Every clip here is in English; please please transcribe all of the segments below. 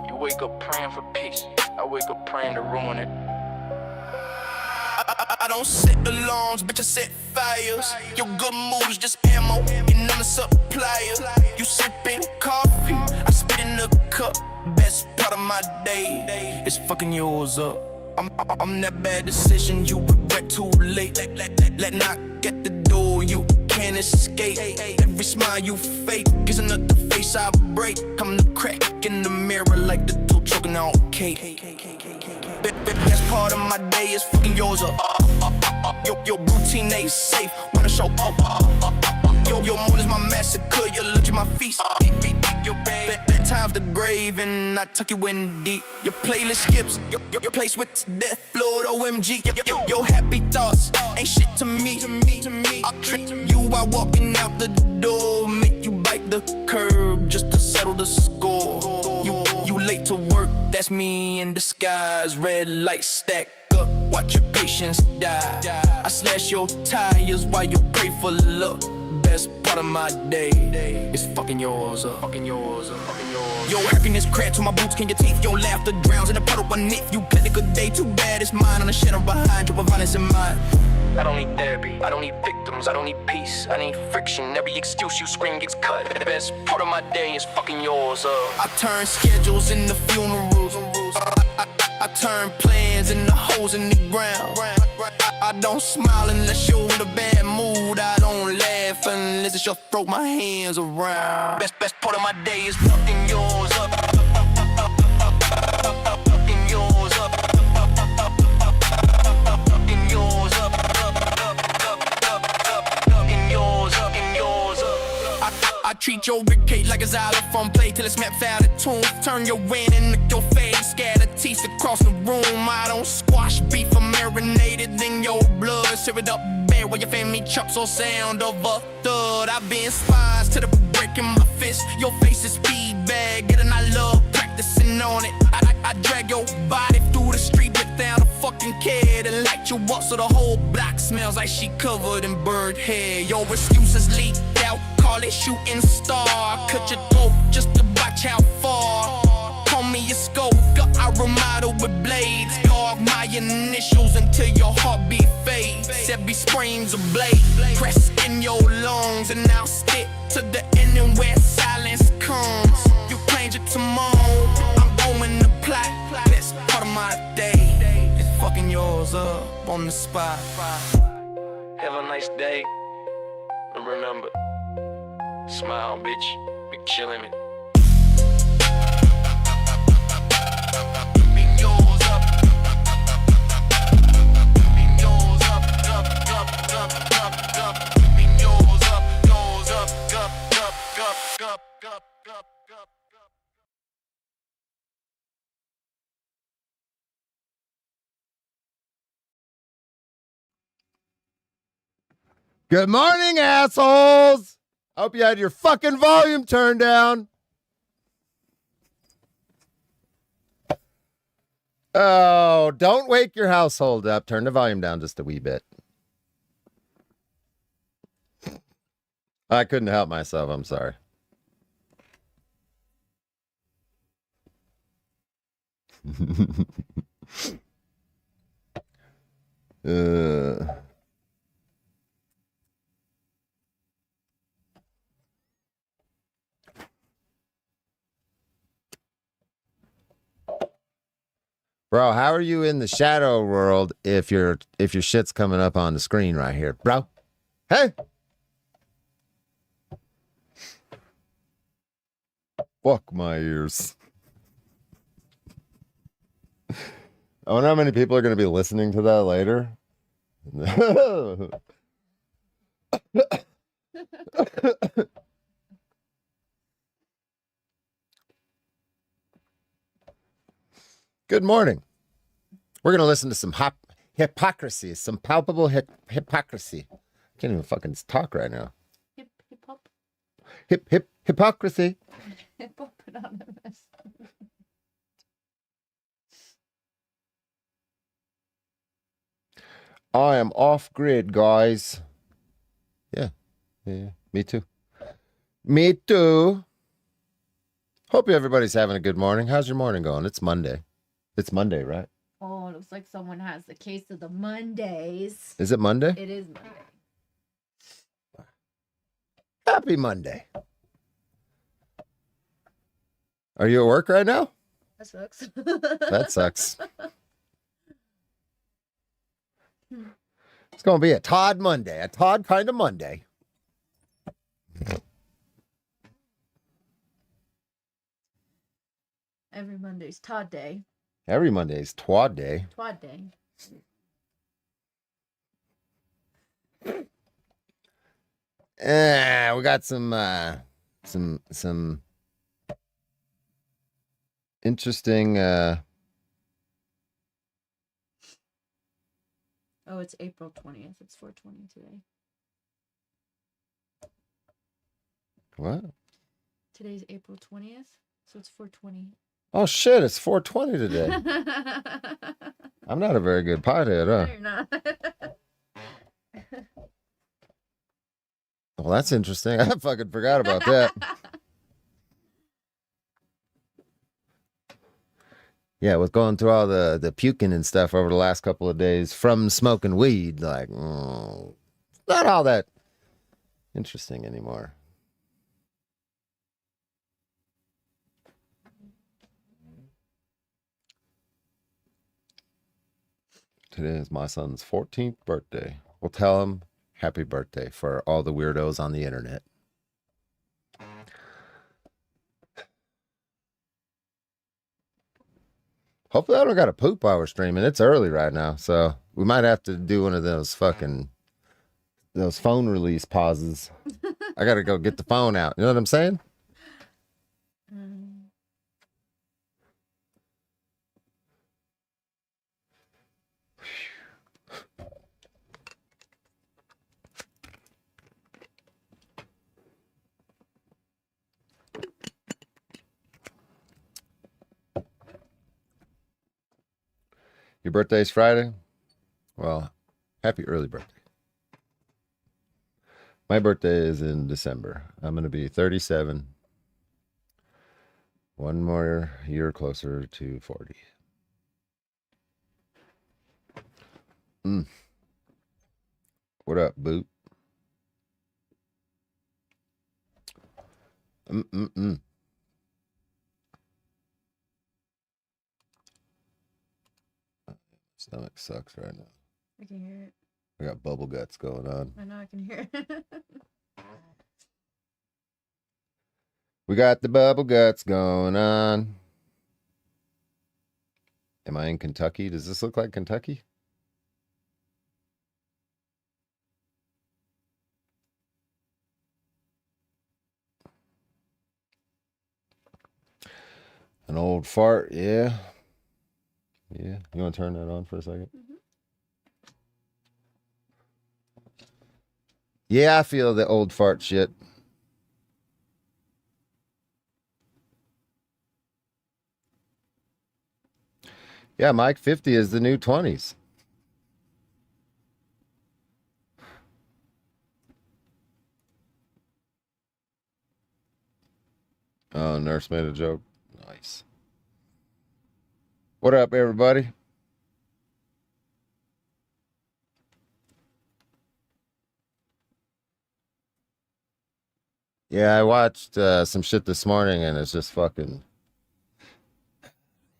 You wake up praying for peace. I wake up praying to ruin it. I don't set alarms, bitch, I set fires. Your good moves just ammo, and I'm the supplier. You sipping coffee, I spit in the cup. Best part of my day is fucking yours up. I'm that bad decision you regret too late. Let not get the door, you can't escape. Every smile you fake is another face I break. I'm the crack in the mirror like the dude choking on cake. Best part of my day is fucking yours up. Your routine ain't safe, wanna show up. Your mood is my massacre, your look at my feast. Your bedtime's the grave and I tuck you in deep. Your playlist skips, your place with death flow, OMG. Your happy thoughts ain't shit to me. I'll treat you while walking out the door, make you bite the curb just to settle the score. You late to work, that's me in disguise. Red light stack up, watch your patience die. I slash your tires while you pray for luck. Best part of my day is fucking yours up. Your happiness cracked to my boots, can your teeth? Your laughter drowns in a puddle beneath. You played a good day, too bad it's mine. On the shadow behind, triple violence in mind. I don't need therapy, I don't need victims, I don't need peace, I need friction. Every excuse you scream gets cut. The best part of my day is fucking yours up. I turn schedules into funerals. I turn plans into holes in the ground. I don't smile unless you're in a bad mood. I don't laugh unless it's your throat my hands around. Best part of my day is fucking yours up. Fucking yours up. Fucking yours up. Fucking yours up. I treat your ribcage like a xylophone play till it's mapped out of tune. Turn your wind into your face, scatter teeth across the room. I don't squash beef, I'm marinated in your blood. Serve it up bare while your family chops or sound of a thud. I've been spies to the break in my fist. Your face is feedback, and I love practicing on it. I drag your body through the street without a fucking care. To light you up so the whole block smells like she covered in bird hair. Your excuses leaked out, call it shooting star. I cut your throat just to watch how far. Call me a scope, I remodel with blades. Carve my initials until your heartbeat fades. Every scream's a blade, press in your lungs. And I'll stick to the ending where silence comes. You claimed it tomorrow, I'm going to plot. Best part of my day is fucking yours up on the spot. Have a nice day, and remember, smile, bitch, be chillin' it. Good morning, assholes! Hope you had your fucking volume turned down. Oh, don't wake your household up. Turn the volume down just a wee bit. I couldn't help myself. I'm sorry. Bro, how are you in the shadow world if your shit's coming up on the screen right here, bro? Hey! Fuck my ears. I wonder how many people are going to be listening to that later. Good morning. We're going to listen to some hypocrisy, some palpable hypocrisy. I can't even fucking talk right now. Hip-hop. Hypocrisy. Hip-hop anonymous. I am off grid, guys. Yeah, me too. Me too. Hope everybody's having a good morning. How's your morning going? It's Monday. It's Monday, right? Oh, it looks like someone has the case of the Mondays. Is it Monday? It is Monday. Happy Monday. Are you at work right now? That sucks. That sucks. It's going to be a Todd Monday, a Todd kind of Monday. Every Monday's Todd Day. Every Monday is Twad Day. Twad Day. We got some interesting. Oh, it's April 20th. It's 420 today. What? Today's April 20th, so it's 420. Oh shit! It's 420 today. I'm not a very good pothead, No, huh? you're not. Well, that's interesting. I fucking forgot about that. Yeah, with going through all the puking and stuff over the last couple of days from smoking weed, like, not all that interesting anymore. Today is my son's 14th birthday. We'll tell him happy birthday for all the weirdos on the internet. Hopefully I don't got to poop while we're streaming. It's early right now, so we might have to do one of those phone release pauses. I got to go get the phone out. You know what I'm saying? Your birthday's Friday? Well, happy early birthday. My birthday is in December. I'm going to be 37. One more year closer to 40. What up, Boot? Stomach sucks right now. I can hear it. I got bubble guts going on. I know I can hear it. We got the bubble guts going on. Am I in Kentucky? Does this look like Kentucky? An old fart, yeah. Yeah. You want to turn that on for a second? Mm-hmm. Yeah, I feel the old fart shit. Yeah, Mike, 50 is the new 20s. Oh, nurse made a joke. Nice. What up, everybody? Yeah, I watched some shit this morning, and it's just fucking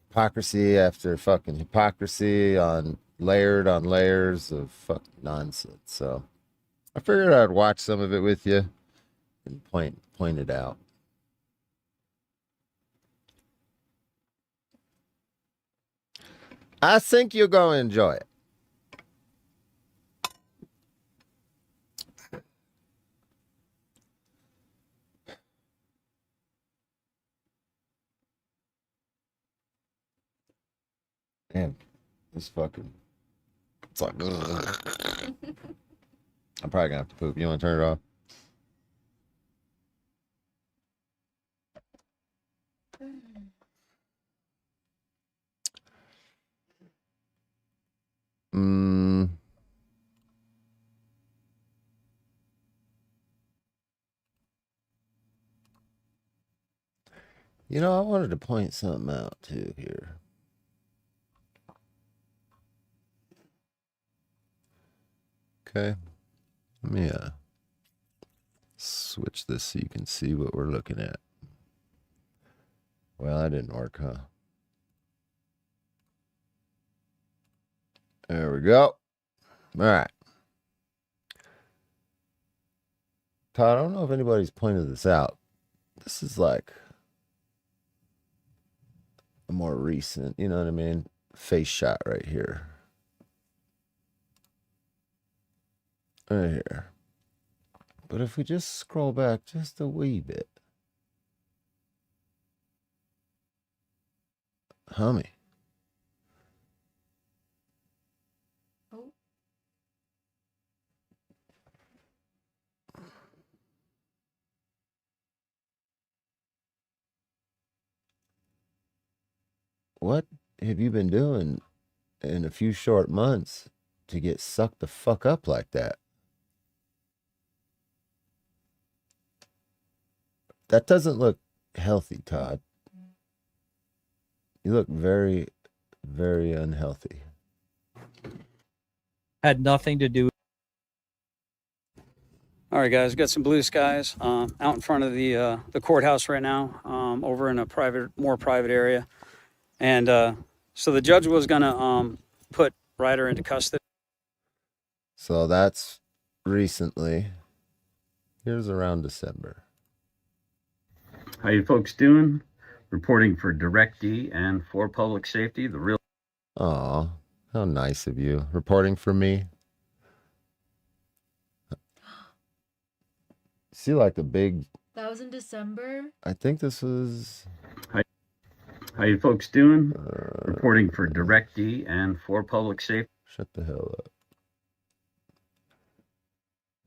hypocrisy after fucking hypocrisy on layers of fucking nonsense. So I figured I'd watch some of it with you and point it out. I think you're going to enjoy it. Damn, this fucking, it's like, ugh. I'm probably gonna have to poop. You want to turn it off? You know, I wanted to point something out too here. Okay. Let me switch this so you can see what we're looking at. Well, that didn't work, huh? There we go. All right. Todd, I don't know if anybody's pointed this out. This is like a more recent, you know what I mean? Face shot right here. Right here. But if we just scroll back just a wee bit. Hummy. Oh. What have you been doing in a few short months to get sucked the fuck up like that? That doesn't look healthy, Todd. You look very, very unhealthy. Had nothing to do. All right, guys, got some blue skies out in front of the courthouse right now, over in a more private area, and so the judge was gonna put Ryder into custody. So that's recently. Here's around December. How you folks doing? Reporting for DirectD and for public safety. The real. Aw, how nice of you. Reporting for me. See, like the big. That was in December. I think this was. How you folks doing? Reporting for DirectD and for public safety. Shut the hell up.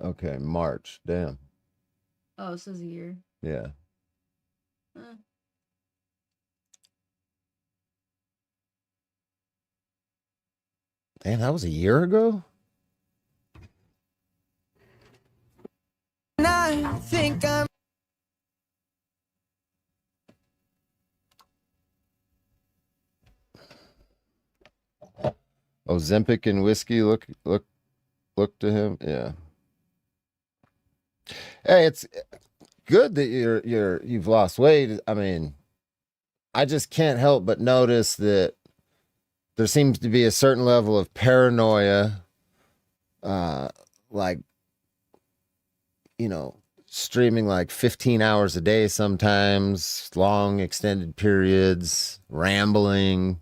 Okay, March. Damn. Oh, this is a year. Yeah. Damn, that was a year ago? I think I'm Ozempic and whiskey look to him. Yeah. Hey, it's good that you've lost weight. I mean, I just can't help but notice that there seems to be a certain level of paranoia, like, you know, streaming like 15 hours a day sometimes, long extended periods, rambling,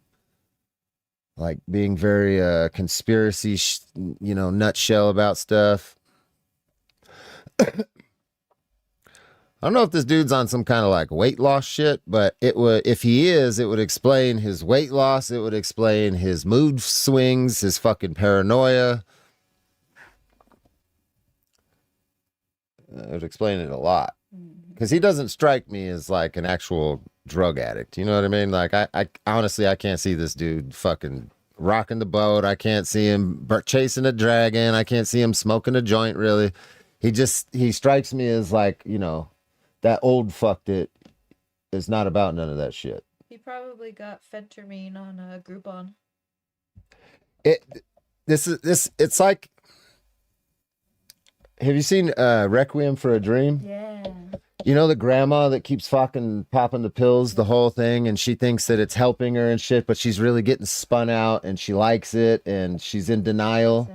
like being very conspiracy, nutshell about stuff. I don't know if this dude's on some kind of like weight loss shit, but it would, if he is, it would explain his weight loss. It would explain his mood swings, his fucking paranoia. It would explain it a lot. Because he doesn't strike me as like an actual drug addict. You know what I mean? Like, I honestly, I can't see this dude fucking rocking the boat. I can't see him chasing a dragon. I can't see him smoking a joint, really. He strikes me as like, that old fuck that is not about none of that shit. He probably got phentermine on a Groupon. It's like, have you seen Requiem for a Dream? Yeah. You know the grandma that keeps fucking popping the pills the whole thing, and she thinks that it's helping her and shit, but she's really getting spun out, and she likes it, and she's in denial.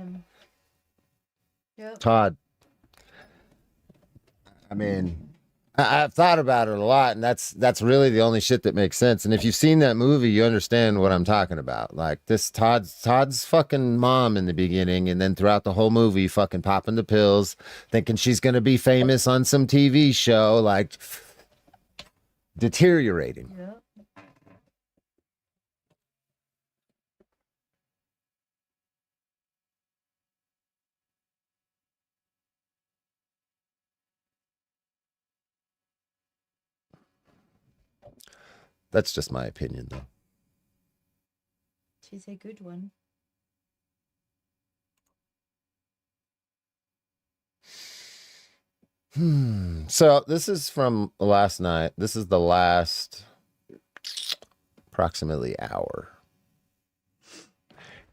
Yep. Todd, I mean, I've thought about it a lot, and that's really the only shit that makes sense. And if you've seen that movie, you understand what I'm talking about. Like this Todd's fucking mom in the beginning, and then throughout the whole movie, fucking popping the pills, thinking she's gonna be famous on some TV show, like deteriorating. Yep. That's just my opinion, though. She's a good one. So this is from last night. This is the last approximately hour.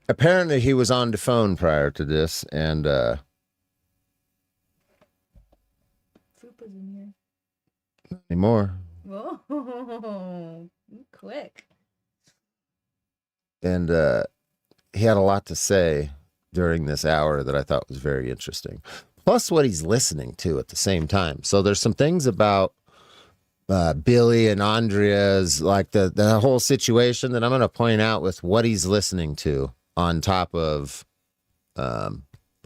Apparently, he was on the phone prior to this, and Fupa's in here. anymore. Whoa, quick. And he had a lot to say during this hour that I thought was very interesting. Plus, what he's listening to at the same time. So there's some things about Billy and Andrea's, like the whole situation, that I'm going to point out with what he's listening to on top of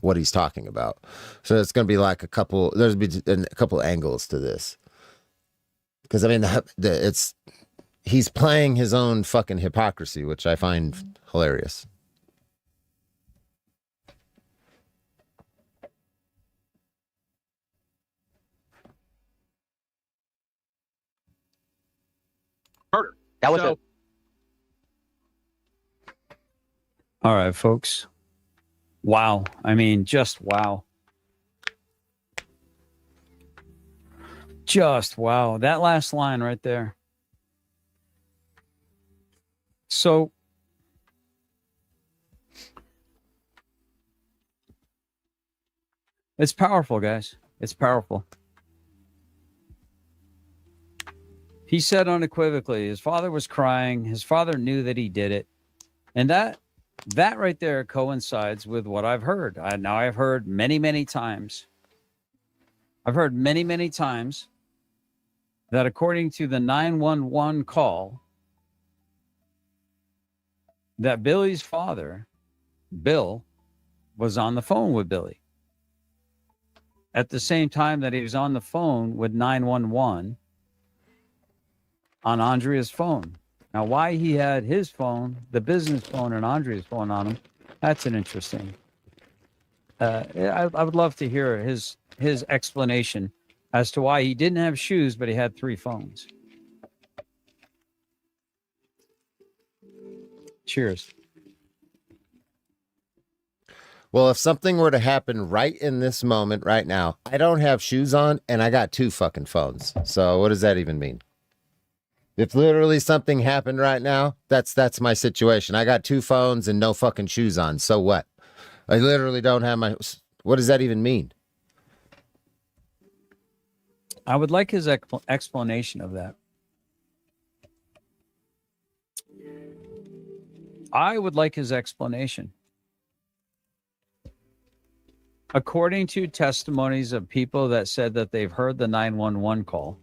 what he's talking about. So it's going to be like there's a couple angles to this. Because, I mean, he's playing his own fucking hypocrisy, which I find hilarious. Murder. That was So- it. All right, folks. Wow. I mean, just wow. Just wow. That last line right there. So, it's powerful, guys. It's powerful. He said unequivocally, his father was crying. His father knew that he did it. And that right there coincides with what I've heard. I've heard many, many times. I've heard many, many times that according to the 911 call, that Billy's father, Bill, was on the phone with Billy. At the same time that he was on the phone with 911 on Andrea's phone. Now, why he had his phone, the business phone, and Andrea's phone on him, that's an interesting. I would love to hear his explanation as to why he didn't have shoes, but he had 3 phones. Cheers. Well, if something were to happen right in this moment, right now, I don't have shoes on and I got 2 fucking phones. So what does that even mean? If literally something happened right now, that's my situation. I got 2 phones and no fucking shoes on. So what? I literally don't have my... What does that even mean? I would like his explanation of that. I would like his explanation. According to testimonies of people that said that they've heard the 911 call,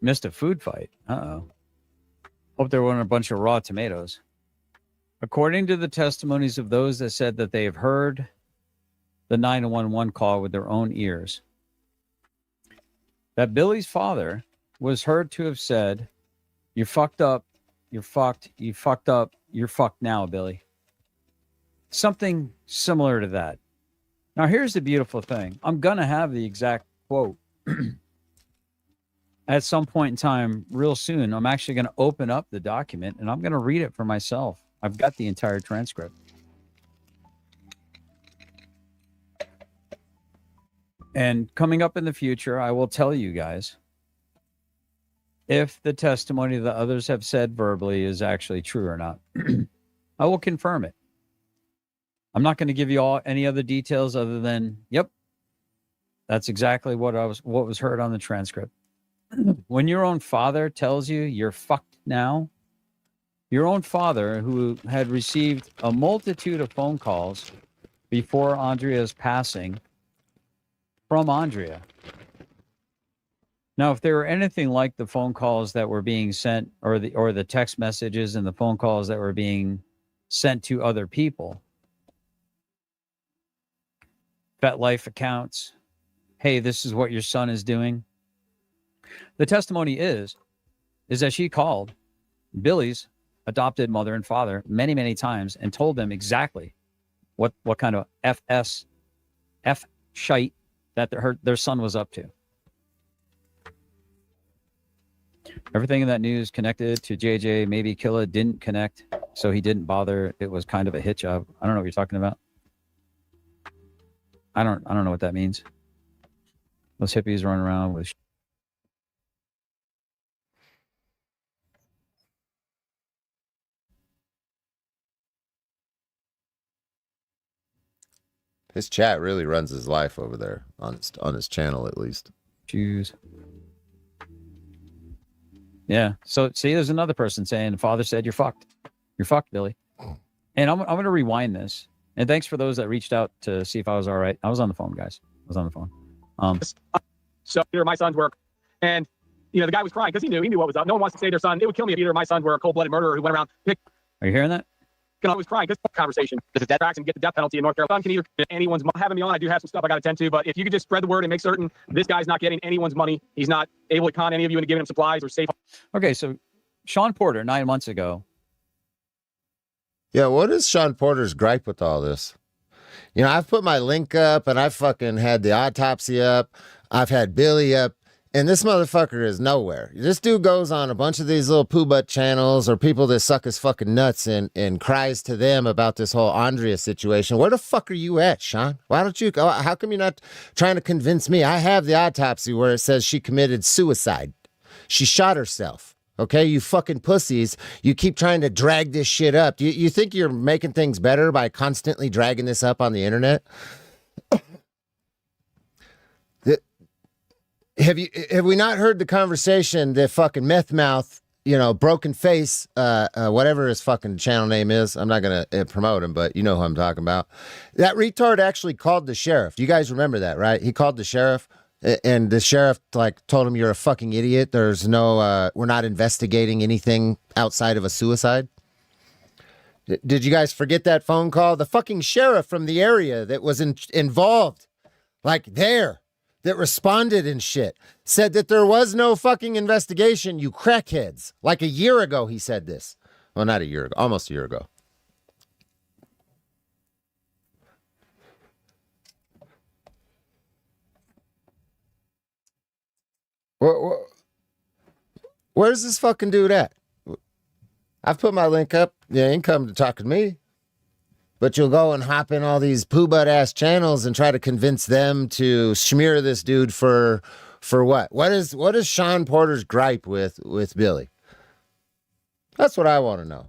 missed a food fight. Uh-oh. Hope there weren't a bunch of raw tomatoes. According to the testimonies of those that said that they have heard the 911 call with their own ears, that Billy's father was heard to have said, "You fucked up, you're fucked, you fucked up, you're fucked now, Billy." Something similar to that. Now, here's the beautiful thing. I'm going to have the exact quote at some point in time real soon. I'm actually going to open up the document and I'm going to read it for myself. I've got the entire transcript. And coming up in the future, I will tell you guys if the testimony that others have said verbally is actually true or not. I will confirm it. I'm not going to give you all any other details other than, yep, that's exactly what was heard on the transcript. When your own father tells you you're fucked now, your own father, who had received a multitude of phone calls before Andrea's passing from Andrea. Now, if they were anything like the phone calls that were being sent, or the text messages and the phone calls that were being sent to other people, FetLife accounts, hey, this is what your son is doing. The testimony is that she called Billy's adopted mother and father many, many times and told them exactly what kind of F shite that their son was up to. Everything in that news connected to JJ, maybe Killa, didn't connect, so he didn't bother. It was kind of a hit job. I don't know what you're talking about. I don't know what that means. Those hippies running around with His chat really runs his life over there on his channel, at least. Choose. Yeah. So see, there's another person saying the father said you're fucked. You're fucked, Billy. And I'm going to rewind this. And thanks for those that reached out to see if I was all right. I was on the phone, guys. I was on the phone. So either of my sons were, and the guy was crying because he knew what was up. No one wants to say their son. It would kill me if either of my sons were a cold-blooded murderer who went around picking. Are you hearing that? I was crying because conversation. This is death tracks and get the death penalty in North Carolina. Can either anyone's having me on. I do have some stuff I got to attend to, but if you could just spread the word and make certain this guy's not getting anyone's money, he's not able to con any of you into giving him supplies or safe. Okay, so Sean Porter 9 months ago. Yeah, what is Sean Porter's gripe with all this? I've put my link up and I've fucking had the autopsy up. I've had Billy up. And this motherfucker is nowhere. This dude goes on a bunch of these little poo butt channels or people that suck his fucking nuts and cries to them about this whole Andrea situation. Where the fuck are you at, Sean? Why don't you go? How come you're not trying to convince me? I have the autopsy where it says she committed suicide. She shot herself. Okay, you fucking pussies. You keep trying to drag this shit up. You think you're making things better by constantly dragging this up on the internet? Have we not heard the conversation that fucking meth mouth, broken face, whatever his fucking channel name is? I'm not gonna promote him, but you know who I'm talking about. That retard actually called the sheriff. You guys remember that, right? He called the sheriff, and the sheriff told him, "You're a fucking idiot. There's no, we're not investigating anything outside of a suicide." Did you guys forget that phone call? The fucking sheriff from the area that was involved, that responded and shit, said that there was no fucking investigation, you crackheads. Like a year ago, he said this. Well, not a year ago, almost a year ago. Where's this fucking dude at? I've put my link up. You ain't come to talk to me. But you'll go and hop in all these poo butt ass channels and try to convince them to smear this dude for what? What is Sean Porter's gripe with Billy? That's what I want to know.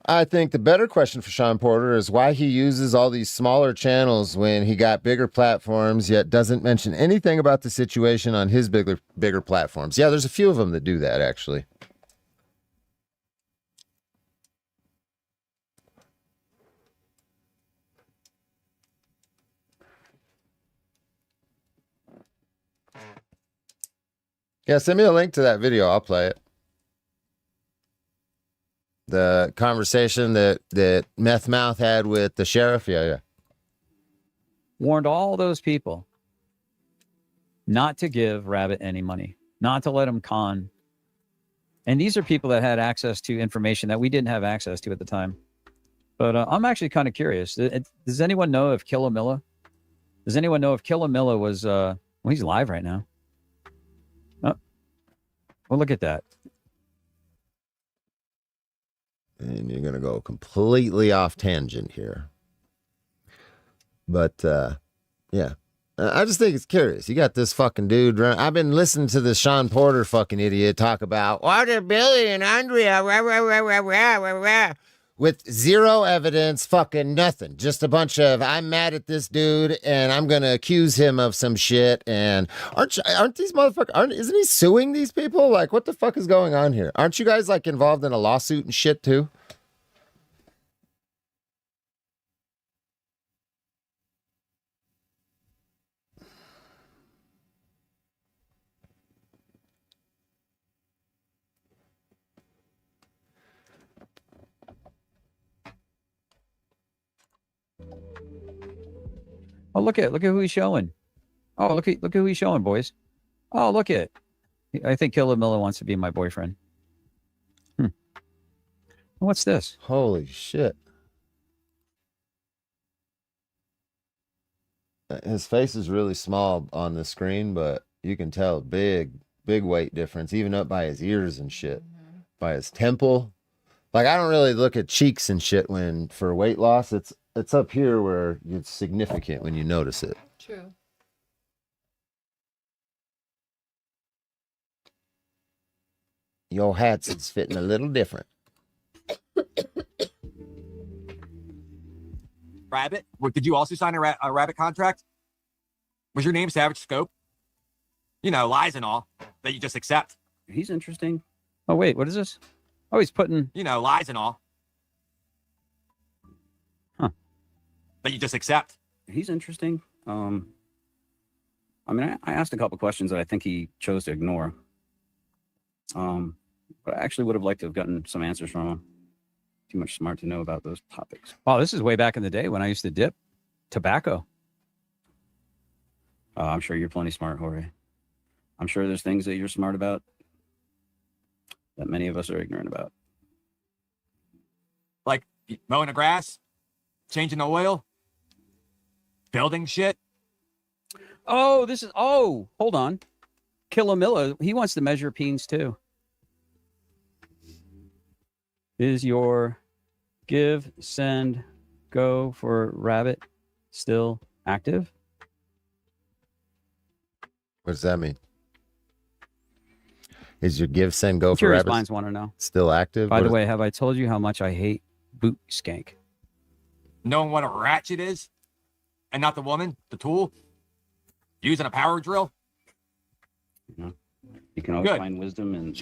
I think the better question for Sean Porter is why he uses all these smaller channels when he got bigger platforms, yet doesn't mention anything about the situation on his bigger platforms. Yeah, there's a few of them that do that, actually. Yeah, send me a link to that video. I'll play it. The conversation that Meth Mouth had with the sheriff. Yeah. Warned all those people not to give Rabbit any money, not to let him con. And these are people that had access to information that we didn't have access to at the time. But I'm actually kind of curious. Does anyone know if Killamilla? Does anyone know if Killamilla was, well, he's live right now. Oh, well, look at that. And you're going to go completely off tangent here. But, yeah. I just think it's curious. You got this fucking dude. I've been listening to this Sean Porter fucking idiot talk about, what are Billy and Andrea, with zero evidence, fucking nothing. Just a bunch of, I'm mad at this dude, and I'm going to accuse him of some shit. And aren't these motherfuckers, isn't he suing these people? Like, what the fuck is going on here? Aren't you guys, involved in a lawsuit and shit, too? Oh, look at who he's showing. Oh, look at who he's showing, boys. Oh, look at. I think Killamilla wants to be my boyfriend. What's this? Holy shit. His face is really small on the screen, but you can tell big weight difference, even up by his ears and shit, by his temple. I don't really look at cheeks and shit for weight loss. It's up here where it's significant when you notice it. True. your hats is fitting a little different. Rabbit? Did you also sign a Rabbit contract? Was your name Savage Scope? You know, lies and all that you just accept. He's interesting. Oh, wait, what is this? Oh, he's putting... You know, lies and all. Huh. That you just accept. He's interesting. I mean, I asked a couple questions that I think he chose to ignore. But I actually would have liked to have gotten some answers from him. Too much smart to know about those topics. Wow, this is way back in the day when I used to dip tobacco. I'm sure you're plenty smart, Jorge. I'm sure there's things that you're smart about that many of us are ignorant about. Like mowing the grass, changing the oil, building shit. Oh, hold on. Killamilla, he wants to measure peens too. Is your give, send, go for Rabbit still active? What does that mean? Is your give, send, go for Curious Rabbit minds want to know. still active? By the way, have I told you how much I hate boot skank? Knowing what a ratchet is and not the woman, the tool, using a power drill. You can always Good. find wisdom in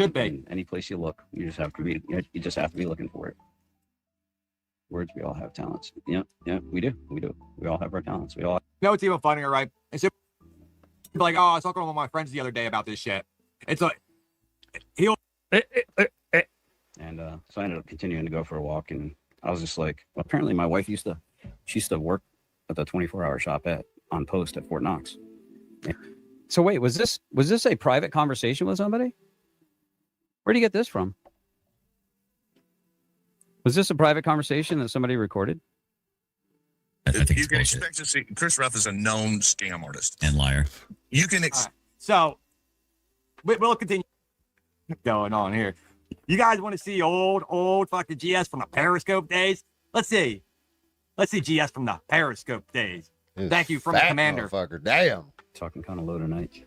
any place you look. You just have to be looking for it. Words, we all have talents. Yeah, we do. We all have our talents. We all. You know what's even funnier, right? It's like, oh, I was talking to one of my friends the other day about this shit. It's like And so I ended up continuing to go for a walk, and I was just like, well, apparently my wife used to work at the 24-hour shop on post at Fort Knox. So wait, was this a private conversation with somebody? Where'd you get this from? Was this a private conversation that somebody recorded? I think You it's can bullshit. expect to see Chris Ruff is a known scam artist. And liar. You can so. We'll continue going on here. You guys want to see old fucking GS from the Periscope days? Let's see GS from the Periscope days. This Thank you from the fat commander. motherfucker. Damn. Talking kind of low tonight.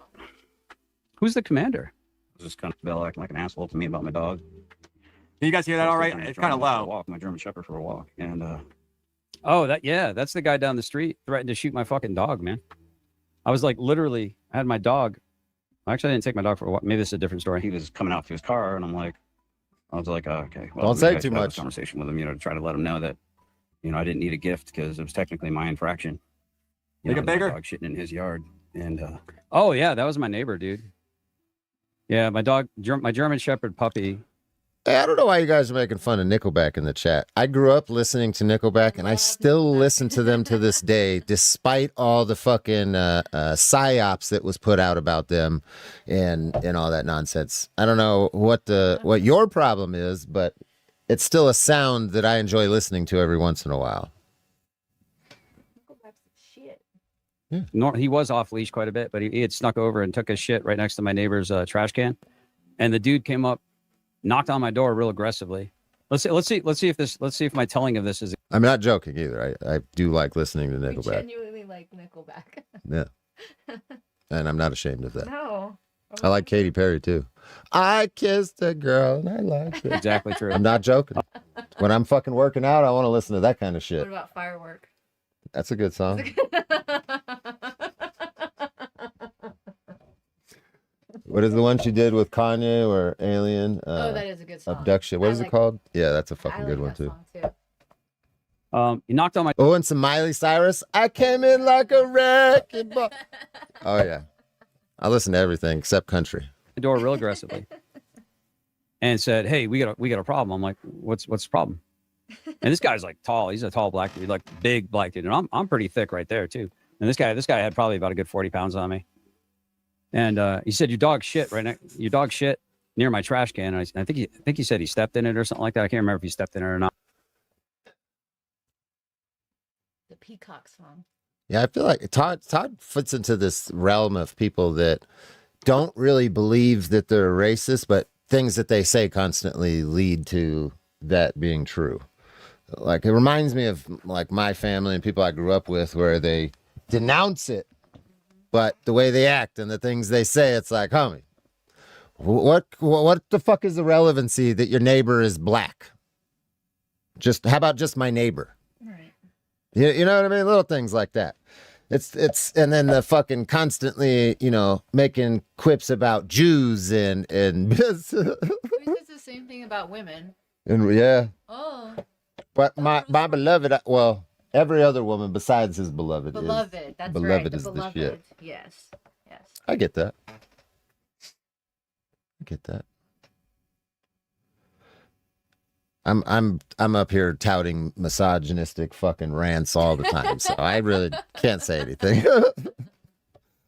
Who's the commander? This kind of Bell acting like an asshole to me about my dog. Can you guys hear that all right? It's kind of low. Walk my German Shepherd for a walk, and that's the guy down the street threatened to shoot my fucking dog, man. I was like, literally, I had my dog. Actually, I didn't take my dog for a walk. Maybe this is a different story. He was coming out to his car, and I was like, okay. Well, Don't say I too had a much. Conversation with him, to try to let him know that, I didn't need a gift because it was technically my infraction. Make it bigger? My dog shitting in his yard, and oh yeah, that was my neighbor, dude. Yeah, my dog, my German Shepherd puppy. Hey, I don't know why you guys are making fun of Nickelback in the chat. I grew up listening to Nickelback, and I still listen to them to this day, despite all the fucking psyops that was put out about them and all that nonsense. I don't know what your problem is, but it's still a sound that I enjoy listening to every once in a while. Shit. He was off leash quite a bit, but he had snuck over and took his shit right next to my neighbor's trash can, and the dude came up, knocked on my door real aggressively. Let's see if my telling of this is. I'm not joking either. I do like listening to We Nickelback. genuinely like Nickelback. Yeah, and I'm not ashamed of that. No. I like Katy Perry too. I kissed a girl and I liked it. Exactly true. I'm not joking. When I'm fucking working out, I want to listen to that kind of shit. What about Firework? That's a good song. What is the one she did with Kanye or Alien? Oh, that is a good song. Abduction. What I is like it called? Yeah, that's a I fucking like good one that too. song, too. He knocked on my Oh, and some Miley Cyrus. I came in like a wrecking ball. Oh yeah, I listen to everything except country. door real aggressively and said, "Hey, we got a problem." I'm like, "What's the problem?" And this guy's like tall. He's a tall black dude, like big black dude, and I'm pretty thick right there too. And this guy had probably about a good 40 pounds on me. And he said, "Your dog shit near my trash can." And I think he said he stepped in it or something like that. I can't remember if he stepped in it or not. The Peacock song. Yeah, I feel like Todd fits into this realm of people that don't really believe that they're racist, but things that they say constantly lead to that being true. Like, it reminds me of like my family and people I grew up with, where they denounce it, but the way they act and the things they say, it's like, homie, What the fuck is the relevancy that your neighbor is black? How about just my neighbor? Right. You know what I mean? Little things like that. And then the fucking constantly, making quips about Jews and He says the same thing about women. and yeah. Oh, But my beloved, well, every other woman besides his beloved. beloved. That's beloved right. is The the beloved. shit. Yes. Yes. I get that. I'm up here touting misogynistic fucking rants all the time, so I really can't say anything.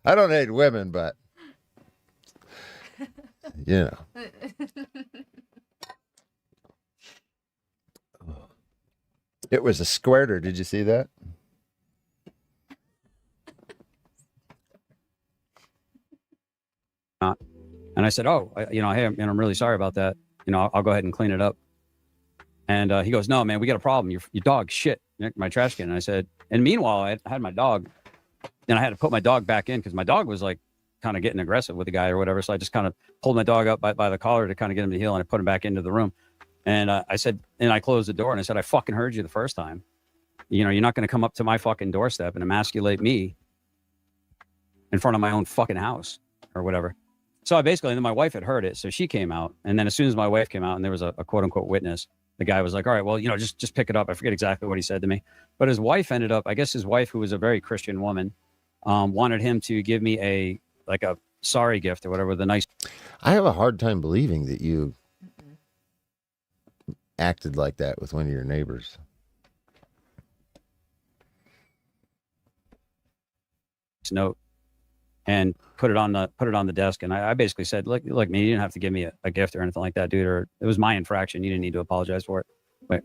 I don't hate women, but it was a squirter. Did you see that? And I said, oh, hey, I'm really sorry about that. I'll go ahead and clean it up. And he goes, no, man, we got a problem. Your dog shit my trash can. And I said, and meanwhile, I had my dog, and I had to put my dog back in because my dog was like kind of getting aggressive with the guy or whatever. So I just kind of pulled my dog up by the collar to kind of get him to heel, and I put him back into the room. And I said, and I closed the door and I said, I fucking heard you the first time. You're not going to come up to my fucking doorstep and emasculate me in front of my own fucking house or whatever. So I basically, and then my wife had heard it. So she came out. And then as soon as my wife came out and there was a quote unquote witness, the guy was like, all right, well, just pick it up. I forget exactly what he said to me, but his wife ended up, I guess his wife, who was a very Christian woman, wanted him to give me a sorry gift or whatever. I have a hard time believing that you acted like that with one of your neighbors. Note and put it on the desk. And I basically said, look, man, you didn't have to give me a gift or anything like that, dude, or it was my infraction. You didn't need to apologize for it. Wait.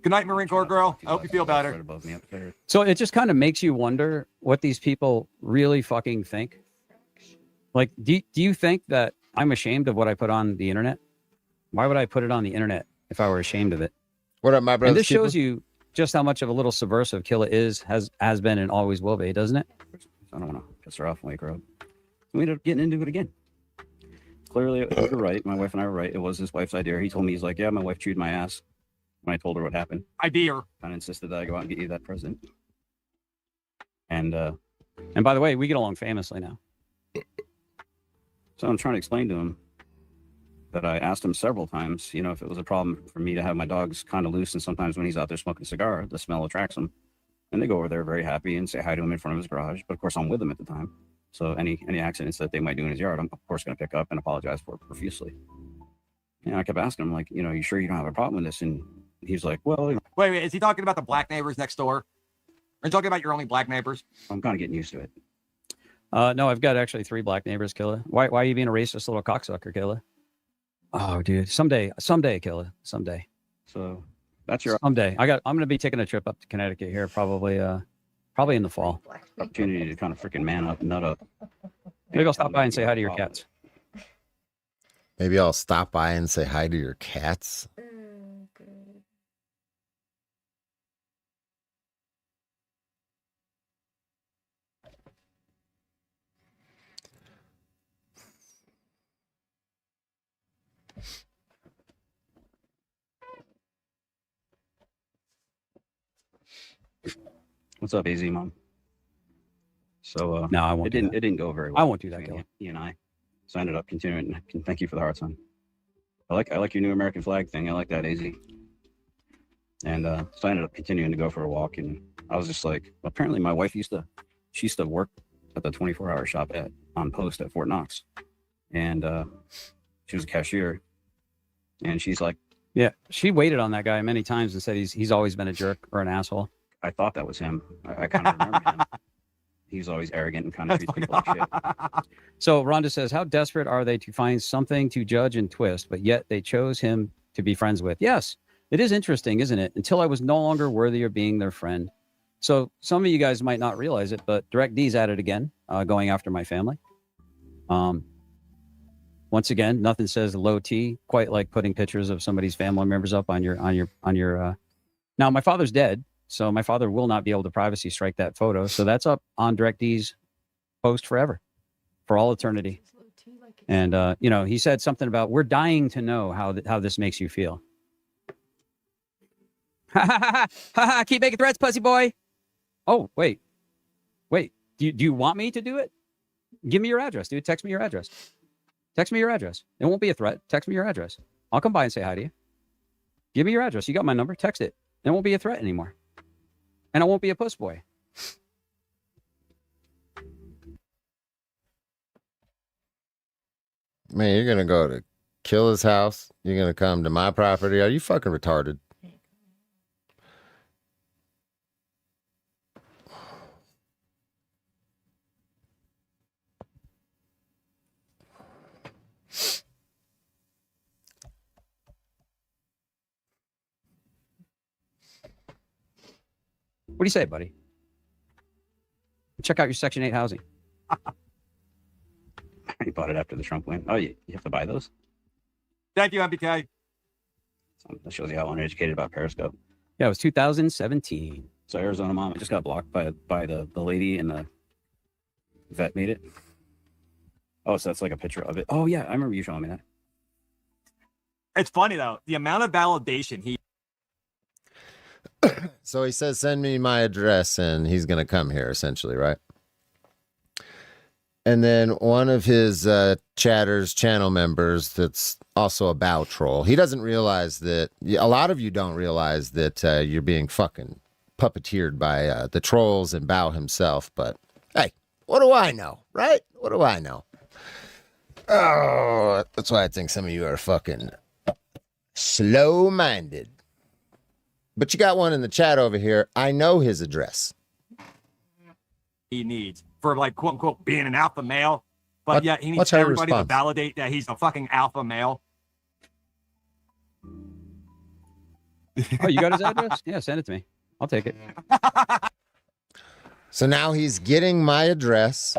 Good night, Marine Corps girl. I hope you feel better. Right above me up there. So it just kind of makes you wonder what these people really fucking think. Like, do you think that I'm ashamed of what I put on the internet? Why would I put it on the internet if I were ashamed of it? What up, my brother? And this shows you just how much of a little subversive Killa has been, and always will be, doesn't it? I don't want to piss her off and wake her up. We ended up getting into it again. Clearly, we were right. My wife and I were right. It was his wife's idea. He told me, he's like, yeah, my wife chewed my ass when I told her what happened. Idea. And insisted that I go out and get you that present. And by the way, we get along famously now. So I'm trying to explain to him that I asked him several times, if it was a problem for me to have my dogs kind of loose, and sometimes when he's out there smoking a cigar, the smell attracts him. And they go over there very happy and say hi to him in front of his garage. But of course, I'm with him at the time. So any accidents that they might do in his yard, I'm of course going to pick up and apologize for profusely. And I kept asking him, like, you sure you don't have a problem with this? And he's like, well, wait, is he talking about the black neighbors next door? Are you talking about your only black neighbors? I'm kind of getting used to it. No, I've got actually 3 black neighbors, Killa. Why are you being a racist little cocksucker, Killa? Oh, dude, someday, Killa, someday. So that's your someday. I'm going to be taking a trip up to Connecticut here, probably in the fall. Opportunity to kind of freaking man up, nut up. Maybe I'll stop by and say hi to your cats. Maybe I'll stop by and say hi to your cats. What's up, AZ Mom? So no, I won't. It didn't go very well. I won't do that, Killa. He and I. So I ended up continuing. Thank you for the hearts, son. I like your new American flag thing. I like that, AZ. And so I ended up continuing to go for a walk, and I was just like, apparently my wife used to work at the 24-hour shop on post at Fort Knox, and she was a cashier, and she's like, yeah, she waited on that guy many times and said he's always been a jerk or an asshole. I thought that was him. I kind of remember him. He's always arrogant and kind of treats people like shit. So Rhonda says, how desperate are they to find something to judge and twist, but yet they chose him to be friends with? Yes, it is interesting, isn't it? Until I was no longer worthy of being their friend. So some of you guys might not realize it, but Direct D's at it again, going after my family. Once again, nothing says low T quite like putting pictures of somebody's family members up on your. Now my father's dead. So my father will not be able to privacy strike that photo. So that's up on Direct D's post forever, for all eternity. And you know, he said something about we're dying to know how this makes you feel. Keep making threats, pussy boy. Oh, wait. Do you want me to do it? Give me your address, dude. Text me your address. Text me your address. It won't be a threat. Text me your address. I'll come by and say hi to you. Give me your address. You got my number. Text it. It won't be a threat anymore. And I won't be a puss boy. Man, you're gonna go to kill his house. You're gonna come to my property. Are you fucking retarded? What do you say, buddy? Check out your Section 8 housing. You bought it after the Trump win. Oh, you have to buy those? Thank you, MBK. That shows you how uneducated about Periscope. Yeah, it was 2017. So Arizona mom just got blocked by the lady and the vet made it. Oh, so that's like a picture of it. Oh, yeah, I remember you showing me that. It's funny, though. The amount of validation he... So he says, send me my address, and he's going to come here, essentially, right? And then one of his Chatter's channel members that's also a bow troll, he doesn't realize that, a lot of you don't realize that you're being fucking puppeteered by the trolls and Bow himself, but hey, what do I know, right? What do I know? Oh, that's why I think some of you are fucking slow-minded. But you got one in the chat over here. I know his address. He needs for, like, quote unquote, being an alpha male. But yeah, he needs her everybody to response? validate that he's a fucking alpha male. Oh, you got his address? Yeah, send it to me. I'll take it. So now he's getting my address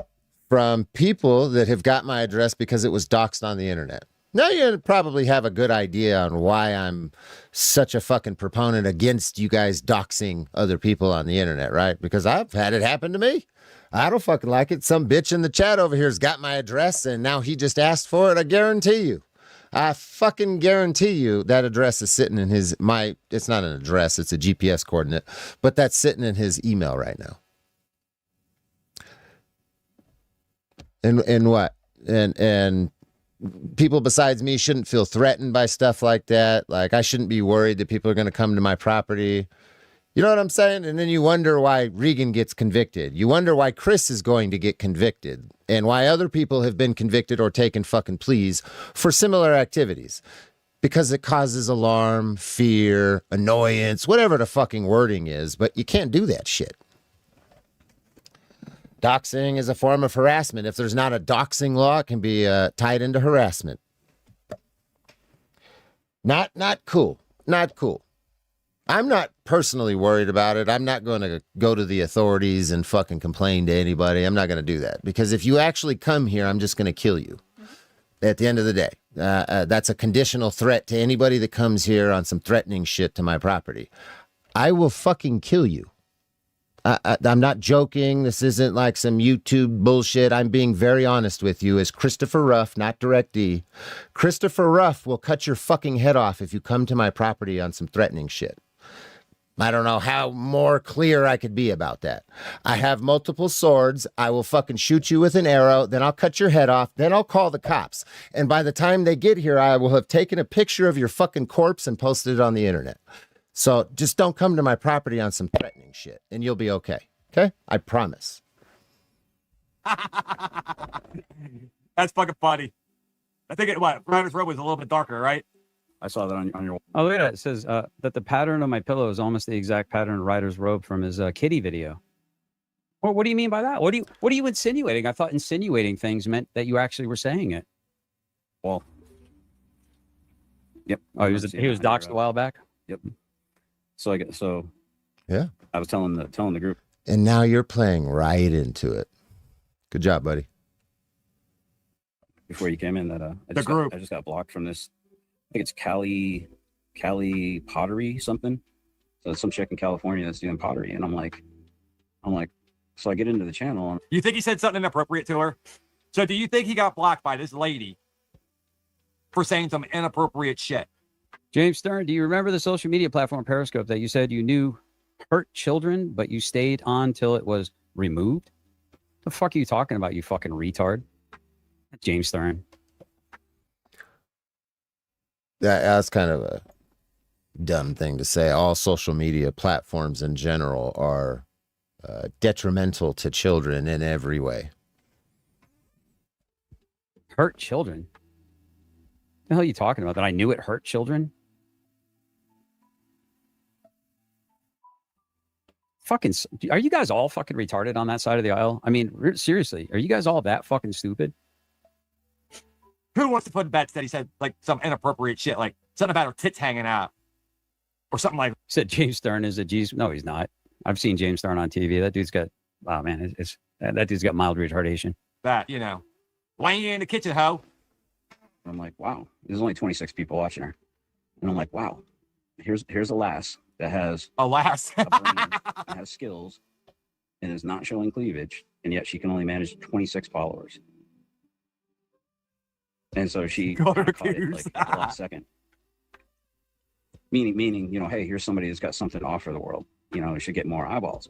from people that have got my address because it was doxed on the internet. Now you probably have a good idea on why I'm such a fucking proponent against you guys doxing other people on the internet, right? Because I've had it happen to me. I don't fucking like it. Some bitch in the chat over here has got my address and now he just asked for it. I guarantee you. I fucking guarantee you that address is sitting in his, it's not an address, it's a GPS coordinate, but that's sitting in his email right now. And what? And people besides me shouldn't feel threatened by stuff like that. Like, I shouldn't be worried that people are going to come to my property. You know what I'm saying? And then you wonder why Regan gets convicted. You wonder why Chris is going to get convicted and why other people have been convicted or taken fucking pleas for similar activities. Because it causes alarm, fear, annoyance, whatever the fucking wording is. But you can't do that shit. Doxing is a form of harassment. If there's not a doxing law, it can be tied into harassment. Not cool. Not cool. I'm not personally worried about it. I'm not going to go to the authorities and fucking complain to anybody. I'm not going to do that. Because if you actually come here, I'm just going to kill you. At the end of the day. That's a conditional threat to anybody that comes here on some threatening shit to my property. I will fucking kill you. I'm not joking. This isn't like some YouTube bullshit. I'm being very honest with you as Christopher Ruff, not Direct D. Christopher Ruff will cut your fucking head off if you come to my property on some threatening shit. I don't know how more clear I could be about that. I have multiple swords. I will fucking shoot you with an arrow. Then I'll cut your head off. Then I'll call the cops. And by the time they get here, I will have taken a picture of your fucking corpse and posted it on the internet. So just don't come to my property on some threatening shit and you'll be okay. Okay? I promise. That's fucking funny. I think Ryder's robe was a little bit darker, right? I saw that on your. Oh, look at that. It says that the pattern of my pillow is almost the exact pattern of Ryder's robe from his kitty video. Well, what do you mean by that? What are you insinuating? I thought insinuating things meant that you actually were saying it. Well. Yep. Oh, he was doxxed a while back. Yep. So yeah. I was telling the group. And now you're playing right into it. Good job, buddy. Before you came in, that I just got blocked from this. I think it's Cali Pottery something. So some chick in California that's doing pottery, and I'm like, so I get into the channel. You think he said something inappropriate to her? So do you think he got blocked by this lady for saying some inappropriate shit? James Stern, do you remember the social media platform Periscope that you said you knew hurt children, but you stayed on till it was removed? The fuck are you talking about, you fucking retard? James Stern. That's kind of a dumb thing to say. All social media platforms in general are detrimental to children in every way. Hurt children? What the hell are you talking about? That I knew it hurt children? Fucking, are you guys all fucking retarded on that side of the aisle? I mean, seriously, are you guys all that fucking stupid? Who wants to put bets that he said like some inappropriate shit, like something about her tits hanging out or something like Said James Stern is a G's. No, he's not. I've seen James Stern on TV. That dude's got, oh man, that dude's got mild retardation. that, you know? Why ain't you in the kitchen, ho? I'm like, wow, there's only 26 people watching her. And I'm like, wow, here's a lass that has Alas. a brain, has skills, and is not showing cleavage, and yet she can only manage 26 followers. And so she Got her caught it accused. like at the last second. Meaning, you know, hey, here's somebody that's got something to offer the world. You know, it should get more eyeballs,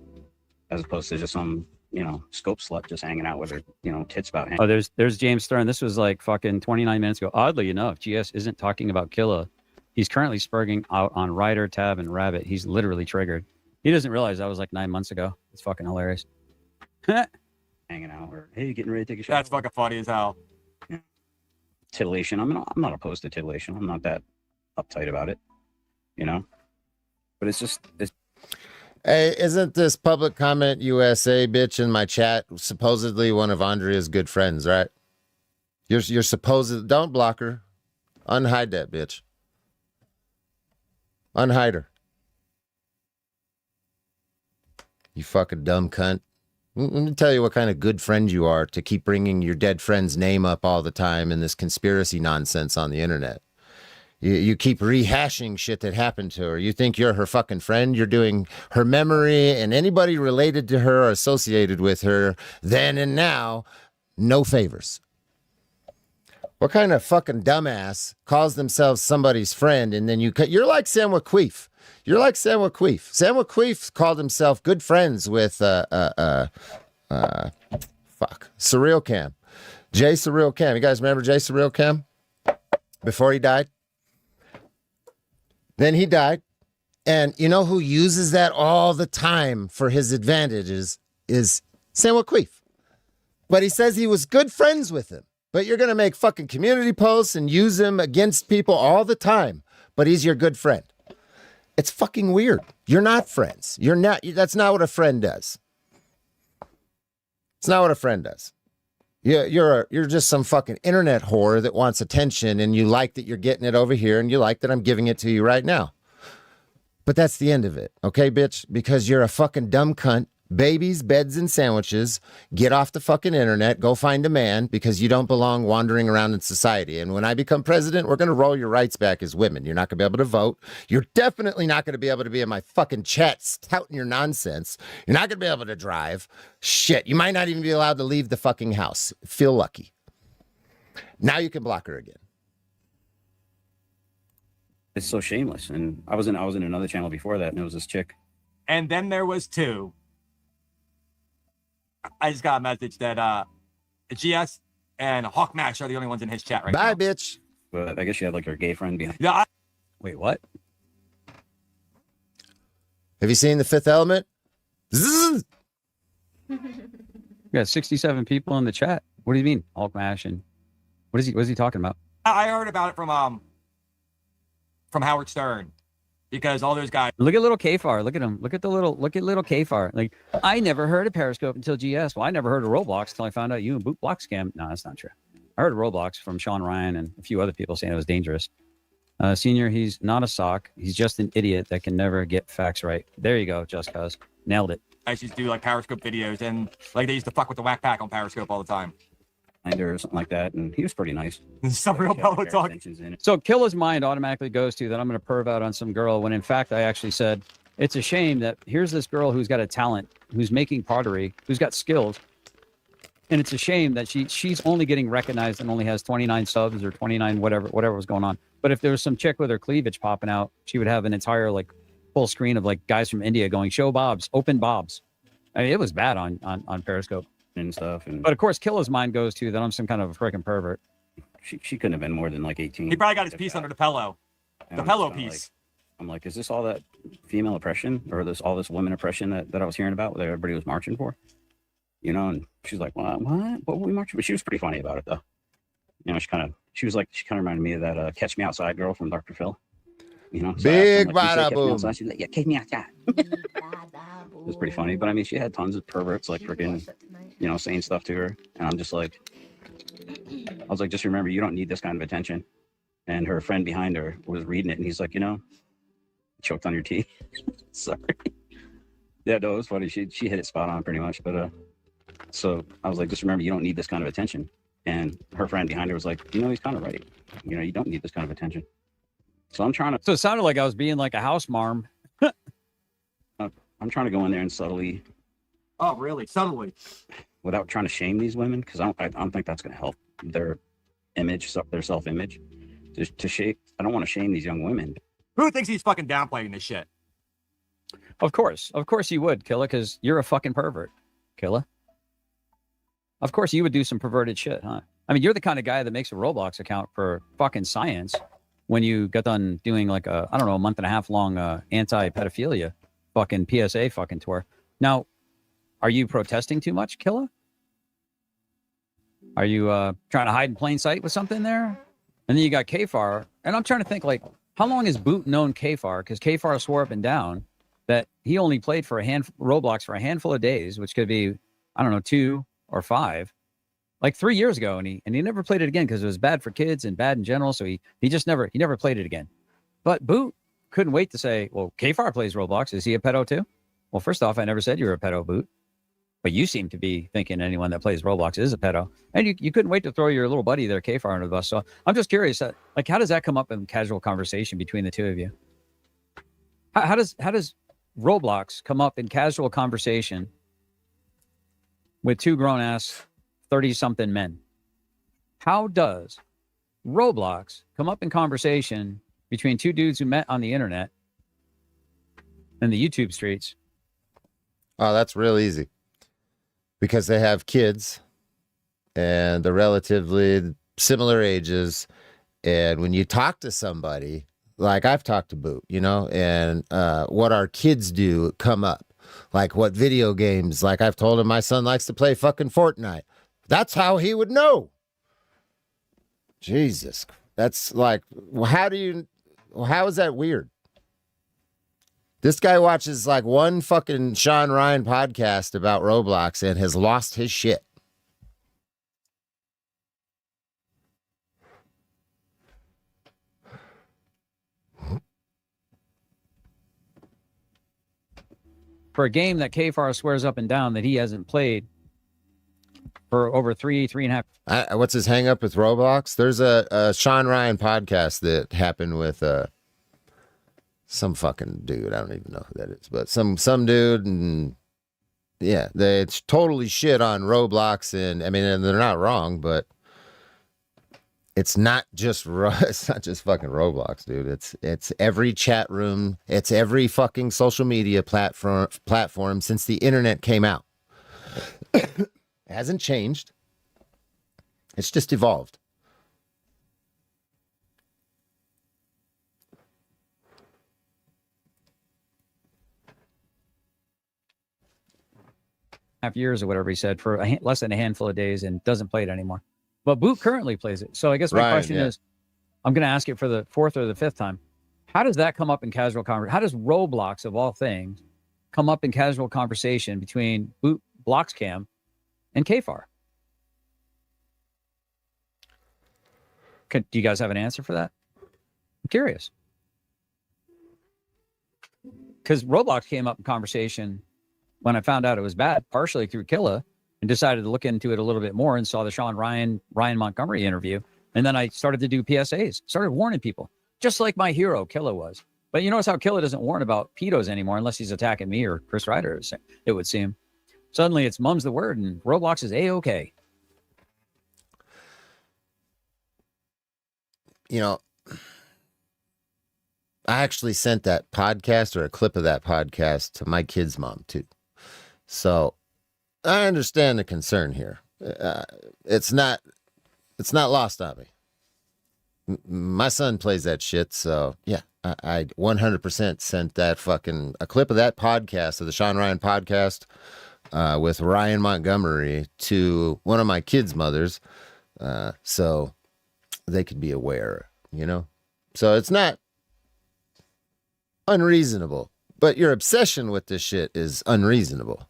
as opposed to just some, you know, scope slut just hanging out with her, you know, tits about hanging. Oh, there's James Stern. This was like fucking 29 minutes ago. Oddly enough, GS isn't talking about Killa. He's currently spurging out on Ryder, Tab, and Rabbit. He's literally triggered. He doesn't realize that was like 9 months ago. It's fucking hilarious. Hanging out, or hey, you getting ready to take a shower? That's fucking funny as hell. Titillation. I'm not opposed to titillation. I'm not that uptight about it, you know. But it's Hey, isn't this Public Comment USA bitch in my chat supposedly one of Andrea's good friends, right? You're supposed, don't block her. Unhide that bitch. Unhide her. You fucking dumb cunt. Let me tell you what kind of good friend you are to keep bringing your dead friend's name up all the time in this conspiracy nonsense on the internet. You keep rehashing shit that happened to her. You think you're her fucking friend. You're doing her memory and anybody related to her or associated with her then and now no favors. What kind of fucking dumbass calls themselves somebody's friend and then you're like Sam Queef. You're like Sam Queef. Sam Queef called himself good friends with Surreal Cam. Jay Surreal Cam. You guys remember Jay Surreal Cam? Before he died? Then he died. And you know who uses that all the time for his advantages is Sam Queef. But he says he was good friends with him. But you're going to make fucking community posts and use him against people all the time. But he's your good friend. It's fucking weird. You're not friends. You're not. That's not what a friend does. It's not what a friend does. You're just some fucking internet whore that wants attention, and you like that you're getting it over here, and you like that I'm giving it to you right now. But that's the end of it, okay, bitch? Because you're a fucking dumb cunt. Babies, beds, and sandwiches. Get off the fucking internet. Go find a man because you don't belong wandering around in society. And when I become president, we're going to roll your rights back as women. You're not going to be able to vote. You're definitely not going to be able to be in my fucking chats touting your nonsense. You're not going to be able to drive. Shit. You might not even be allowed to leave the fucking house. Feel lucky. Now you can block her again. It's so shameless. And I was in another channel before that, and it was this chick. And then there was two. I just got a message that GS and Hawkmash are the only ones in his chat right now. Bye, bitch. But I guess she had like her gay friend behind. Yeah, Wait, what? Have you seen The Fifth Element? Zzz. We got 67 people in the chat. What do you mean? Hulk Mash and what is he talking about? I heard about it from Howard Stern because all those guys. Look at little Kfar. Look at him. Look at little Kfar. Like, I never heard of Periscope until GS. Well, I never heard of Roblox until I found out you and Boot Block scam. No, that's not true. I heard of Roblox from Sean Ryan and a few other people saying it was dangerous. Senior, he's not a sock. He's just an idiot that can never get facts right. There you go, Just Cuz. Nailed it. I used to do like Periscope videos and like they used to fuck with the whack pack on Periscope all the time. Her or something like that, and he was pretty nice. Some real pillow talk. So Killa's mind automatically goes to that I'm going to perv out on some girl when in fact I actually said it's a shame that here's this girl who's got a talent, who's making pottery, who's got skills, And it's a shame that she's only getting recognized and only has 29 subs or 29 whatever was going on. But if there was some chick with her cleavage popping out, she would have an entire like full screen of like guys from India going, show Bobs, open Bobs. I mean, it was bad on Periscope and stuff. And but of course, Killa's mind goes to that I'm some kind of a freaking pervert. she couldn't have been more than like 18. He probably got his piece under the pillow. And The I'm pillow just kinda piece. I'm like, is this all that female oppression or all this women oppression that I was hearing about that everybody was marching for? You know, and she's like, what were we marching? But she was pretty funny about it though. You know, she kind of reminded me of that Catch Me Outside girl from Dr. Phil. You know, so Big I'm like, "You say bada Catch Me boom." Outside?" She's like, yeah, catch me outside. It was pretty funny. But I mean, she had tons of perverts like freaking, you know, saying stuff to her. And I'm just like, I was like, just remember, you don't need this kind of attention. And her friend behind her was reading it. And he's like, you know, choked on your tea. Sorry. Yeah, no, it was funny. She hit it spot on pretty much. But so I was like, just remember, you don't need this kind of attention. And her friend behind her was like, you know, he's kind of right. You know, you don't need this kind of attention. So I'm trying to. So it sounded like I was being like a house marm. I'm trying to go in there and subtly, Oh, really? Subtly. without trying to shame these women, because I don't think that's going to help their image, their self-image. To shame. I don't want to shame these young women. Who thinks he's fucking downplaying this shit? Of course you would, Killa, because you're a fucking pervert, Killa. Of course you would do some perverted shit, huh? I mean, you're the kind of guy that makes a Roblox account for fucking science when you got done doing like a, I don't know, a month and a half long anti-pedophilia fucking PSA fucking tour. Now, are you protesting too much, Killa? Are you trying to hide in plain sight with something there? And then you got Kfar, and I'm trying to think, like, how long has Boot known Kfar? Because Kfar swore up and down that he only played for Roblox for a handful of days, which could be, I don't know, 2 or 5, like 3 years ago, and he never played it again because it was bad for kids and bad in general. So he never played it again. But Boot couldn't wait to say, well, Kfar plays Roblox. Is he a pedo too? Well, first off, I never said you were a pedo, Boot. But you seem to be thinking anyone that plays Roblox is a pedo. And you couldn't wait to throw your little buddy there, Kfar, under the bus. So I'm just curious, like, how does that come up in casual conversation between the two of you? How does Roblox come up in casual conversation with two grown-ass 30-something men? How does Roblox come up in conversation between two dudes who met on the internet and the YouTube streets? Oh, that's real easy. Because they have kids and they're relatively similar ages. And when you talk to somebody, like I've talked to Boot, you know, and what our kids do come up, like what video games, like I've told him my son likes to play fucking Fortnite. That's how he would know. Jesus. That's like, how is that weird? This guy watches like one fucking Sean Ryan podcast about Roblox and has lost his shit. For a game that Kfar swears up and down that he hasn't played for over three and a half. What's his hang up with Roblox? There's a Sean Ryan podcast that happened with some fucking dude. I don't even know who that is, but some dude, and yeah, it's totally shit on Roblox, and I mean, and they're not wrong, but it's not just fucking Roblox, dude. It's every chat room, it's every fucking social media platform since the internet came out. It hasn't changed. It's just evolved. Half years or whatever he said for less than a handful of days and doesn't play it anymore. But Boot currently plays it. So I guess my question is, I'm going to ask it for the 4th or the 5th time. How does that come up in casual conversation? How does Roblox, of all things, come up in casual conversation between Boot Bloxcam and Kfar? Do you guys have an answer for that? I'm curious. Because Roblox came up in conversation when I found out it was bad, partially through Killa, and decided to look into it a little bit more and saw the Sean Ryan Montgomery interview. And then I started to do PSAs, started warning people, just like my hero Killa was. But you notice how Killa doesn't warn about pedos anymore unless he's attacking me or Chris Ryder, it would seem. Suddenly it's mum's the word and Roblox is A-okay. you know, I actually sent that podcast or a clip of that podcast to my kid's mom too. So I understand the concern here. It's not lost on me. My son plays that shit, so yeah, I 100% sent that a clip of that podcast, of the Sean Ryan podcast, with Ryan Montgomery to one of my kids' mothers, so they could be aware, you know? So it's not unreasonable, but your obsession with this shit is unreasonable.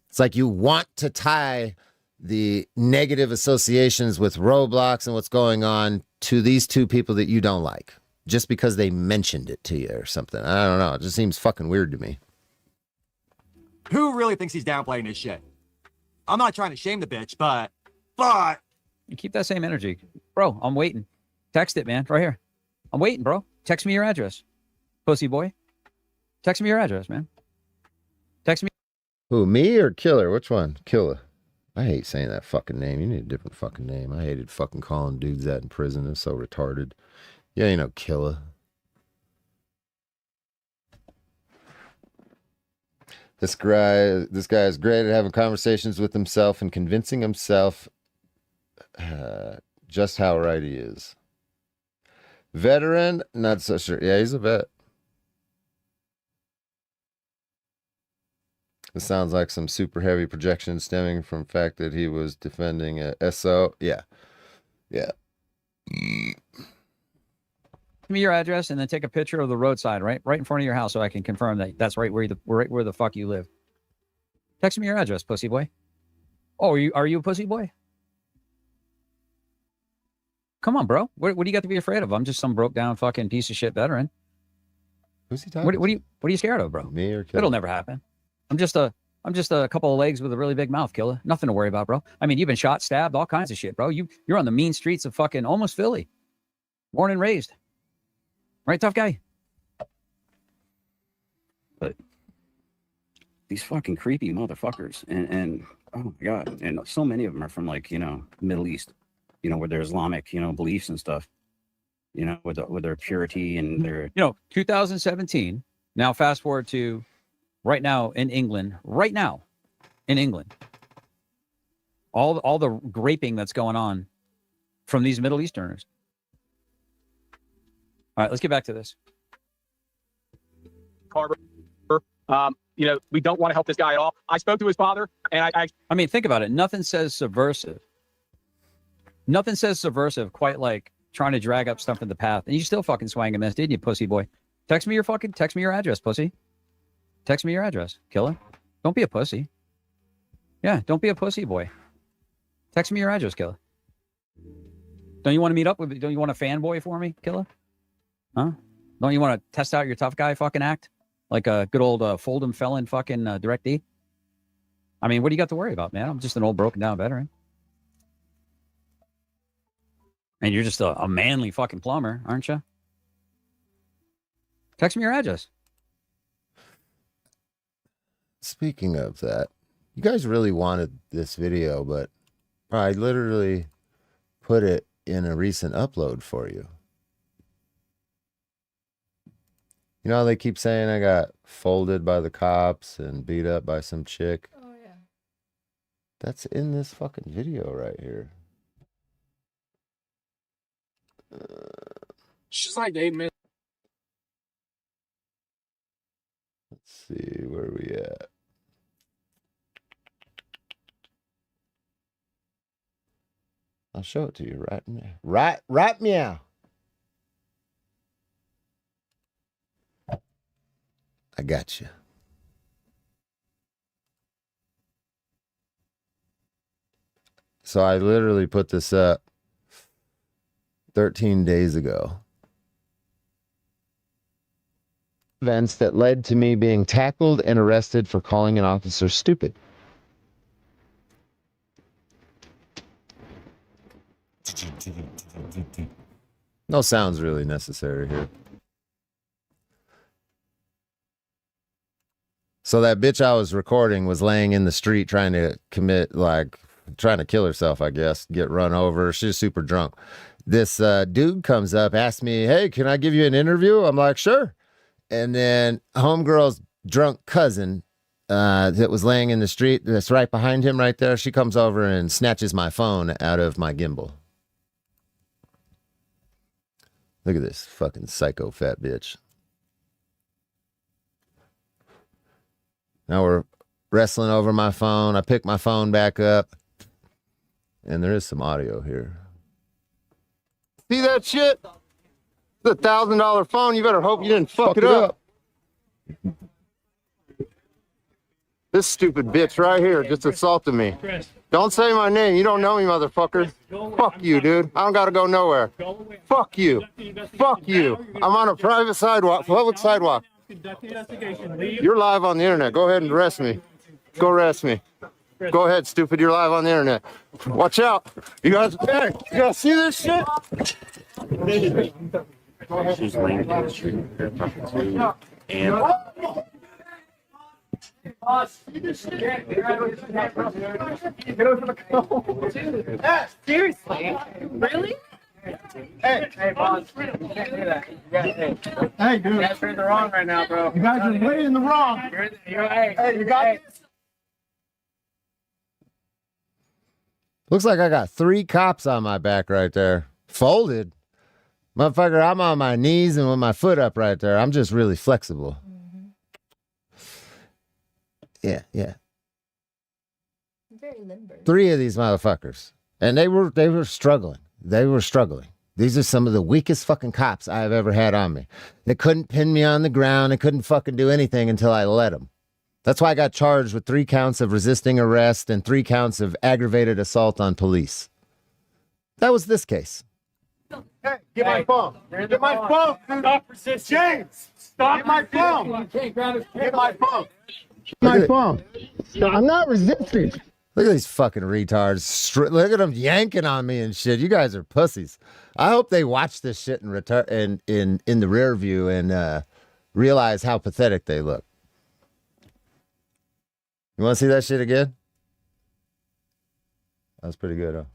It's like you want to tie the negative associations with Roblox and what's going on to these two people that you don't like just because they mentioned it to you or something. I don't know. It just seems fucking weird to me. Who really thinks he's downplaying this shit? I'm not trying to shame the bitch, but You keep that same energy. Bro, I'm waiting. Text it, man. Right here. I'm waiting, bro. Text me your address. Pussy boy. Text me your address, man. Text me. Who, me or Killer? Which one? Killer. I hate saying that fucking name. You need a different fucking name. I hated fucking calling dudes that in prison. It's so retarded. Yeah, you know, Killer. This guy is great at having conversations with himself and convincing himself just how right he is. Veteran, not so sure. Yeah, he's a vet. This sounds like some super heavy projection stemming from the fact that he was defending a SO. Yeah. Yeah. Give me your address and then take a picture of the roadside, right in front of your house, so I can confirm that that's right where the fuck you live. Text me your address, pussy boy. Oh, are you a pussy boy? Come on, bro. What do you got to be afraid of? I'm just some broke down fucking piece of shit veteran. Who's he talking? What are you scared of, bro? Me or Killer? It'll never happen. I'm just a couple of legs with a really big mouth, Killer. Nothing to worry about, bro. I mean, you've been shot, stabbed, all kinds of shit, bro. You're on the mean streets of fucking almost Philly. Born and raised. Right, tough guy? But these fucking creepy motherfuckers, and oh my God, and so many of them are from, like, you know, Middle East, you know, with their Islamic, you know, beliefs and stuff, you know, with their purity and their, 2017. Now fast forward to right now in England. All the raping that's going on from these Middle Easterners. All right, let's get back to this. Carver, you know, we don't want to help this guy at all. I spoke to his father, and I mean, think about it. Nothing says subversive quite like trying to drag up stuff in the path. And you still fucking swang a miss, didn't you, pussy boy? Text me your address, pussy. Text me your address, Killer. Don't be a pussy. Yeah, don't be a pussy boy. Text me your address, Killer. Don't you want to meet up with? Don't you want a fanboy for me, Killer? Huh? Don't you want to test out your tough guy fucking act? Like a good old Fold'em felon fucking direct D? I mean, what do you got to worry about, man? I'm just an old broken down veteran. And you're just a manly fucking plumber, aren't you? Text me your address. Speaking of that, you guys really wanted this video, but I literally put it in a recent upload for you. You know how they keep saying I got folded by the cops and beat up by some chick? Oh, yeah. That's in this fucking video right here. she's like 8 minutes. Let's see where we at. I'll show it to you right now. Right meow. I got you. So I literally put this up 13 days ago. Events that led to me being tackled and arrested for calling an officer stupid. No sounds really necessary here. So that bitch I was recording was laying in the street trying to commit like trying to kill herself, I guess, get run over. She's super drunk. This dude comes up, asks me, hey, can I give you an interview? I'm like, sure. And then homegirl's drunk cousin that was laying in the street that's right behind him right there, she comes over and snatches my phone out of my gimbal. Look at this fucking psycho fat bitch. Now we're wrestling over my phone. I pick my phone back up. And there is some audio here. See that shit? It's a $1,000 phone. You better hope you didn't fuck it up. This stupid bitch right here just assaulted me. Don't say my name. You don't know me, motherfucker. Fuck you, dude. I don't gotta go nowhere. Fuck you. Fuck you. I'm on a private sidewalk, public sidewalk. You're live on the internet. Go ahead and arrest me. Go arrest me. Go ahead, stupid. You're live on the internet. Watch out. You guys, hey, you guys see this shit? She's laying down the street. And Seriously? Really? Hey, boss. You can't do that. Hey, dude. You guys are in the wrong right now, bro. You guys are way in the wrong. Hey, you got this? Looks like I got 3 cops on my back right there. Folded. Motherfucker, I'm on my knees and with my foot up right there. I'm just really flexible. Yeah. Very limber. 3 of these motherfuckers. And they were struggling. They were struggling. These are some of the weakest fucking cops I've ever had on me. They couldn't pin me on the ground. They couldn't fucking do anything until I let them. That's why I got charged with 3 counts of resisting arrest and 3 counts of aggravated assault on police. That was this case. Hey, get my phone. Get my phone. Stop resisting. James, stop. Get my phone. Get my phone. My phone. I'm not resisting. Look at these fucking retards. Look at them yanking on me and shit. You guys are pussies. I hope they watch this shit in the rear view and realize how pathetic they look. You want to see that shit again? That was pretty good, huh?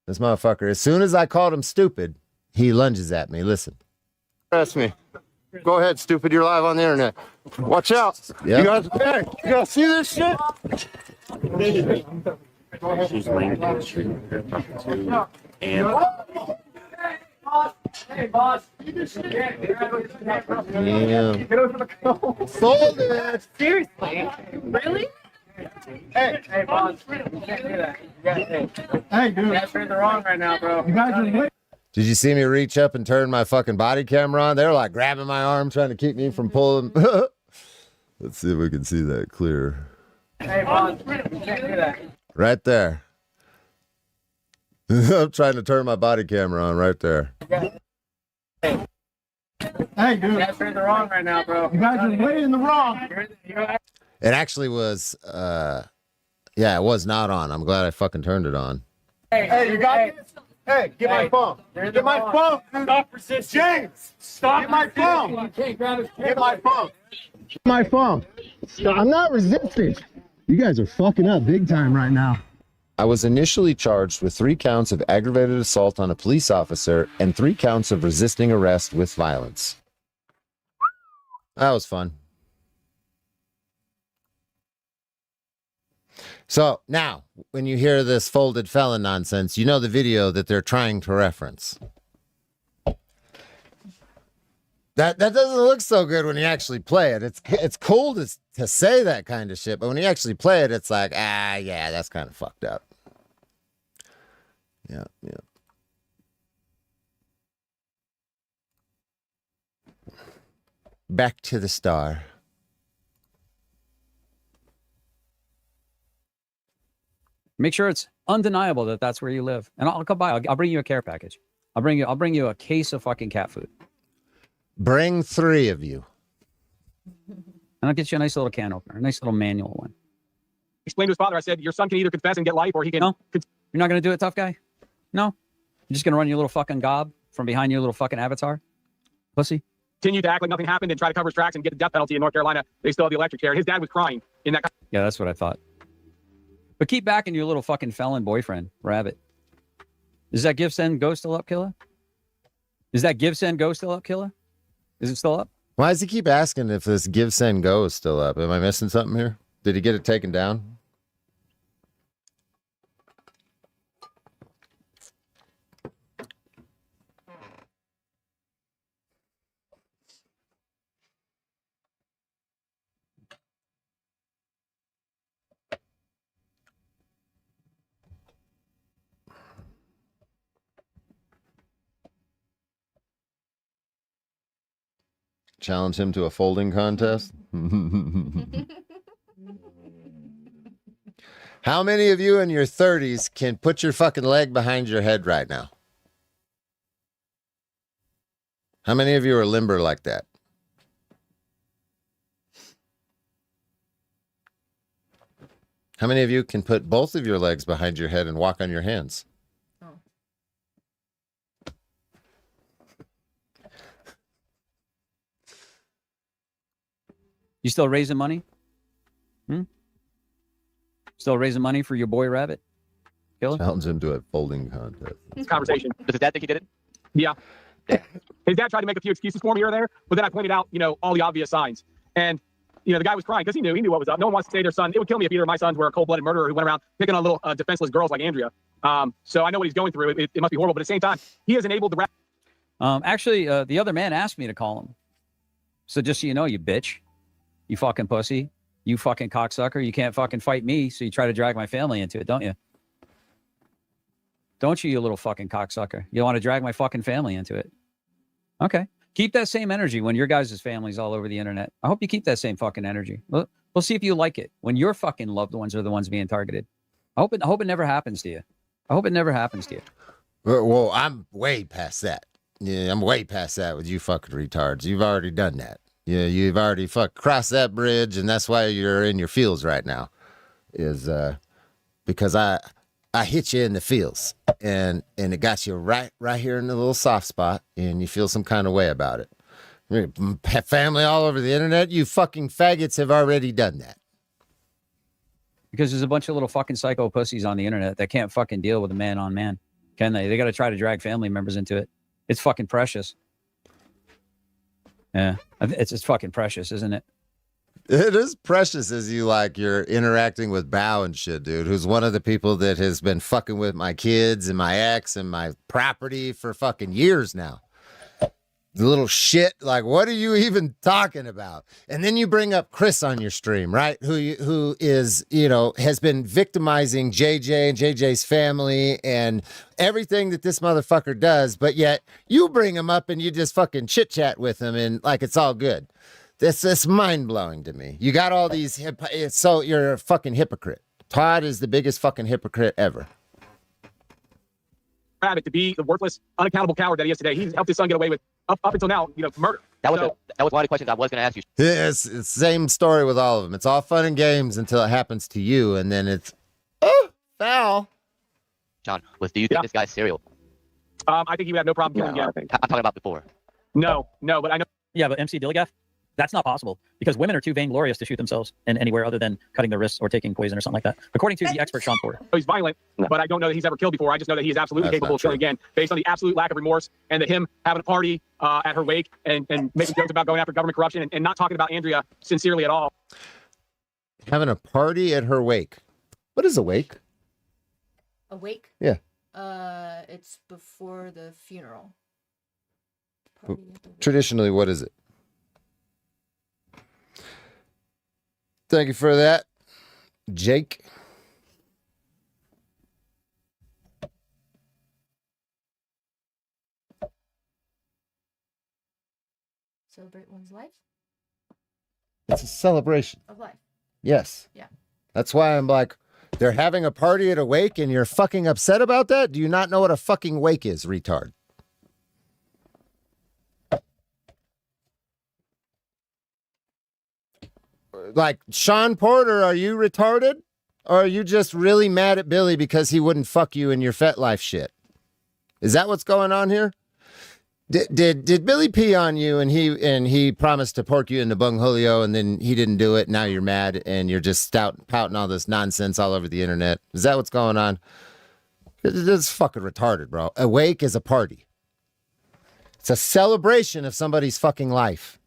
This motherfucker, as soon as I called him stupid, he lunges at me. Listen. Arrest me. Go ahead, stupid. You're live on the internet. Watch out. Yep. You guys, hey, you guys see this shit? she's laying down the street. And Hey, boss. Damn. Folded. Seriously? Really? Hey, boss. You can't do that. Hey, dude. You guys are in the wrong right now, bro. You guys are way. Did you see me reach up and turn my fucking body camera on? They were like grabbing my arm, trying to keep me from pulling. Let's see if we can see that clear. Hey, boss. You can't do that. Right there. I'm trying to turn my body camera on right there. Hey, dude. You guys are in the wrong right now, bro. You guys are way in the wrong. It actually was, yeah, it was not on. I'm glad I fucking turned it on. Hey, you got this? Hey, get my phone. Get my phone. Stop resisting. James, stop. Get my phone. Get my phone. My phone. I'm not resisting. You guys are fucking up big time right now. I was initially charged with 3 counts of aggravated assault on a police officer and 3 counts of resisting arrest with violence. That was fun. So now, when you hear this folded felon nonsense, you know the video that they're trying to reference. That doesn't look so good when you actually play it. It's cool to say that kind of shit, but when you actually play it, it's like, yeah, that's kind of fucked up. Yeah. Back to the star. Make sure it's undeniable that that's where you live, and I'll come by. I'll bring you a care package. I'll bring you a case of fucking cat food. Bring 3 of you. And I'll get you a nice little can opener, a nice little manual one. Explained to his father, I said, your son can either confess and get life, or he can. No, you're not going to do it, tough guy? No? You're just going to run your little fucking gob from behind your little fucking avatar? Pussy? Continue to act like nothing happened and try to cover his tracks and get the death penalty in North Carolina. They still have the electric chair. His dad was crying in that. Yeah, that's what I thought. But keep backing your little fucking felon boyfriend, Rabbit. Is that give, send, go still up, Killer? Is that give, send, go still up, Killer? Is it still up? Why does he keep asking if this give, send, go is still up? Am I missing something here? Did he get it taken down? Challenge him to a folding contest? How many of you in your 30s can put your fucking leg behind your head right now? How many of you are limber like that? How many of you can put both of your legs behind your head and walk on your hands? You still raising money? Still raising money for your boy Rabbit? Killer? Challenge him to a folding contest. Conversation. Does his dad think he did it? Yeah. His dad tried to make a few excuses for me here or there, but then I pointed out, all the obvious signs. And, the guy was crying because he knew what was up. No one wants to say their son. It would kill me if either of my sons were a cold-blooded murderer who went around picking on little defenseless girls like Andrea. So I know what he's going through. It must be horrible. But at the same time, he has enabled the Actually, the other man asked me to call him. So just so you know, you bitch. You fucking pussy. You fucking cocksucker. You can't fucking fight me, so you try to drag my family into it, don't you? Don't you, you little fucking cocksucker? You want to drag my fucking family into it. Okay. Keep that same energy when your guys' family's all over the internet. I hope you keep that same fucking energy. We'll see if you like it when your fucking loved ones are the ones being targeted. I hope it never happens to you. I hope it never happens to you. Well, I'm way past that. Yeah, I'm way past that with you fucking retards. You've already done that. Yeah, you've already crossed that bridge, and that's why you're in your feels right now. Is because I hit you in the feels, and it got you right here in the little soft spot, and you feel some kind of way about it. Family all over the internet, you fucking faggots have already done that. Because there's a bunch of little fucking psycho pussies on the internet that can't fucking deal with a man on man, can they? They got to try to drag family members into it. It's fucking precious. Yeah, it's fucking precious, isn't it? It is precious as you're interacting with Bow and shit, dude, who's one of the people that has been fucking with my kids and my ex and my property for fucking years now. The little shit, like, what are you even talking about? And then you bring up Chris on your stream, right? Who is, has been victimizing JJ and JJ's family and everything that this motherfucker does, but yet you bring him up and you just fucking chit chat with him and like it's all good. That's mind blowing to me. You got all these, so you're a fucking hypocrite. Todd is the biggest fucking hypocrite ever. Rabbit to be the worthless, unaccountable coward that he is today. He's helped his son get away with up until now, murder. That was one of the questions I was going to ask you. Yeah, it's the same story with all of them. It's all fun and games until it happens to you, and then it's foul. John, do you think this guy's serial? I think he would have no problem killing again. I'm talking about before. No, but I know. Yeah, but MC Dilligaff, that's not possible because women are too vainglorious to shoot themselves in anywhere other than cutting their wrists or taking poison or something like that. According to the expert Sean Porter. He's violent, but I don't know that he's ever killed before. I just know that he is absolutely capable of killing again based on the absolute lack of remorse and that him having a party at her wake and making jokes about going after government corruption and not talking about Andrea sincerely at all. Having a party at her wake. What is a wake? A wake? Yeah. It's before the funeral. Traditionally, what is it? Thank you for that, Jake. Celebrate one's life? It's a celebration of life. Yes. Yeah. That's why I'm like, they're having a party at a wake and you're fucking upset about that? Do you not know what a fucking wake is, retard? Like, Sean Porter, are you retarded? Or are you just really mad at Billy because he wouldn't fuck you in your FetLife shit? Is that what's going on here? Did Billy pee on you and he promised to pork you into Bung Julio and then he didn't do it? Now you're mad and you're just pouting all this nonsense all over the internet. Is that what's going on? It's fucking retarded, bro. A wake is a party. It's a celebration of somebody's fucking life.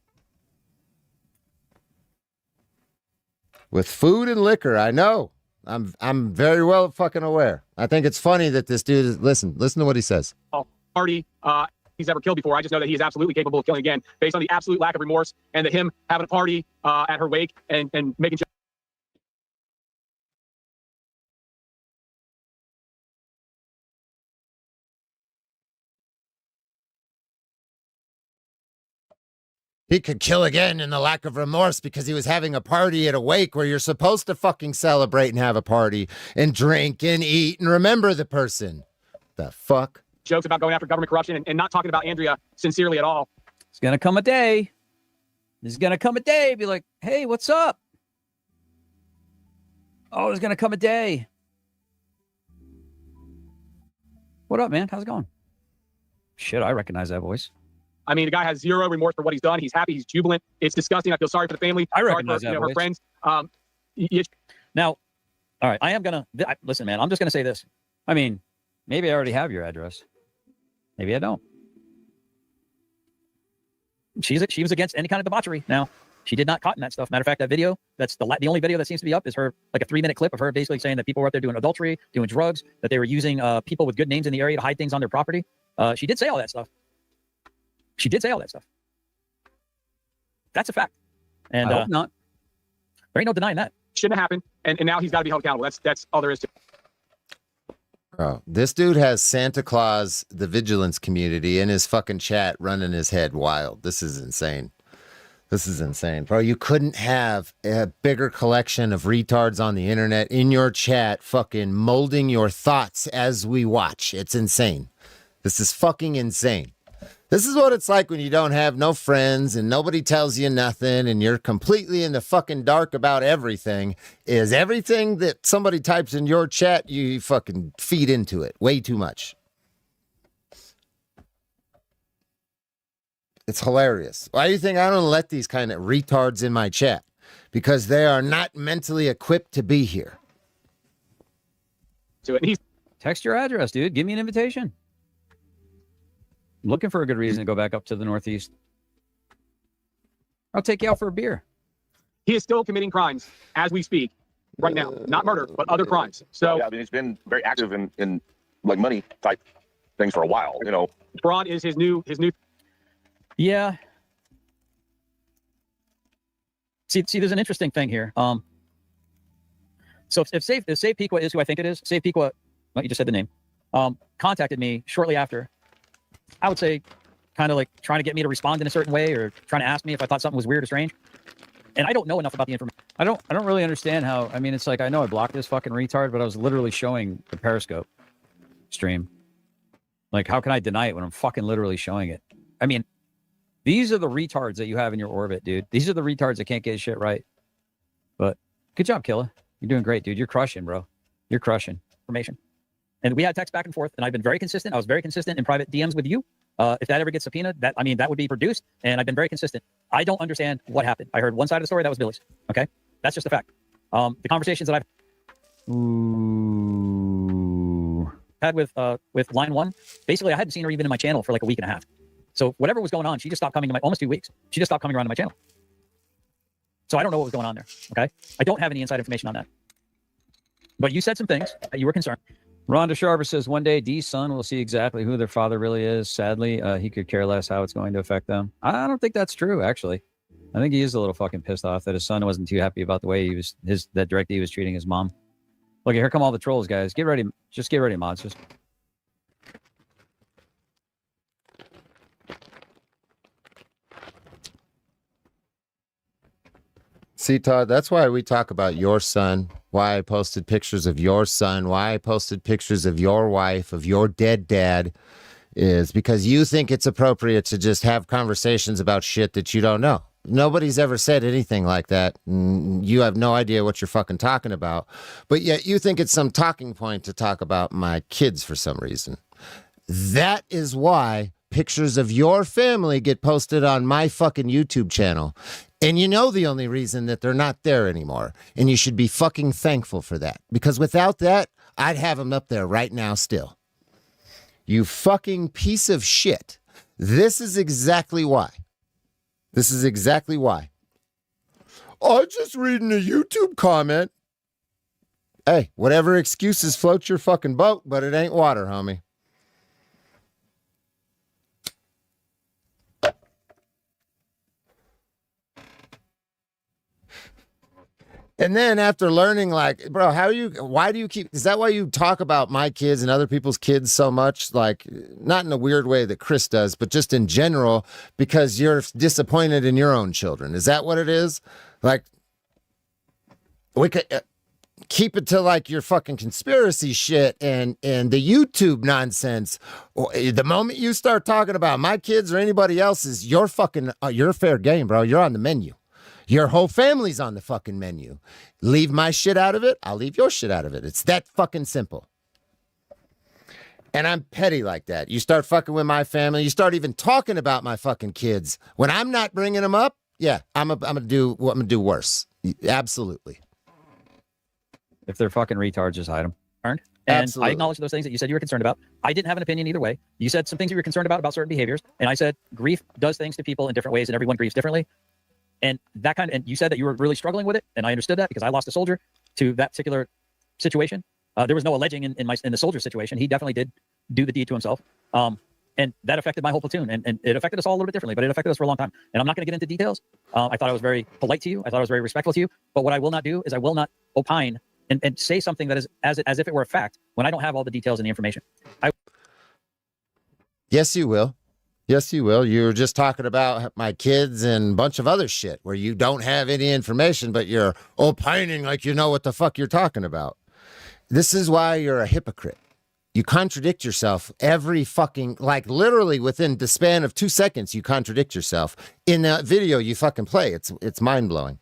With food and liquor, I know. I'm very well fucking aware. I think it's funny that this dude is listen to what he says. Party he's ever killed before. I just know that he is absolutely capable of killing again based on the absolute lack of remorse and that him having a party at her wake and making sure. He could kill again in the lack of remorse because he was having a party at a wake where you're supposed to fucking celebrate and have a party and drink and eat and remember the person. The fuck? Jokes about going after government corruption and not talking about Andrea sincerely at all. It's going to come a day. There's going to come a day. Be like, hey, what's up? Oh, there's going to come a day. What up, man? How's it going? Shit, I recognize that voice. I mean, the guy has zero remorse for what he's done. He's happy. He's jubilant. It's disgusting. I feel sorry for the family. I recognize that her voice. friends. Now, all right, I am going to... Listen, man, I'm just going to say this. I mean, maybe I already have your address. Maybe I don't. She was against any kind of debauchery. Now, she did not cotton that stuff. Matter of fact, that video, that's the only video that seems to be up is her, like a 3-minute clip of her basically saying that people were out there doing adultery, doing drugs, that they were using people with good names in the area to hide things on their property. She did say all that stuff. She did say all that stuff. That's a fact. And I hope not. There ain't no denying that. Shouldn't have happened. And now he's got to be held accountable. That's all there is to it. Bro, this dude has Santa Claus, the vigilance community, in his fucking chat running his head wild. This is insane. This is insane. Bro, you couldn't have a bigger collection of retards on the internet in your chat fucking molding your thoughts as we watch. It's insane. This is fucking insane. This is what it's like when you don't have no friends and nobody tells you nothing and you're completely in the fucking dark about everything. Is everything that somebody types in your chat, you fucking feed into it way too much. It's hilarious. Why do you think I don't let these kind of retards in my chat? Because they are not mentally equipped to be here. Text your address, dude. Give me an invitation. Looking for a good reason to go back up to the Northeast. I'll take you out for a beer. He is still committing crimes as we speak right now. Not murder, but other crimes. So yeah, I mean, he's been very active in like money type things for a while, you know. Fraud is his new. Yeah. See, there's an interesting thing here. So if Safe Pequa is who I think it is, Safe Pequa, well, you just said the name, contacted me shortly after. I would say kind of like trying to get me to respond in a certain way or trying to ask me if I thought something was weird or strange. And I don't know enough about the information. I don't really understand how, I mean, it's like, I know I blocked this fucking retard, but I was literally showing the Periscope stream. Like, how can I deny it when I'm fucking literally showing it? I mean, these are the retards that you have in your orbit, dude. These are the retards that can't get his shit right. But good job, Killa. You're doing great, dude. You're crushing, bro. You're crushing. Information. And we had text back and forth, and I've been very consistent. I was very consistent in private DMs with you. If that ever gets subpoenaed, that would be produced, and I've been very consistent. I don't understand what happened. I heard one side of the story, that was Billy's. Okay? That's just a fact. The conversations that I've had with Line 1, basically I hadn't seen her even in my channel for like a week and a half. So whatever was going on, she just stopped coming to almost 2 weeks. She just stopped coming around to my channel. So I don't know what was going on there, okay? I don't have any inside information on that. But you said some things that you were concerned. Rhonda Sharper says, one day Dee's son will see exactly who their father really is. Sadly, he could care less how it's going to affect them. I don't think that's true, actually. I think he is a little fucking pissed off that his son wasn't too happy about the way that DirectD was treating his mom. Look, here come all the trolls, guys. Get ready. Just get ready, mods. Just... See, Todd, that's why we talk about your son, why I posted pictures of your son, why I posted pictures of your wife, of your dead dad, is because you think it's appropriate to just have conversations about shit that you don't know. Nobody's ever said anything like that. You have no idea what you're fucking talking about. But yet you think it's some talking point to talk about my kids for some reason. That is why pictures of your family get posted on my fucking YouTube channel. And you know the only reason that they're not there anymore. And you should be fucking thankful for that. Because without that, I'd have them up there right now still. You fucking piece of shit. This is exactly why. This is exactly why. I'm just reading a YouTube comment. Hey, whatever excuses float your fucking boat, but it ain't water, homie. And then after learning, like, bro, why do you keep, is that why you talk about my kids and other people's kids so much? Like, not in a weird way that Chris does, but just in general, because you're disappointed in your own children. Is that what it is? Like, we could keep it to like your fucking conspiracy shit and the YouTube nonsense. The moment you start talking about my kids or anybody else's, you're fucking, you're fair game, bro. You're on the menu. Your whole family's on the fucking menu. Leave my shit out of it, I'll leave your shit out of it. It's that fucking simple. And I'm petty like that. You start fucking with my family, you start even talking about my fucking kids. When I'm not bringing them up, yeah, I'm gonna do worse. Absolutely. If they're fucking retards, just hide them. And Absolutely. I acknowledge those things that you said you were concerned about. I didn't have an opinion either way. You said some things you were concerned about certain behaviors. And I said grief does things to people in different ways and everyone grieves differently. And and you said that you were really struggling with it, and I understood that because I lost a soldier to that particular situation. There was no alleging in the soldier situation. He definitely did do the deed to himself, and that affected my whole platoon, and it affected us all a little bit differently, but it affected us for a long time. And I'm not going to get into details. I thought I was very polite to you. I thought I was very respectful to you. But what I will not do is I will not opine and say something that is as if it were a fact when I don't have all the details and the information. Yes, you will. Yes, you will. You were just talking about my kids and a bunch of other shit where you don't have any information, but you're opining like you know what the fuck you're talking about. This is why you're a hypocrite. You contradict yourself every fucking, like literally within the span of 2 seconds, you contradict yourself. In that video you fucking play, it's mind-blowing.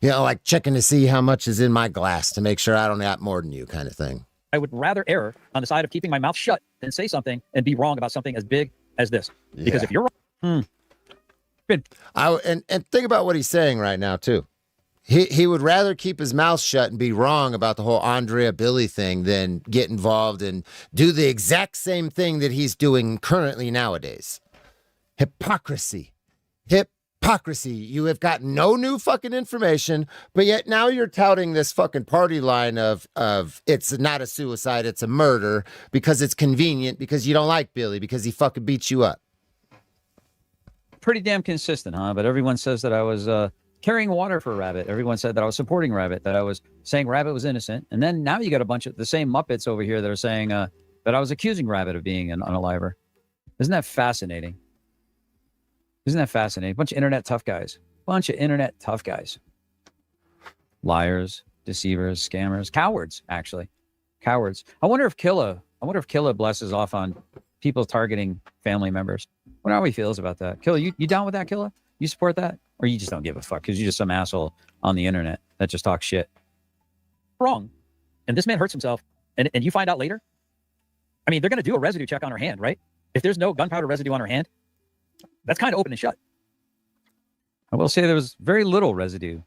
You know, like checking to see how much is in my glass to make sure I don't got more than you kind of thing. I would rather err on the side of keeping my mouth shut than say something and be wrong about something as big as this. Because if you're wrong, and think about what he's saying right now too. He would rather keep his mouth shut and be wrong about the whole Andrea Billy thing than get involved and do the exact same thing that he's doing currently nowadays. Hypocrisy. Hypocrisy. You have got no new fucking information, but yet now you're touting this fucking party line of it's not a suicide, it's a murder because it's convenient, because you don't like Billy, because he fucking beats you up. pretty damn consistent, huh? But everyone says that I was carrying water for Rabbit. Everyone said that I was supporting Rabbit, that I was saying Rabbit was innocent. And then now you got a bunch of the same Muppets over here that are saying that I was accusing Rabbit of being an unaliver. Isn't that fascinating? Isn't that fascinating? Bunch of internet tough guys. Bunch of internet tough guys. Liars, deceivers, scammers, cowards, actually. Cowards. I wonder if Killa blesses off on people targeting family members. I wonder how he feels about that. Killa, you down with that, Killa? You support that? Or you just don't give a fuck because you're just some asshole on the internet that just talks shit. Wrong. And this man hurts himself. And you find out later? I mean, they're going to do a residue check on her hand, right? If there's no gunpowder residue on her hand, that's kind of open and shut. I will say there was very little residue,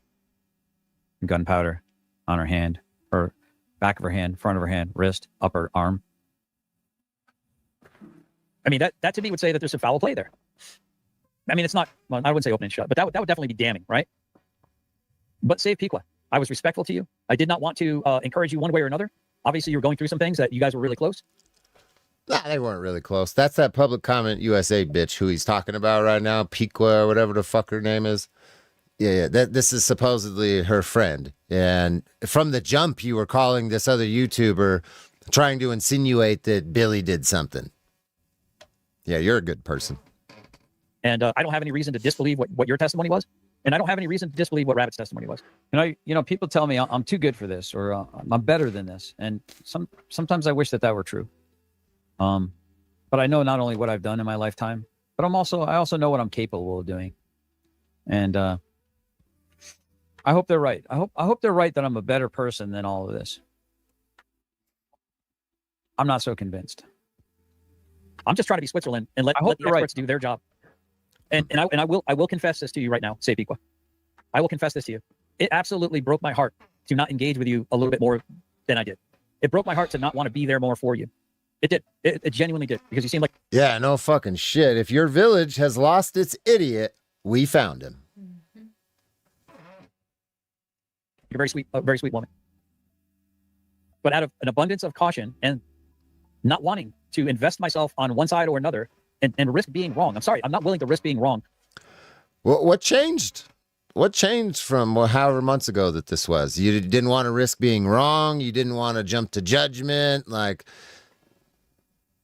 gunpowder on her hand, or back of her hand, front of her hand, wrist, upper arm. I mean, that to me would say that there's some foul play there. I mean, it's not, well, I wouldn't say open and shut, but that would definitely be damning, right? But save Piqua. I was respectful to you. I did not want to encourage you one way or another. Obviously, you were going through some things that you guys were really close. Nah, they weren't really close. That's that Public Comment USA bitch who he's talking about right now, Piqua or whatever the fuck her name is. Yeah. This is supposedly her friend. And from the jump, you were calling this other YouTuber trying to insinuate that Billy did something. Yeah, you're a good person. And I don't have any reason to disbelieve what your testimony was. And I don't have any reason to disbelieve what Rabbit's testimony was. You know, people tell me I'm too good for this, or I'm better than this. And sometimes I wish that were true. But I know not only what I've done in my lifetime, but I also know what I'm capable of doing. And I hope they're right. I hope they're right that I'm a better person than all of this. I'm not so convinced. I'm just trying to be Switzerland and let the experts do their job. And I will confess this to you right now, Sapiqua. I will confess this to you. It absolutely broke my heart to not engage with you a little bit more than I did. It broke my heart to not want to be there more for you. It did. It genuinely did, because you seem like... Yeah, no fucking shit. If your village has lost its idiot, we found him. You're a very sweet woman. But out of an abundance of caution and not wanting to invest myself on one side or another and risk being wrong. I'm sorry, I'm not willing to risk being wrong. What changed? What changed from however months ago that this was? You didn't want to risk being wrong. You didn't want to jump to judgment. Like,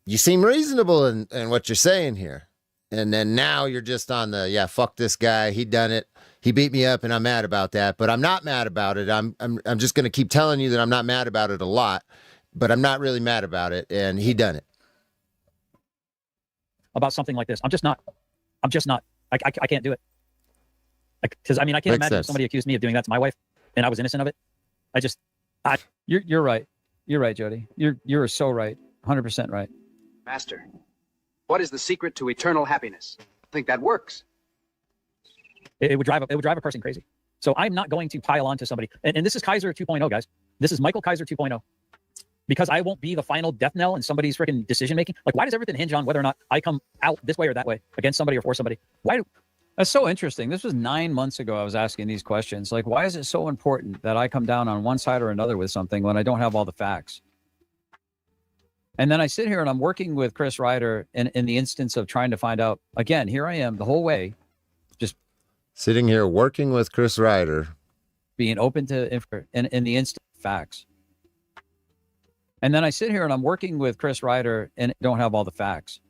you seem reasonable in what you're saying here. And then now you're just on the, yeah, fuck this guy. He done it. He beat me up and I'm mad about that, but I'm not mad about it. I'm just going to keep telling you that I'm not mad about it a lot, but I'm not really mad about it. And he done it. About something like this. I'm just not. I can't do it. Because I mean, I can't imagine if somebody accused me of doing that to my wife and I was innocent of it. You're right. You're right, Jody. You're so right. 100% right. Master, what is the secret to eternal happiness? I think that works. It would drive a person crazy. So I'm not going to pile on to somebody. And this is Kaiser 2.0, guys. This is Michael Kaiser 2.0. Because I won't be the final death knell in somebody's freaking decision making. Like, why does everything hinge on whether or not I come out this way or that way against somebody or for somebody? That's so interesting. This was 9 months ago I was asking these questions. Like, why is it so important that I come down on one side or another with something when I don't have all the facts? And then I sit here and I'm working with Chris Ryder in the instance of trying to find out, again, here I am the whole way, just sitting here working with Chris Ryder, being open to in the instant facts. And then I sit here and I'm working with Chris Ryder and don't have all the facts.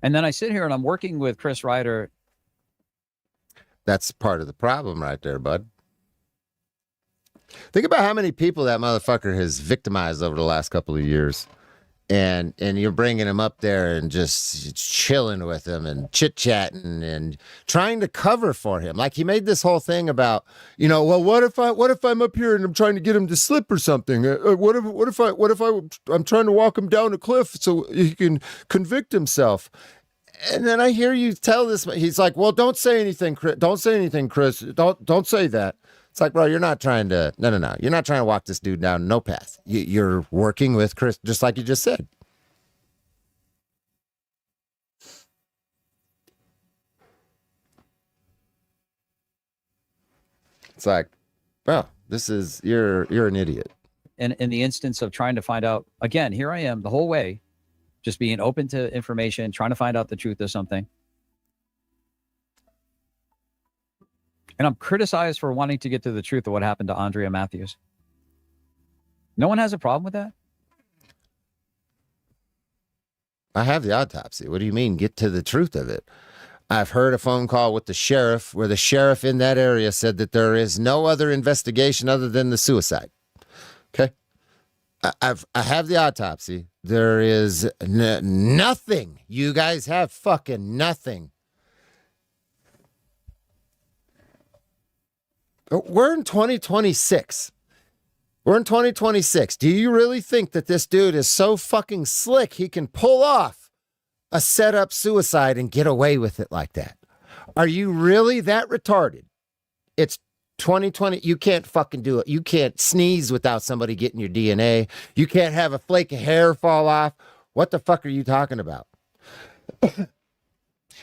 And then I sit here and I'm working with Chris Ryder. That's part of the problem right there, bud. Think about how many people that motherfucker has victimized over the last couple of years. And you're bringing him up there and just chilling with him and chit-chatting and trying to cover for him. Like, he made this whole thing about, you know, well, what if I'm up here and I'm trying to get him to slip or something? What if I'm trying to walk him down a cliff so he can convict himself? And then I hear you tell this, he's like, well, don't say anything, Chris. Don't say anything, Chris. Don't say that. It's like, bro, you're not trying to, no. You're not trying to walk this dude down no path. You're working with Chris, just like you just said. It's like, bro, you're an idiot. And in the instance of trying to find out, again, here I am the whole way, just being open to information, trying to find out the truth of something. And I'm criticized for wanting to get to the truth of what happened to Andrea Matthews. No one has a problem with that? I have the autopsy. What do you mean, get to the truth of it? I've heard a phone call with the sheriff where the sheriff in that area said that there is no other investigation other than the suicide. Okay? I have the autopsy. There is nothing. You guys have fucking nothing. We're in 2026. We're in 2026. Do you really think that this dude is so fucking slick he can pull off a set-up suicide and get away with it like that? Are you really that retarded? It's 2020. You can't fucking do it. You can't sneeze without somebody getting your DNA. You can't have a flake of hair fall off. What the fuck are you talking about?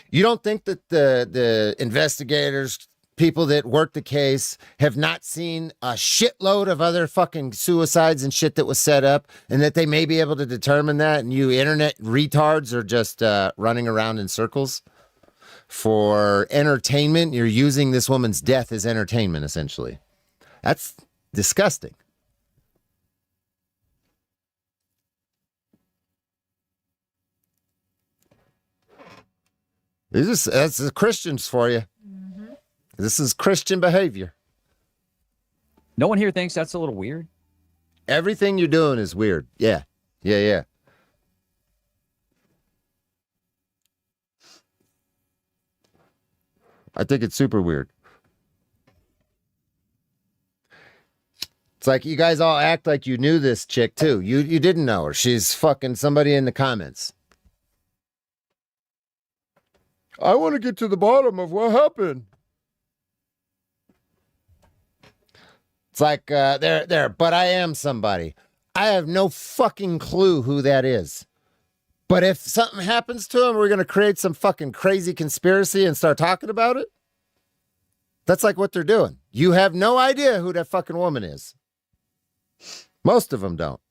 You don't think that the investigators, people that work the case, have not seen a shitload of other fucking suicides and shit that was set up, and that they may be able to determine that, and you internet retards are just running around in circles for entertainment? You're using this woman's death as entertainment, essentially. That's disgusting. That's the Christians for you. This is Christian behavior. No one here thinks that's a little weird? Everything you're doing is weird. Yeah. I think it's super weird. It's like you guys all act like you knew this chick too. You didn't know her. She's fucking somebody in the comments. I want to get to the bottom of what happened. It's like, but I am somebody. I have no fucking clue who that is. But if something happens to him, we're going to create some fucking crazy conspiracy and start talking about it. That's like what they're doing. You have no idea who that fucking woman is. Most of them don't.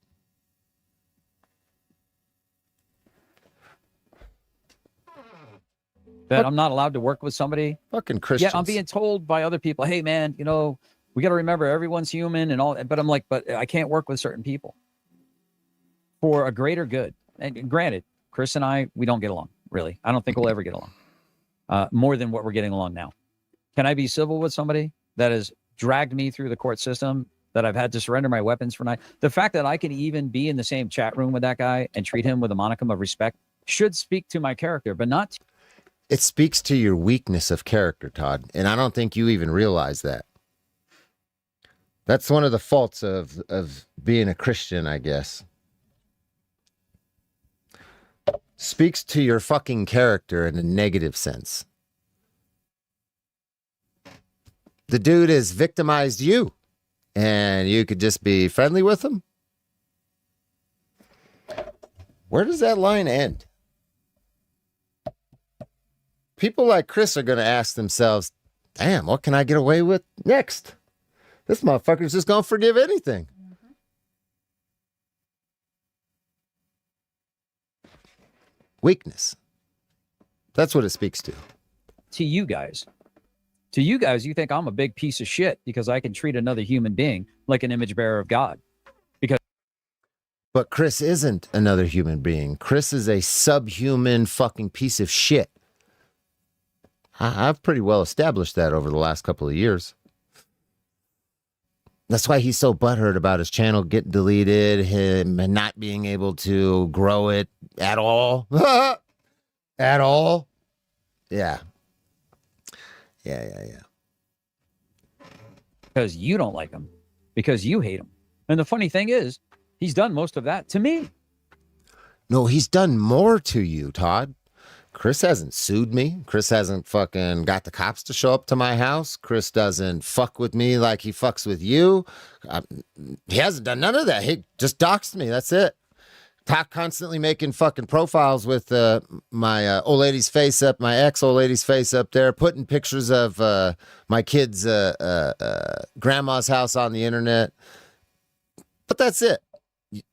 That I'm not allowed to work with somebody. Fucking Christians. Yeah, I'm being told by other people, hey, man, you know, we got to remember everyone's human and all. But I'm like, but I can't work with certain people for a greater good. And granted, Chris and I, we don't get along, really. I don't think we'll ever get along more than what we're getting along now. Can I be civil with somebody that has dragged me through the court system, that I've had to surrender my weapons for night? The fact that I can even be in the same chat room with that guy and treat him with a monicum of respect should speak to my character, but not. It speaks to your weakness of character, Todd. And I don't think you even realize that. That's one of the faults of being a Christian, I guess. Speaks to your fucking character in a negative sense. The dude has victimized you, and you could just be friendly with him. Where does that line end? People like Chris are going to ask themselves, damn, what can I get away with next? This motherfucker's just going to forgive anything. Weakness. That's what it speaks to. To you guys. To you guys, you think I'm a big piece of shit because I can treat another human being like an image bearer of God. But Chris isn't another human being. Chris is a subhuman fucking piece of shit. I've pretty well established that over the last couple of years. That's why he's so butthurt about his channel getting deleted, him not being able to grow it at all. At all. Yeah. Yeah. Because you don't like him. Because you hate him. And the funny thing is, he's done most of that to me. No, he's done more to you, Todd. Chris hasn't sued me. Chris hasn't fucking got the cops to show up to my house. Chris doesn't fuck with me like he fucks with you. He hasn't done none of that. He just doxed me. That's it. Constantly making fucking profiles with my old lady's face up, my ex-old lady's face up there, putting pictures of my kid's grandma's house on the internet. But that's it.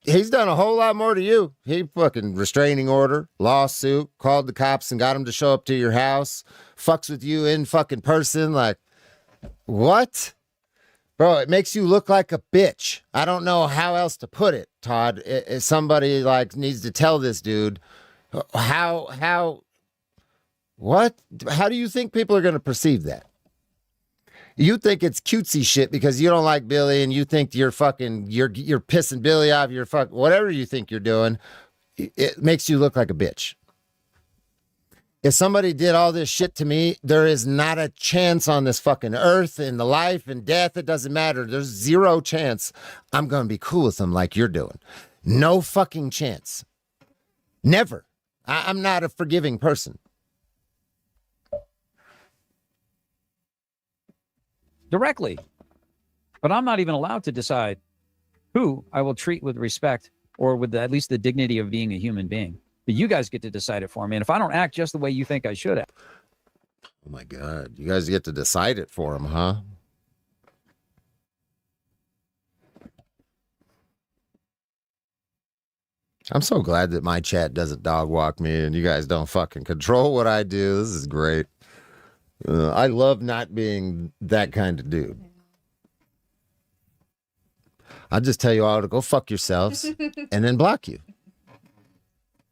He's done a whole lot more to you. He fucking restraining order, lawsuit, called the cops and got them to show up to your house, fucks with you in fucking person. Like, what? Bro, it makes you look like a bitch. I don't know how else to put it, Todd. If somebody like needs to tell this dude what? How do you think people are going to perceive that? You think it's cutesy shit because you don't like Billy and you think you're pissing Billy off, whatever you think you're doing, it makes you look like a bitch. If somebody did all this shit to me, there is not a chance on this fucking earth, in the life and death, it doesn't matter. There's zero chance I'm going to be cool with them like you're doing. No fucking chance. Never. I'm not a forgiving person. Directly. But I'm not even allowed to decide who I will treat with respect or with at least the dignity of being a human being. But you guys get to decide it for me. And if I don't act just the way you think I should act. Oh my God. You guys get to decide it for him, huh? I'm so glad that my chat doesn't dog walk me and you guys don't fucking control what I do. This is great. I love not being that kind of dude. I'll just tell you all to go fuck yourselves and then block you.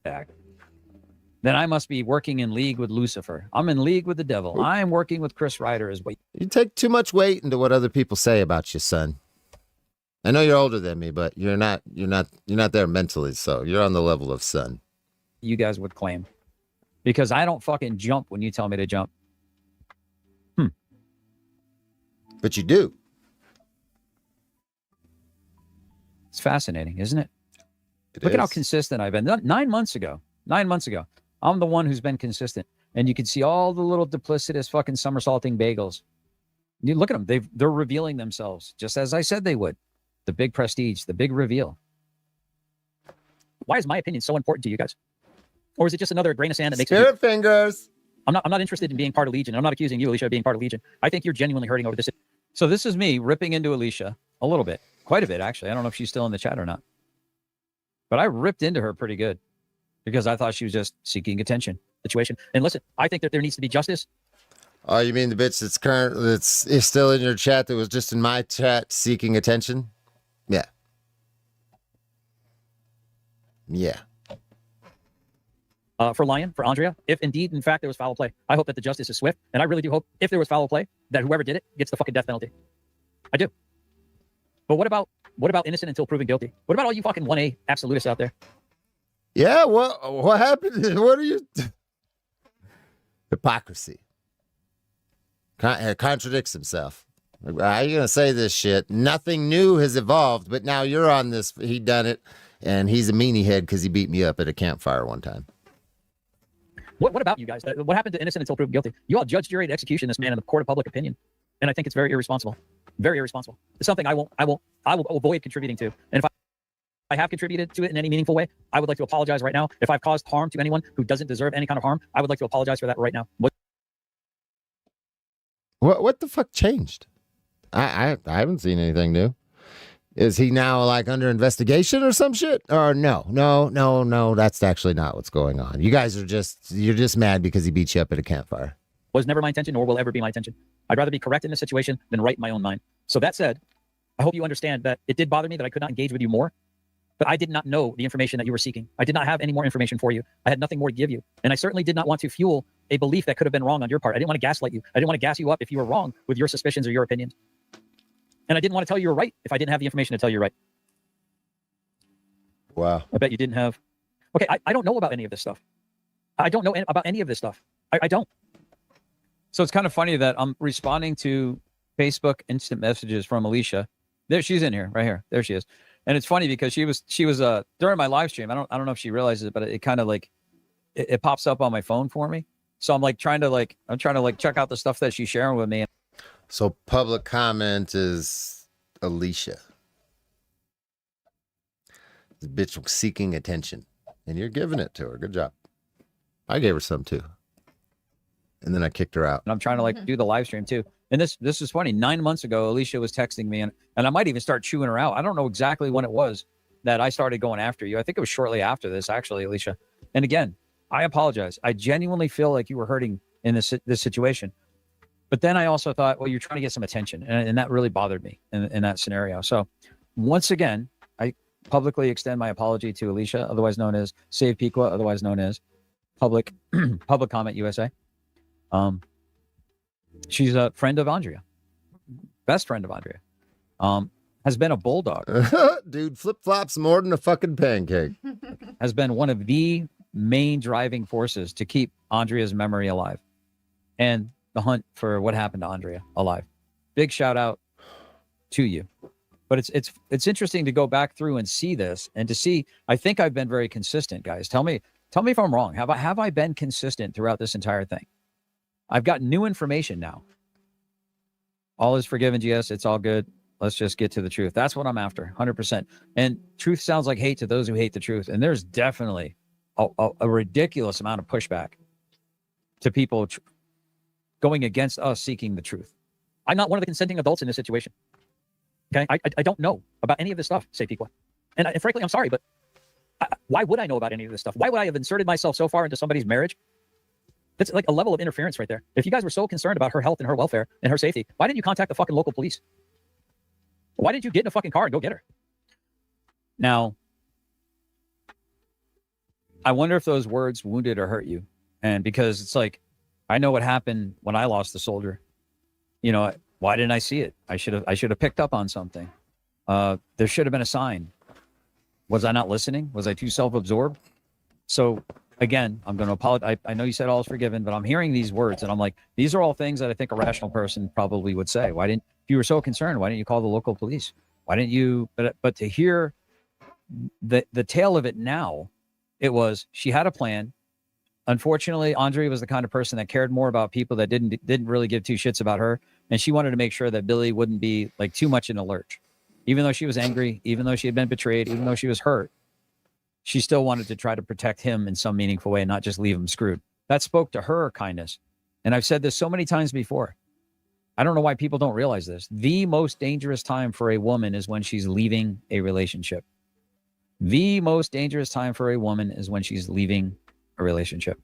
Then I must be working in league with Lucifer. I'm in league with the devil. I'm working with Chris Ryder as well. You take too much weight into what other people say about you, son. I know you're older than me, but you're not there mentally, so you're on the level of son. You guys would claim. Because I don't fucking jump when you tell me to jump. But you do. It's fascinating, isn't it? Look at how consistent I've been. 9 months ago, I'm the one who's been consistent. And you can see all the little duplicitous fucking somersaulting bagels. You look at them. They're revealing themselves, just as I said they would. The big prestige, the big reveal. Why is my opinion so important to you guys? Or is it just another grain of sand that makes Spirit fingers? I'm not interested in being part of Legion. I'm not accusing you, Alicia, of being part of Legion. I think you're genuinely hurting over this. So this is me ripping into Alicia a little bit. Quite a bit, actually. I don't know if she's still in the chat or not. But I ripped into her pretty good because I thought she was just seeking attention situation. And listen, I think that there needs to be justice. Oh, you mean the bitch that's still in your chat that was just in my chat seeking attention? Yeah. Yeah. For Lion, for Andrea, if indeed, in fact, there was foul play, I hope that the justice is swift. And I really do hope, if there was foul play, that whoever did it gets the fucking death penalty. I do. But what about innocent until proven guilty? What about all you fucking 1A absolutists out there? Yeah, what happened? What are you... Hypocrisy. Contradicts himself. How are you going to say this shit? Nothing new has evolved, but now you're on this. He done it, and he's a meanie head because he beat me up at a campfire one time. What about you guys? What happened to innocent until proven guilty? You all judge, jury, and execution this man in the court of public opinion, and I think it's very irresponsible. Very irresponsible. It's something I will avoid contributing to. And if I have contributed to it in any meaningful way, I would like to apologize right now. If I've caused harm to anyone who doesn't deserve any kind of harm, I would like to apologize for that right now. What the fuck changed? I haven't seen anything new. Is he now like under investigation or some shit? Or no, that's actually not what's going on. You guys you're just mad because he beat you up at a campfire. Was never my intention, nor will ever be my intention. I'd rather be correct in this situation than right in my own mind. So that said, I hope you understand that it did bother me that I could not engage with you more, but I did not know the information that you were seeking. I did not have any more information for you. I had nothing more to give you. And I certainly did not want to fuel a belief that could have been wrong on your part. I didn't want to gaslight you. I didn't want to gas you up if you were wrong with your suspicions or your opinions. And I didn't want to tell you you were right if I didn't have the information to tell you right. Wow. I bet you didn't have. Okay, I don't know about any of this stuff. I don't know about any of this stuff. I don't. So it's kind of funny that I'm responding to Facebook instant messages from Alicia. There, she's in here, right here. There she is. And it's funny because she was during my live stream. I don't know if she realizes it, but it kind of like it pops up on my phone for me. So I'm trying to check out the stuff that she's sharing with me. So public comment is Alicia. This bitch was seeking attention, and you're giving it to her. Good job. I gave her some too, and then I kicked her out. And I'm trying to do the live stream too. And this is funny. 9 months ago, Alicia was texting me, and I might even start chewing her out. I don't know exactly when it was that I started going after you. I think it was shortly after this, actually, Alicia. And again, I apologize. I genuinely feel like you were hurting in this situation. But then I also thought, well, you're trying to get some attention, and that really bothered me in that scenario. So once again, I publicly extend my apology to Alicia, otherwise known as Save Piqua, otherwise known as Public Comment USA. She's a friend of Andrea, best friend of Andrea. Has been a bulldog. Dude, flip-flops more than a fucking pancake. Has been one of the main driving forces to keep Andrea's memory alive. And the hunt for what happened to Andrea alive. Big shout out to you. But it's interesting to go back through and see this and to see. I think I've been very consistent, guys. Tell me if I'm wrong. Have I been consistent throughout this entire thing? I've got new information now. All is forgiven, GS. It's all good. Let's just get to the truth. That's what I'm after, 100%. And truth sounds like hate to those who hate the truth. And there's definitely a ridiculous amount of pushback to people going against us seeking the truth. I'm not one of the consenting adults in this situation. Okay, I don't know about any of this stuff, say people. And frankly, I'm sorry, but why would I know about any of this stuff? Why would I have inserted myself so far into somebody's marriage? That's like a level of interference right there. If you guys were so concerned about her health and her welfare and her safety, why didn't you contact the fucking local police? Why didn't you get in a fucking car and go get her? Now, I wonder if those words wounded or hurt you. And because it's like, I know what happened when I lost the soldier. You know, why didn't I see it? I should have picked up on something. There should have been a sign. Was I not listening? Was I too self-absorbed? So again, I'm going to apologize. I know you said all is forgiven, but I'm hearing these words and I'm like, these are all things that I think a rational person probably would say. If you were so concerned, why didn't you call the local police? Why didn't you, but to hear the tale of it now, it was she had a plan. Unfortunately, Andre was the kind of person that cared more about people that didn't really give two shits about her, and she wanted to make sure that Billy wouldn't be like too much in a lurch. Even though she was angry, even though she had been betrayed, even though she was hurt, she still wanted to try to protect him in some meaningful way and not just leave him screwed. That spoke to her kindness. And I've said this so many times before. I don't know why people don't realize this. The most dangerous time for a woman is when she's leaving a relationship. The most dangerous time for a woman is when she's leaving a relationship.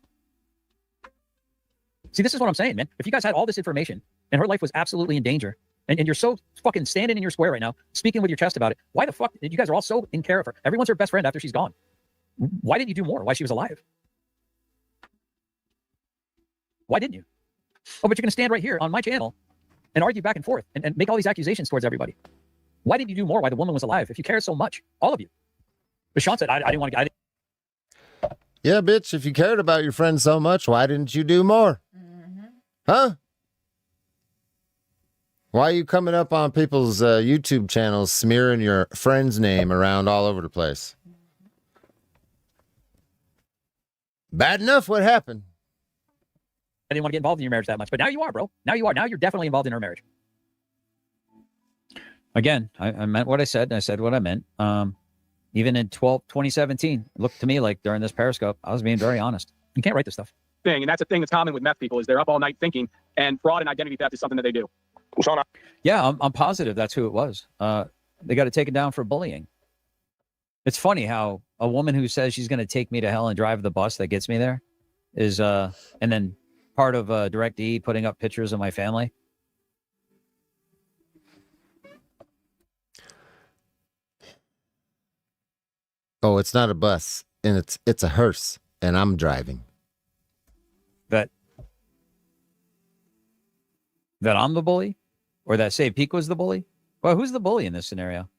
See, this is what I'm saying, man. If you guys had all this information and her life was absolutely in danger, and you're so fucking standing in your square right now, speaking with your chest about it, why the fuck did you guys are all so in care of her? Everyone's her best friend after she's gone. Why didn't you do more while she was alive? Why didn't you? Oh, but you're going to stand right here on my channel and argue back and forth and make all these accusations towards everybody. Why didn't you do more while the woman was alive? If you care so much, all of you. But Sean said, I didn't want to. Yeah, bitch, if you cared about your friend so much, why didn't you do more? Huh? Why are you coming up on people's YouTube channels smearing your friend's name around all over the place? Bad enough what happened. I didn't want to get involved in your marriage that much, but now you are, bro. Now you are. Now you're definitely involved in her marriage. Again, I meant what I said, and I said what I meant. Even in 2017, it looked to me like during this Periscope, I was being very honest. You can't write this stuff. And that's a thing that's common with meth people is they're up all night thinking, and fraud and identity theft is something that they do. Yeah, I'm positive that's who it was. They got it taken down for bullying. It's funny how a woman who says she's going to take me to hell and drive the bus that gets me there is, and then part of Direct E putting up pictures of my family. Oh, it's not a bus, and it's a hearse, and I'm driving. That I'm the bully? Or that Save Peak was the bully? Well, who's the bully in this scenario?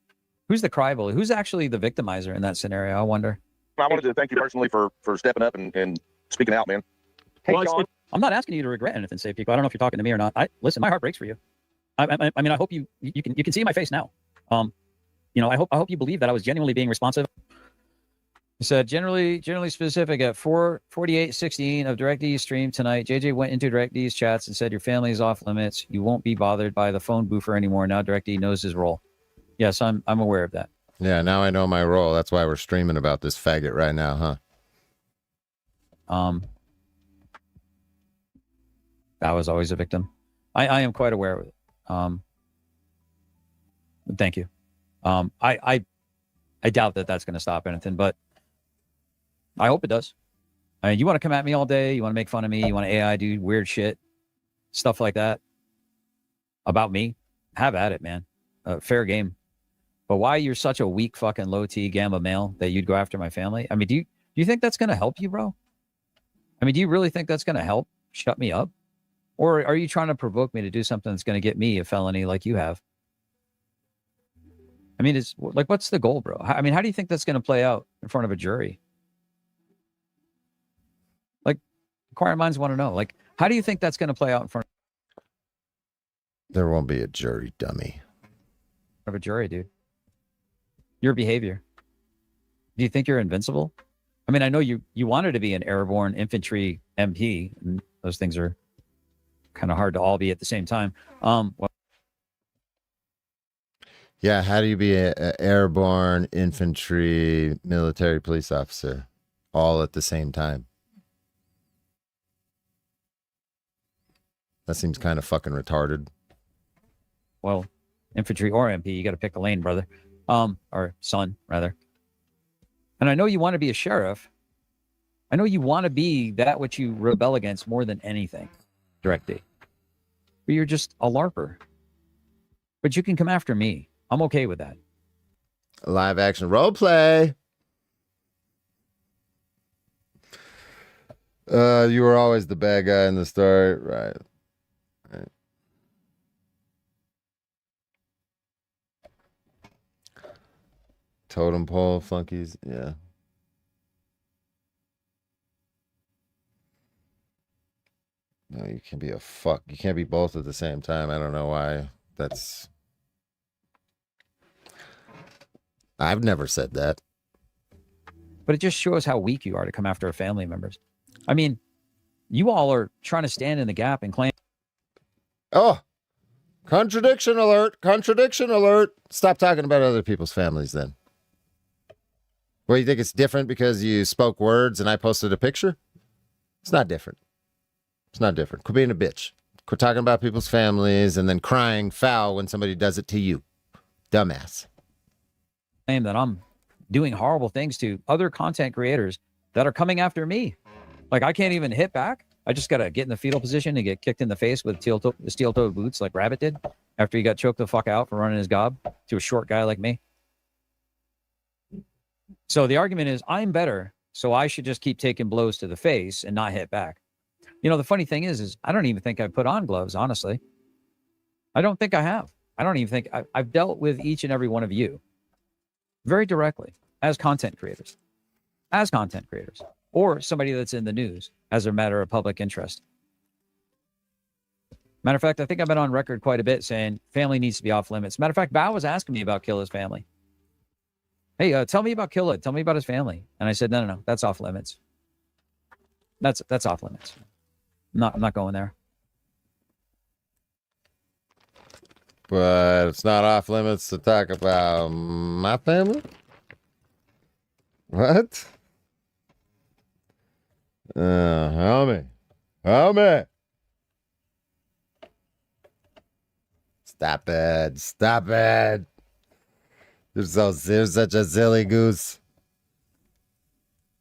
Who's the cry bully? Who's actually the victimizer in that scenario? I wonder. I wanted to thank you personally for stepping up and speaking out, man. Hey, Sean. I'm not asking you to regret anything, Save Peak. I don't know if you're talking to me or not. Listen, my heart breaks for you. I mean, I hope you can see my face now. I hope you believe that I was genuinely being responsive. He said, generally specific at 4:48:16 of DirectD's stream tonight, JJ went into DirectD's chats and said, your family is off limits. You won't be bothered by the phone boofer anymore. Now DirectD knows his role. Yes, I'm aware of that. Yeah, now I know my role. That's why we're streaming about this faggot right now, huh? I was always a victim. I am quite aware of it. Thank you. I doubt that that's going to stop anything, but I hope it does. I mean, you want to come at me all day, you want to make fun of me, you want to AI do weird shit, stuff like that about me, have at it, man. Fair game. But why you're such a weak fucking low T gamma male that you'd go after my family? I mean, do you think that's going to help you, bro? I mean, do you really think that's going to help shut me up? Or are you trying to provoke me to do something that's going to get me a felony like you have? I mean, it's like, what's the goal, bro? I mean, how do you think that's going to play out in front of a jury? Like, inquiring minds want to know. Like, how do you think that's going to play out in front There won't be a jury, dummy. of a jury, dude? Your behavior. Do you think you're invincible? I mean, I know you wanted to be an airborne infantry MP, and those things are kind of hard to all be at the same time. Yeah, how do you be an airborne infantry military police officer all at the same time? That seems kind of fucking retarded. Well, infantry or MP, you got to pick a lane, brother. Or son, rather. And I know you want to be a sheriff. I know you want to be that which you rebel against more than anything, Direct D. But you're just a LARPer. But you can come after me. I'm okay with that. Live action role play. You were always the bad guy in the story, right? Right. Totem pole flunkies, yeah. No, you can't be a fuck. You can't be both at the same time. I don't know why. That's. I've never said that. But it just shows how weak you are to come after our family members. I mean, you all are trying to stand in the gap and claim. Oh, contradiction alert. Contradiction alert. Stop talking about other people's families then. Well, you think it's different because you spoke words and I posted a picture? It's not different. It's not different. Quit being a bitch. Quit talking about people's families and then crying foul when somebody does it to you. Dumbass. Claim that I'm doing horrible things to other content creators that are coming after me. Like, I can't even hit back. I just got to get in the fetal position and get kicked in the face with steel-toed boots like Rabbit did after he got choked the fuck out for running his gob to a short guy like me. So the argument is I'm better, so I should just keep taking blows to the face and not hit back. You know, the funny thing is I don't even think I put on gloves, honestly. I don't think I have. I don't even think I've dealt with each and every one of you very directly as content creators, or somebody that's in the news as a matter of public interest. Matter of fact, I think I've been on record quite a bit saying family needs to be off limits. Matter of fact, Bao was asking me about Killa's family. Hey, tell me about Killa. Tell me about his family. And I said, no, that's off limits. That's off limits. I'm not going there. But it's not off limits to talk about my family? What? Help me. Stop it. You're such a silly goose.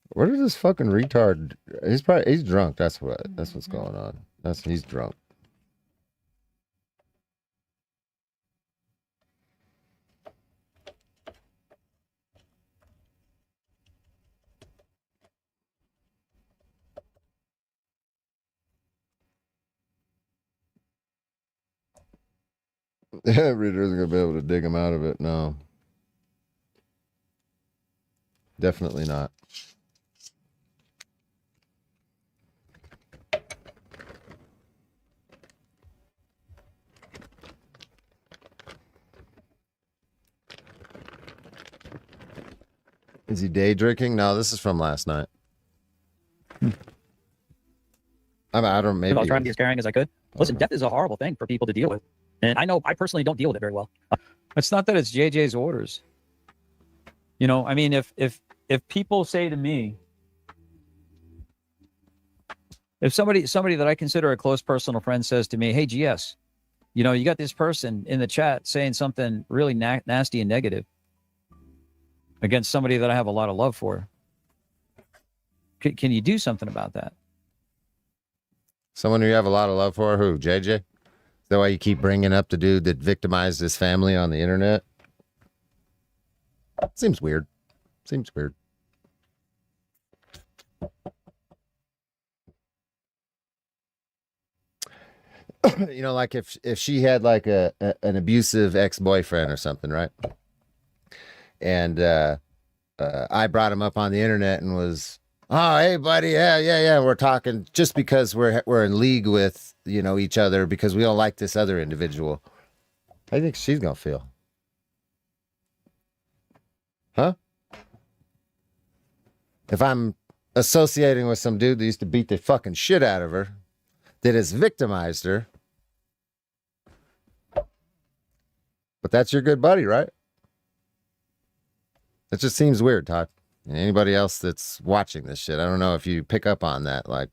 Where is this fucking retard? He's drunk. That's what's going on. He's drunk. Reader isn't gonna be able to dig him out of it. No. Definitely not. Is he day drinking? No, this is from last night. I don't. Maybe I was trying to be as caring as I could. Listen, death is a horrible thing for people to deal with, and I know I personally don't deal with it very well. It's not that it's JJ's orders. You know, I mean, if people say to me, if somebody that I consider a close personal friend says to me, "Hey, GS, you know, you got this person in the chat saying something really nasty and negative against somebody that I have a lot of love for. Can you do something about that?" Someone who you have a lot of love for? Who? JJ? Is that why you keep bringing up the dude that victimized his family on the internet? Seems weird. You know, like if she had like an abusive ex-boyfriend or something, right? And I brought him up on the internet and was, "Oh, hey, buddy, yeah. We're talking just because we're in league with, you know, each other because we don't like this other individual." How do you think she's gonna feel? Huh? If I'm associating with some dude that used to beat the fucking shit out of her, that has victimized her, but that's your good buddy, right? It just seems weird, Todd. And anybody else that's watching this shit, I don't know if you pick up on that. Like,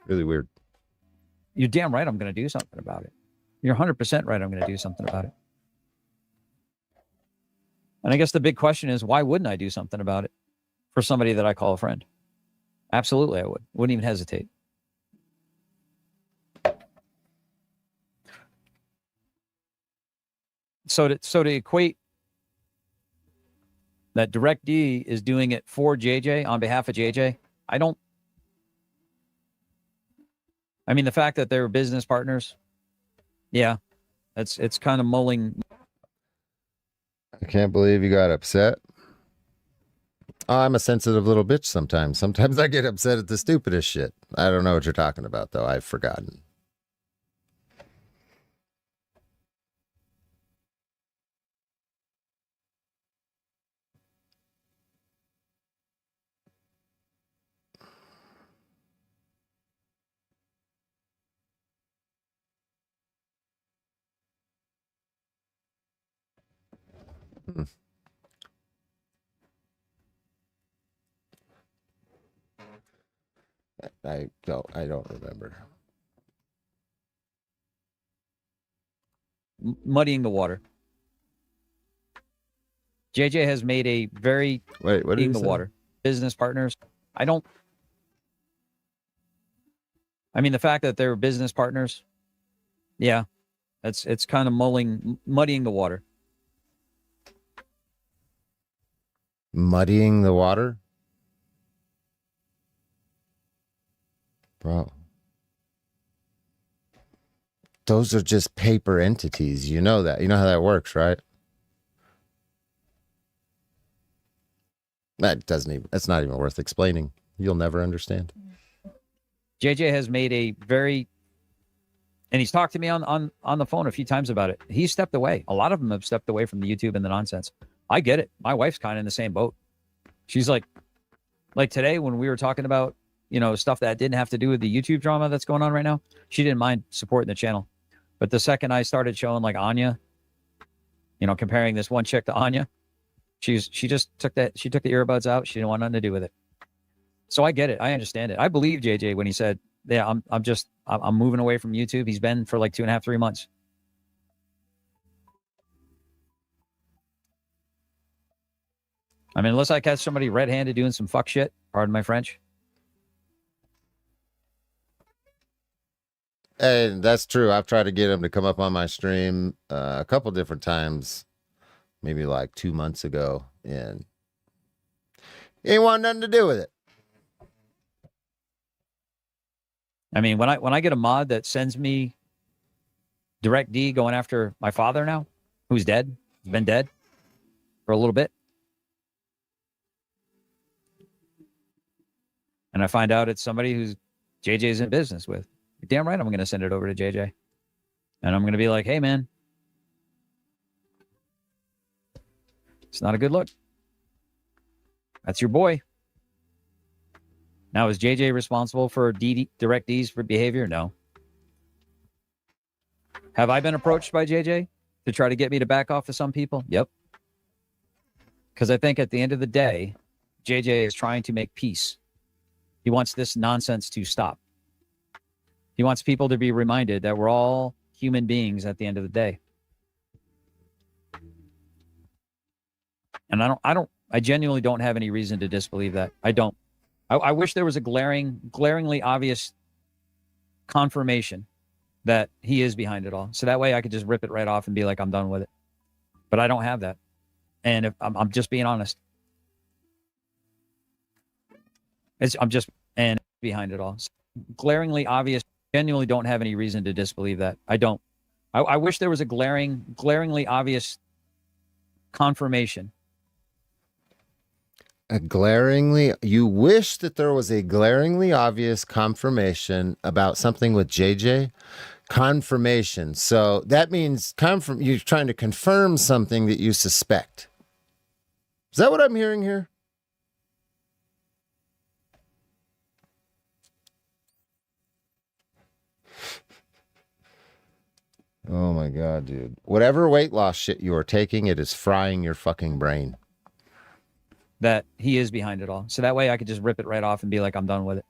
really weird. You're damn right I'm going to do something about it. You're 100% right I'm going to do something about it. And I guess the big question is, why wouldn't I do something about it for somebody that I call a friend? Absolutely, I would. Wouldn't even hesitate. So to equate that Direct D is doing it for JJ on behalf of JJ, I mean, the fact that they're business partners, yeah, it's kind of mulling. I can't believe you got upset. Oh, I'm a sensitive little bitch sometimes. Sometimes I get upset at the stupidest shit. I don't know what you're talking about, though. I've forgotten. I don't remember. Muddying the water. JJ has made a very what did muddying he the say? water. Business partners. I mean, the fact that they're business partners, yeah, it's kind of muddying the water. Muddying the water? Bro. Those are just paper entities. You know that. You know how that works, right? That's not even worth explaining. You'll never understand. JJ has made a very, and he's talked to me on the phone a few times about it. He's stepped away. A lot of them have stepped away from the YouTube and the nonsense. I get it. My wife's kind of in the same boat. She's like today when we were talking about, stuff that didn't have to do with the YouTube drama that's going on right now, she didn't mind supporting the channel. But the second I started showing like Anya, comparing this one chick to Anya, she just took the earbuds out. She didn't want nothing to do with it. So I get it. I understand it. I believe JJ when he said, yeah, I'm moving away from YouTube. He's been for like 2.5, 3 months. I mean, unless I catch somebody red-handed doing some fuck shit, pardon my French. And that's true. I've tried to get him to come up on my stream a couple different times, maybe like 2 months ago, and he ain't want nothing to do with it. I mean, when I get a mod that sends me direct D going after my father now, who's dead, he's been dead for a little bit, and I find out it's somebody who's JJ's in business with, damn right I'm going to send it over to JJ. And I'm going to be like, hey, man, it's not a good look. That's your boy. Now, is JJ responsible for direct D's for behavior? No. Have I been approached by JJ to try to get me to back off to some people? Yep. Because I think at the end of the day, JJ is trying to make peace. He wants this nonsense to stop. He wants people to be reminded that we're all human beings at the end of the day. And I genuinely don't have any reason to disbelieve that. I don't. I wish there was a glaringly obvious confirmation that he is behind it all. So that way I could just rip it right off and be like, I'm done with it. But I don't have that. And if I'm just being honest. I'm just behind it all. Glaringly obvious. Genuinely don't have any reason to disbelieve that. I don't. I wish there was a glaringly obvious confirmation. You wish that there was a glaringly obvious confirmation about something with JJ? Confirmation. So that means you're trying to confirm something that you suspect. Is that what I'm hearing here? Oh my God, dude. Whatever weight loss shit you are taking, it is frying your fucking brain. That he is behind it all. So that way I could just rip it right off and be like, I'm done with it.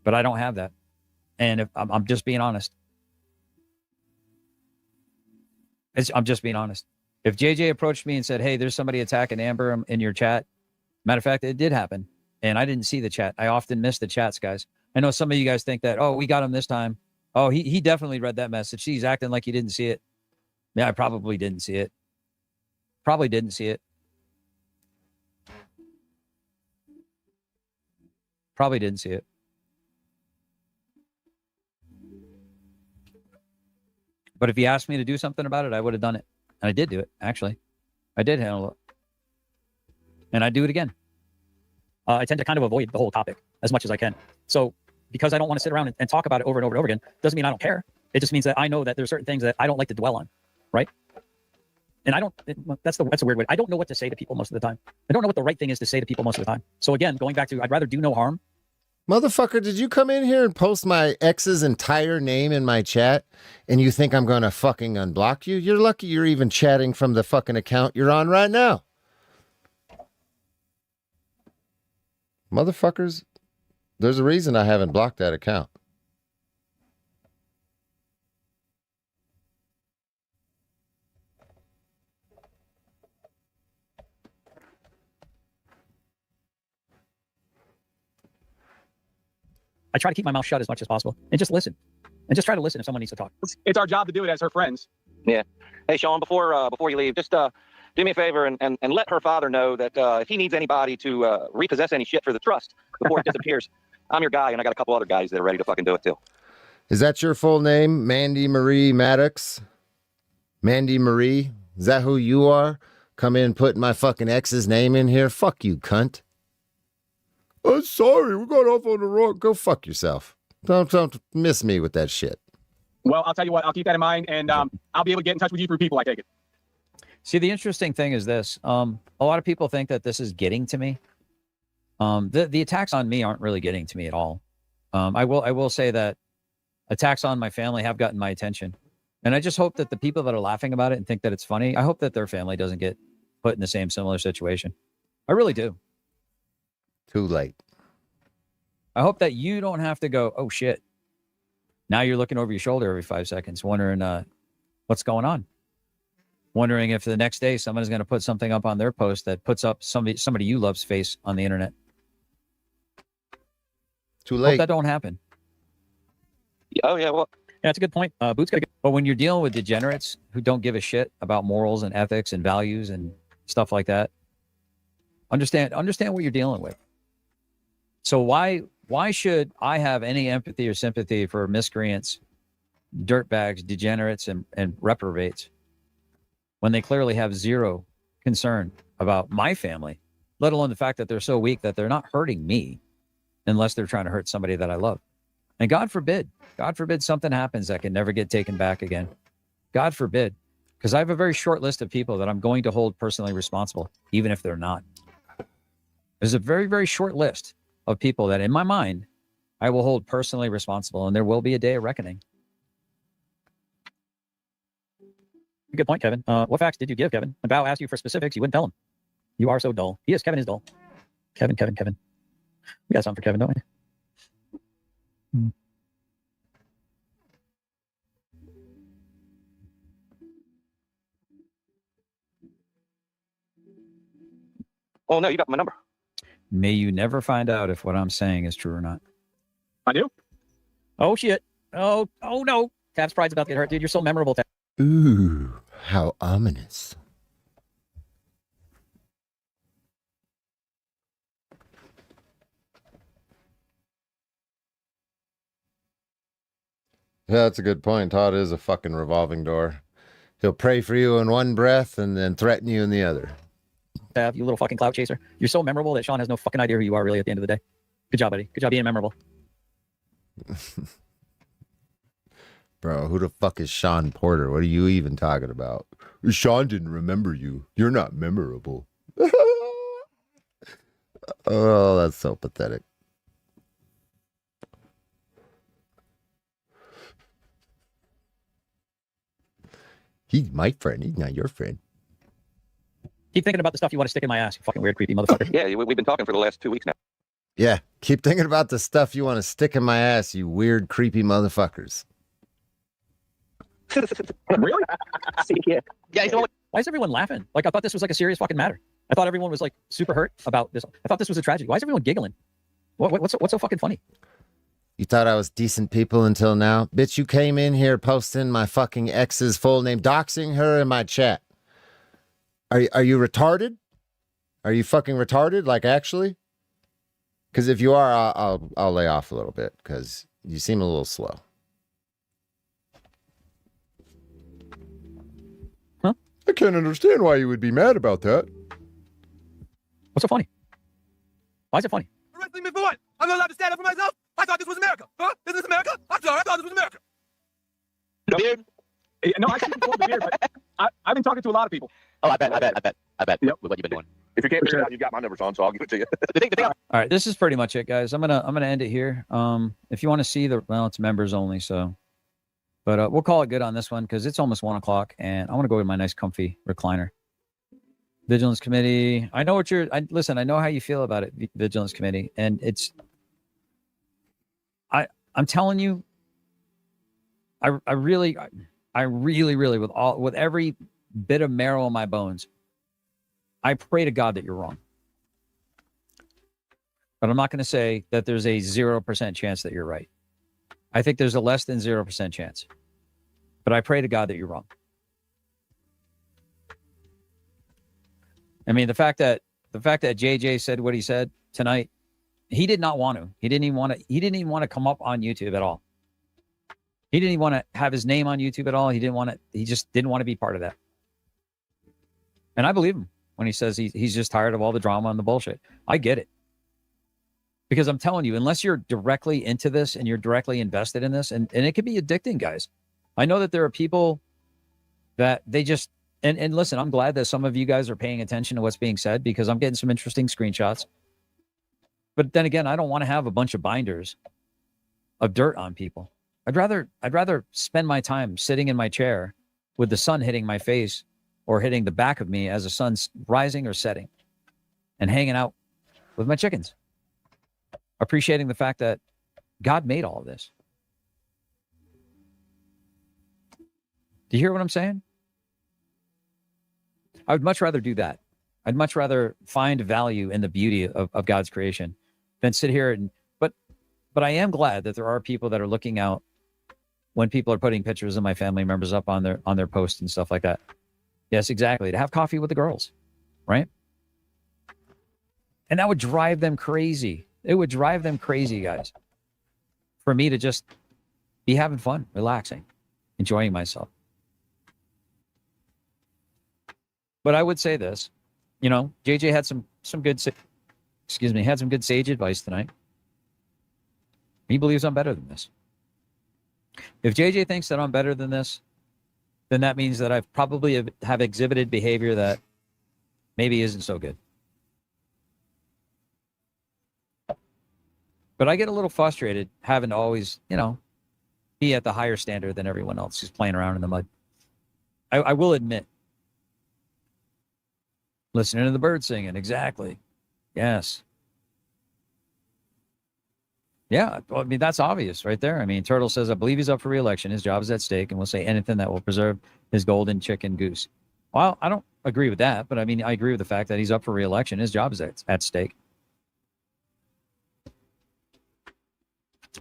But I don't have that. And if I'm just being honest. I'm just being honest. If JJ approached me and said, hey, there's somebody attacking Amber in your chat. Matter of fact, it did happen. And I didn't see the chat. I often miss the chats, guys. I know some of you guys think that, oh, we got him this time. Oh, he definitely read that message. He's acting like he didn't see it. Yeah, I probably didn't see it. Probably didn't see it. Probably didn't see it. But if he asked me to do something about it, I would have done it. And I did do it, actually. I did handle it. And I'd do it again. I tend to kind of avoid the whole topic as much as I can. So because I don't want to sit around and talk about it over and over and over again, doesn't mean I don't care. It just means that I know that there's certain things that I don't like to dwell on, right? And that's a weird way. I don't know what to say to people most of the time. I don't know what the right thing is to say to people most of the time. So again, going back to, I'd rather do no harm Motherfucker, did you come in here and post my ex's entire name in my chat and you think I'm going to fucking unblock you? You're lucky you're even chatting from the fucking account you're on right now. Motherfuckers, there's a reason I haven't blocked that account. I try to keep my mouth shut as much as possible and just listen. And just try to listen if someone needs to talk. It's our job to do it as her friends. Yeah. Hey, Sean, before you leave, just do me a favor and let her father know that if he needs anybody to repossess any shit for the trust before it disappears, I'm your guy, and I got a couple other guys that are ready to fucking do it too. Is that your full name, Mandy Marie Maddox? Mandy Marie? Is that who you are? Come in putting my fucking ex's name in here? Fuck you, cunt. I'm sorry, we got off on the wrong. Go fuck yourself. Don't miss me with that shit. Well, I'll tell you what, I'll keep that in mind, and I'll be able to get in touch with you through people, I take it. See, the interesting thing is this. A lot of people think that this is getting to me. The attacks on me aren't really getting to me at all. I will say that attacks on my family have gotten my attention. And I just hope that the people that are laughing about it and think that it's funny, I hope that their family doesn't get put in the same similar situation. I really do. Too late. I hope that you don't have to go, oh shit. Now you're looking over your shoulder every 5 seconds, wondering what's going on. Wondering if the next day someone is going to put something up on their post that puts up somebody you love's face on the internet. Too late. Hope that don't happen. Oh, yeah, well. Yeah, that's a good point. Boots got But when you're dealing with degenerates who don't give a shit about morals and ethics and values and stuff like that, understand what you're dealing with. So why should I have any empathy or sympathy for miscreants, dirtbags, degenerates, and reprobates when they clearly have zero concern about my family, let alone the fact that they're so weak that they're not hurting me unless they're trying to hurt somebody that I love. And God forbid something happens that can never get taken back again. God forbid. Because I have a very short list of people that I'm going to hold personally responsible, even if they're not. There's a very, very short list of people that in my mind, I will hold personally responsible, and there will be a day of reckoning. Good point, Kevin. What facts did you give, Kevin? When Bao asked you for specifics, you wouldn't tell him. You are so dull. He is. Kevin is dull. Kevin. We got something for Kevin, don't we? Oh, no, you got my number. May you never find out if what I'm saying is true or not. I do? Oh, shit. Oh, no. Tab's pride's about to get hurt, dude. You're so memorable, Tab. Ooh, how ominous. Yeah, that's a good point. Todd is a fucking revolving door. He'll pray for you in one breath and then threaten you in the other. Tab, you little fucking clout chaser. You're so memorable that Sean has no fucking idea who you are really at the end of the day. Good job, buddy. Good job being memorable. Bro, who the fuck is Sean Porter? What are you even talking about? Sean didn't remember you. You're not memorable. Oh, that's so pathetic. He's my friend. He's not your friend. Keep thinking about the stuff you want to stick in my ass, you fucking weird, creepy motherfucker. Yeah, we've been talking for the last 2 weeks now. Yeah, keep thinking about the stuff you want to stick in my ass, you weird, creepy motherfuckers. Really? Yeah. Yeah, you know what? Why is everyone laughing? Like, I thought this was like a serious fucking matter. I thought everyone was like super hurt about this. I thought this was a tragedy. Why is everyone giggling? What's so fucking funny? You thought I was decent people until now? Bitch, you came in here posting my fucking ex's full name, doxing her in my chat. Are you retarded? Are you fucking retarded? Like, actually? Because if you are, I'll lay off a little bit because you seem a little slow. Huh? I can't understand why you would be mad about that. What's so funny? Why is it funny? Arresting me for what? I'm not allowed to stand up for myself? I thought this was America. Huh? Is this America? I'm sorry, I thought this was America. No beard? No, I can't control the beard, but I've been talking to a lot of people. Oh, I bet. Yep. With what you've been doing. If you can't figure it out, you got my number, son, so I'll give it to you. All right, this is pretty much it, guys. I'm gonna end it here. If you want to see it's members only, so. But we'll call it good on this one because it's almost 1 o'clock, and I want to go with my nice, comfy recliner. Vigilance Committee. I know what listen. I know how you feel about it, Vigilance Committee, and it's. I'm telling you. I really, with every bit of marrow in my bones, I pray to God that you're wrong. But I'm not going to say that there's a 0% chance that you're right. I think there's a less than 0% chance. But I pray to God that you're wrong. I mean, the fact that JJ said what he said tonight, he did not want to. He didn't even want to come up on YouTube at all. He didn't even want to have his name on YouTube at all. He just didn't want to be part of that. And I believe him when he says he's just tired of all the drama and the bullshit. I get it. Because I'm telling you, unless you're directly into this and you're directly invested in this, and it can be addicting, guys. I know that there are people that they just, and listen, I'm glad that some of you guys are paying attention to what's being said because I'm getting some interesting screenshots. But then again, I don't want to have a bunch of binders of dirt on people. I'd rather spend my time sitting in my chair with the sun hitting my face or hitting the back of me as the sun's rising or setting and hanging out with my chickens. Appreciating the fact that God made all of this. Do you hear what I'm saying? I would much rather do that. I'd much rather find value in the beauty of God's creation than sit here and, but I am glad that there are people that are looking out when people are putting pictures of my family members up on their posts and stuff like that. Yes, exactly. To have coffee with the girls, right? And that would drive them crazy. It would drive them crazy, guys. For me to just be having fun, relaxing, enjoying myself. But I would say this, JJ had some good, had some good sage advice tonight. He believes I'm better than this. If JJ thinks that I'm better than this, then that means that I've probably have exhibited behavior that maybe isn't so good. But I get a little frustrated having to always, be at the higher standard than everyone else who's playing around in the mud. I will admit. Listening to the birds singing, exactly. Yes. Yeah, well, I mean, that's obvious right there. I mean, Turtle says, I believe he's up for re-election. His job is at stake and will say anything that will preserve his golden chicken goose. Well, I don't agree with that, but I mean, I agree with the fact that he's up for re-election. His job is at stake.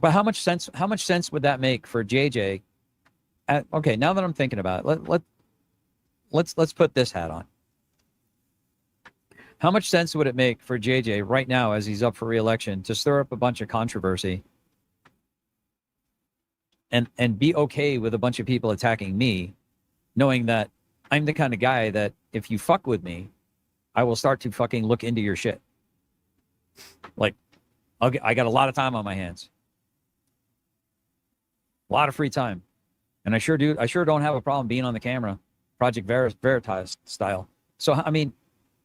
But how much sense would that make for JJ? Okay, now that I'm thinking about it, let's put this hat on. How much sense would it make for JJ right now as he's up for re-election to stir up a bunch of controversy and be okay with a bunch of people attacking me, knowing that I'm the kind of guy that if you fuck with me, I will start to fucking look into your shit. Like, I got a lot of time on my hands. A lot of free time. And I sure don't have a problem being on the camera, Project Veritas style. So, I mean,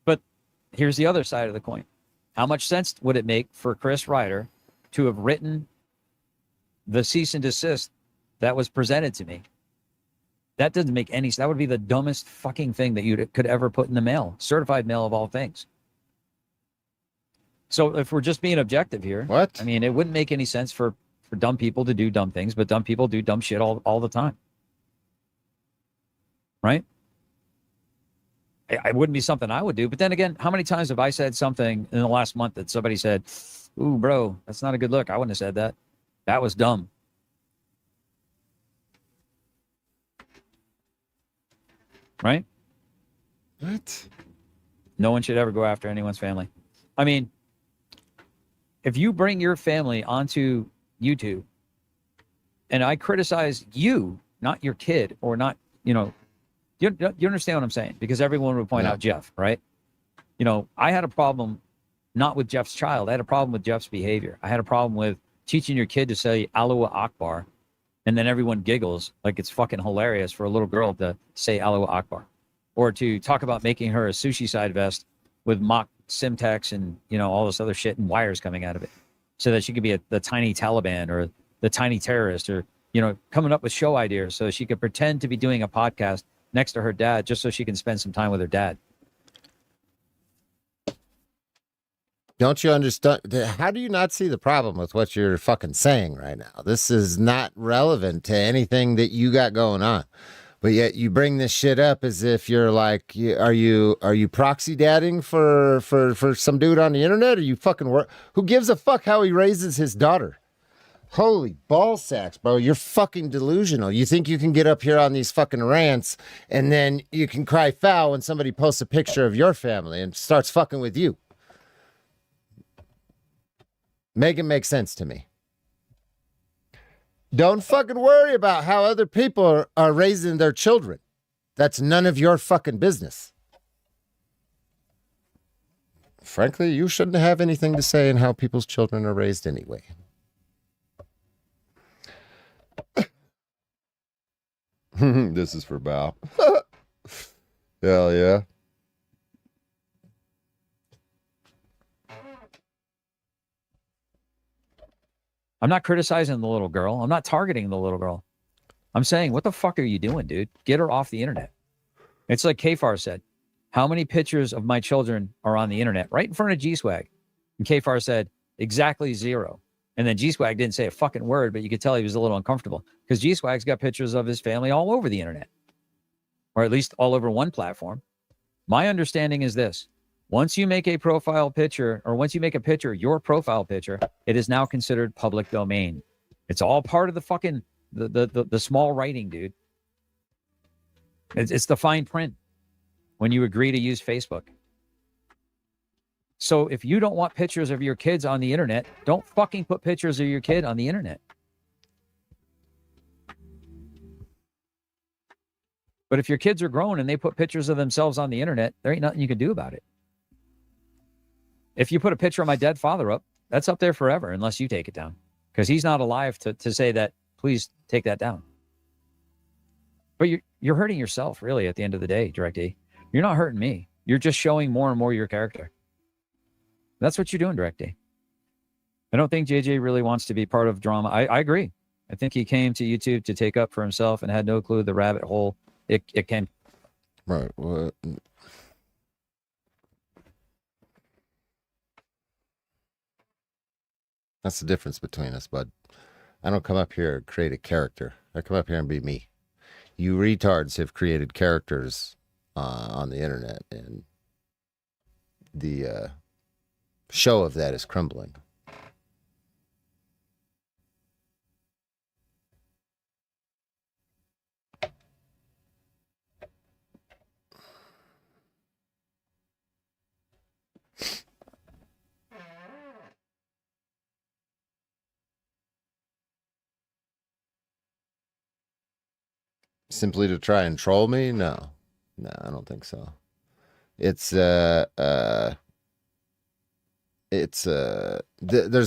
but here's the other side of the coin. How much sense would it make for Chris Ryder to have written the cease and desist that was presented to me? That doesn't make any sense. That would be the dumbest fucking thing that you could ever put in the mail. Certified mail of all things. So if we're just being objective here, what? I mean, it wouldn't make any sense for dumb people to do dumb things, but dumb people do dumb shit all the time. Right? It wouldn't be something I would do. But then again, how many times have I said something in the last month that somebody said, ooh, bro, that's not a good look. I wouldn't have said that. That was dumb. Right? What? No one should ever go after anyone's family. I mean, if you bring your family onto YouTube and I criticize you, not your kid or not, you understand what I'm saying? Because everyone would point out Jeff, right? I had a problem not with Jeff's child. I had a problem with Jeff's behavior. I had a problem with teaching your kid to say Allahu Akbar. And then everyone giggles like it's fucking hilarious for a little girl to say Allahu Akbar. Or to talk about making her a sushi side vest with mock Simtex and, you know, all this other shit and wires coming out of it, so that she could be the tiny Taliban or the tiny terrorist, or, you know, coming up with show ideas so she could pretend to be doing a podcast next to her dad just so she can spend some time with her dad. Don't you understand? How do you not see the problem with what you're fucking saying right now? This is not relevant to anything that you got going on. But yet you bring this shit up as if you're like, are you proxy dadding for some dude on the internet? Are you fucking who gives a fuck how he raises his daughter? Holy ball sacks, bro. You're fucking delusional. You think you can get up here on these fucking rants and then you can cry foul when somebody posts a picture of your family and starts fucking with you. Make it make sense to me. Don't fucking worry about how other people are raising their children. That's none of your fucking business. Frankly, you shouldn't have anything to say in how people's children are raised anyway. This is for Bao. Hell yeah. I'm not criticizing the little girl. I'm not targeting the little girl. I'm saying, what the fuck are you doing, dude? Get her off the internet. It's like Kfar said, how many pictures of my children are on the internet right in front of G-Swag? And Kfar said, exactly 0. And then G-Swag didn't say a fucking word, but you could tell he was a little uncomfortable because G-Swag's got pictures of his family all over the internet, or at least all over one platform. My understanding is this. Once you make a profile picture, or once you make a picture, your profile picture, it is now considered public domain. It's all part of the fucking, the small writing, dude. It's the fine print when you agree to use Facebook. So if you don't want pictures of your kids on the internet, don't fucking put pictures of your kid on the internet. But if your kids are grown and they put pictures of themselves on the internet, there ain't nothing you can do about it. If you put a picture of my dead father up, that's up there forever unless you take it down. Because he's not alive to say that, please take that down. But you're hurting yourself, really, at the end of the day, Direct E. You're not hurting me. You're just showing more and more your character. That's what you're doing, Direct E. I don't think JJ really wants to be part of drama. I agree. I think he came to YouTube to take up for himself and had no clue the rabbit hole it can. Right. What? That's the difference between us, bud. I don't come up here to create a character. I come up here and be me. You retards have created characters on the internet, and the show of that is crumbling. Simply to try and troll me? No, I don't think so. It's there's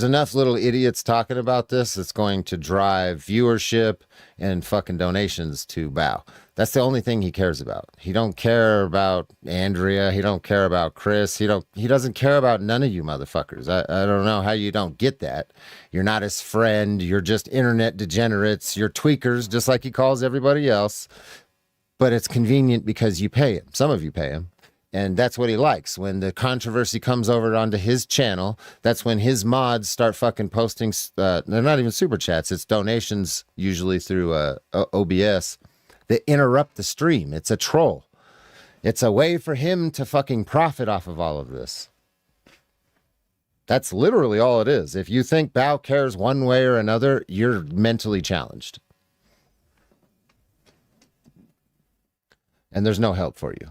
enough little idiots talking about this that's going to drive viewership and fucking donations to Bao. That's the only thing he cares about. He don't care about Andrea. He don't care about Chris. He doesn't care about none of you motherfuckers. I don't know how you don't get that. You're not his friend. You're just internet degenerates. You're tweakers, just like he calls everybody else. But it's convenient because you pay him. Some of you pay him. And that's what he likes. When the controversy comes over onto his channel, that's when his mods start fucking posting. They're not even super chats. It's donations, usually through OBS, that interrupt the stream. It's a troll. It's a way for him to fucking profit off of all of this. That's literally all it is. If you think Bao cares one way or another, you're mentally challenged. And there's no help for you.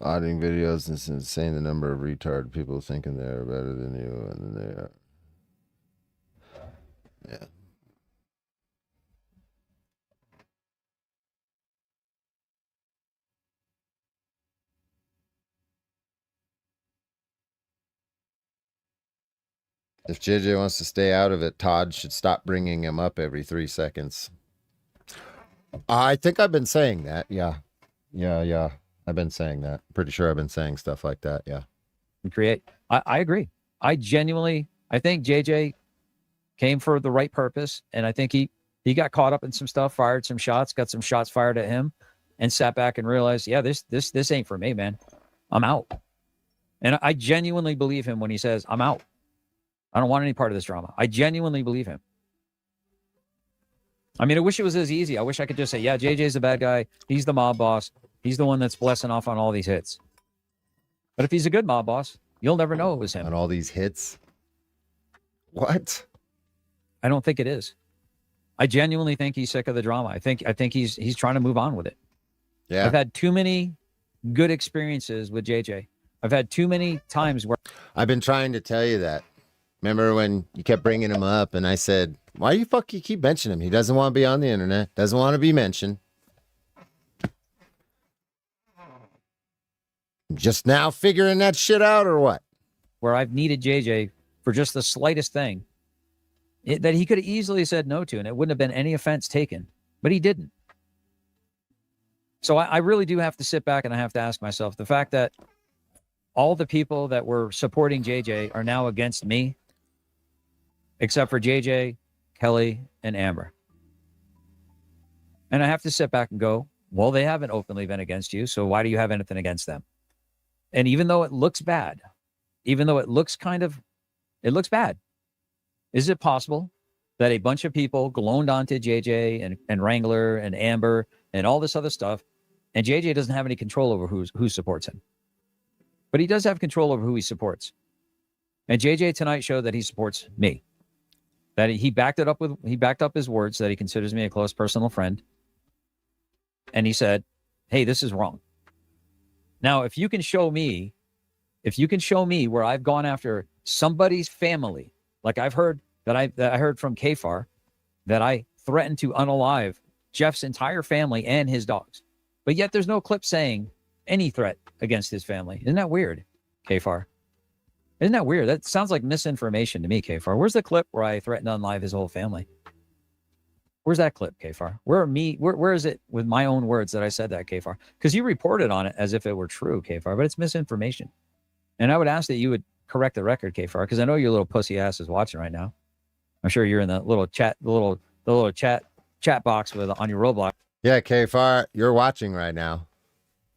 Auditing videos, it's insane the number of retard people thinking they're better than you, and they are. Yeah. If JJ wants to stay out of it, Todd should stop bringing him up every 3 seconds. I think I've been saying that. Yeah. I've been saying that. Pretty sure I've been saying stuff like that. Yeah. I agree. I think JJ came for the right purpose. And I think he got caught up in some stuff, fired some shots, got some shots fired at him, and sat back and realized, yeah, this ain't for me, man. I'm out. And I genuinely believe him when he says, I'm out. I don't want any part of this drama. I genuinely believe him. I mean, I wish it was as easy. I wish I could just say, yeah, JJ's the bad guy. He's the mob boss. He's the one that's blessing off on all these hits. But if he's a good mob boss, you'll never know it was him. On all these hits? What? I don't think it is. I genuinely think he's sick of the drama. I think he's trying to move on with it. Yeah. I've had too many good experiences with JJ. I've had too many times where I've been trying to tell you that. Remember when you kept bringing him up and I said, why you keep mentioning him? He doesn't want to be on the internet. Doesn't want to be mentioned. Just now figuring that shit out or what? where I've needed JJ for just the slightest thing that he could have easily said no to, and it wouldn't have been any offense taken, but he didn't. So I really do have to sit back and I have to ask myself, the fact that all the people that were supporting JJ are now against me, except for JJ, Kelly, and Amber. And I have to sit back and go, well, they haven't openly been against you, so why do you have anything against them? And even though it looks bad, even though it looks bad, is it possible that a bunch of people gloned onto JJ and Wrangler and Amber and all this other stuff, and JJ doesn't have any control over who supports him? But he does have control over who he supports. And JJ tonight showed that he supports me. That he backed up his words that he considers me a close personal friend. And he said, hey, this is wrong. Now, if you can show me where I've gone after somebody's family, like I've heard that I heard from Kfar, that I threatened to unalive Jeff's entire family and his dogs. But yet there's no clip saying any threat against his family. Isn't that weird, Kfar? Isn't that weird? That sounds like misinformation to me, Kfar. Where's the clip where I threatened to unalive his whole family? Where's that clip, Kfar? Where is it with my own words that I said that, Kfar? Because you reported on it as if it were true, Kfar, but it's misinformation. And I would ask that you would correct the record, Kfar, because I know your little pussy ass is watching right now. I'm sure you're in the little chat, the little chat box on your Roblox. Yeah, Kfar, you're watching right now.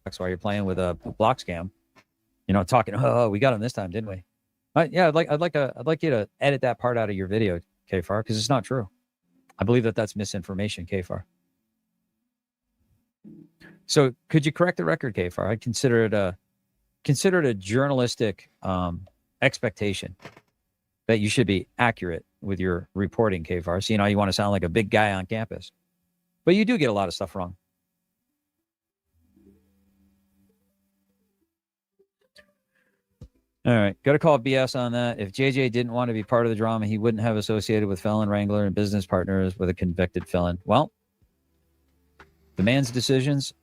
That's why you're playing with a block scam. You know, talking. Oh, we got him this time, didn't we? Yeah, I'd like you to edit that part out of your video, Kfar, because it's not true. I believe that that's misinformation, Kfar. So could you correct the record, Kfar? I consider it a journalistic expectation that you should be accurate with your reporting, Kfar. So, you know, you want to sound like a big guy on campus, but you do get a lot of stuff wrong. All right. Got to call BS on that. If JJ didn't want to be part of the drama, he wouldn't have associated with felon wrangler and business partners with a convicted felon. Well, the man's decisions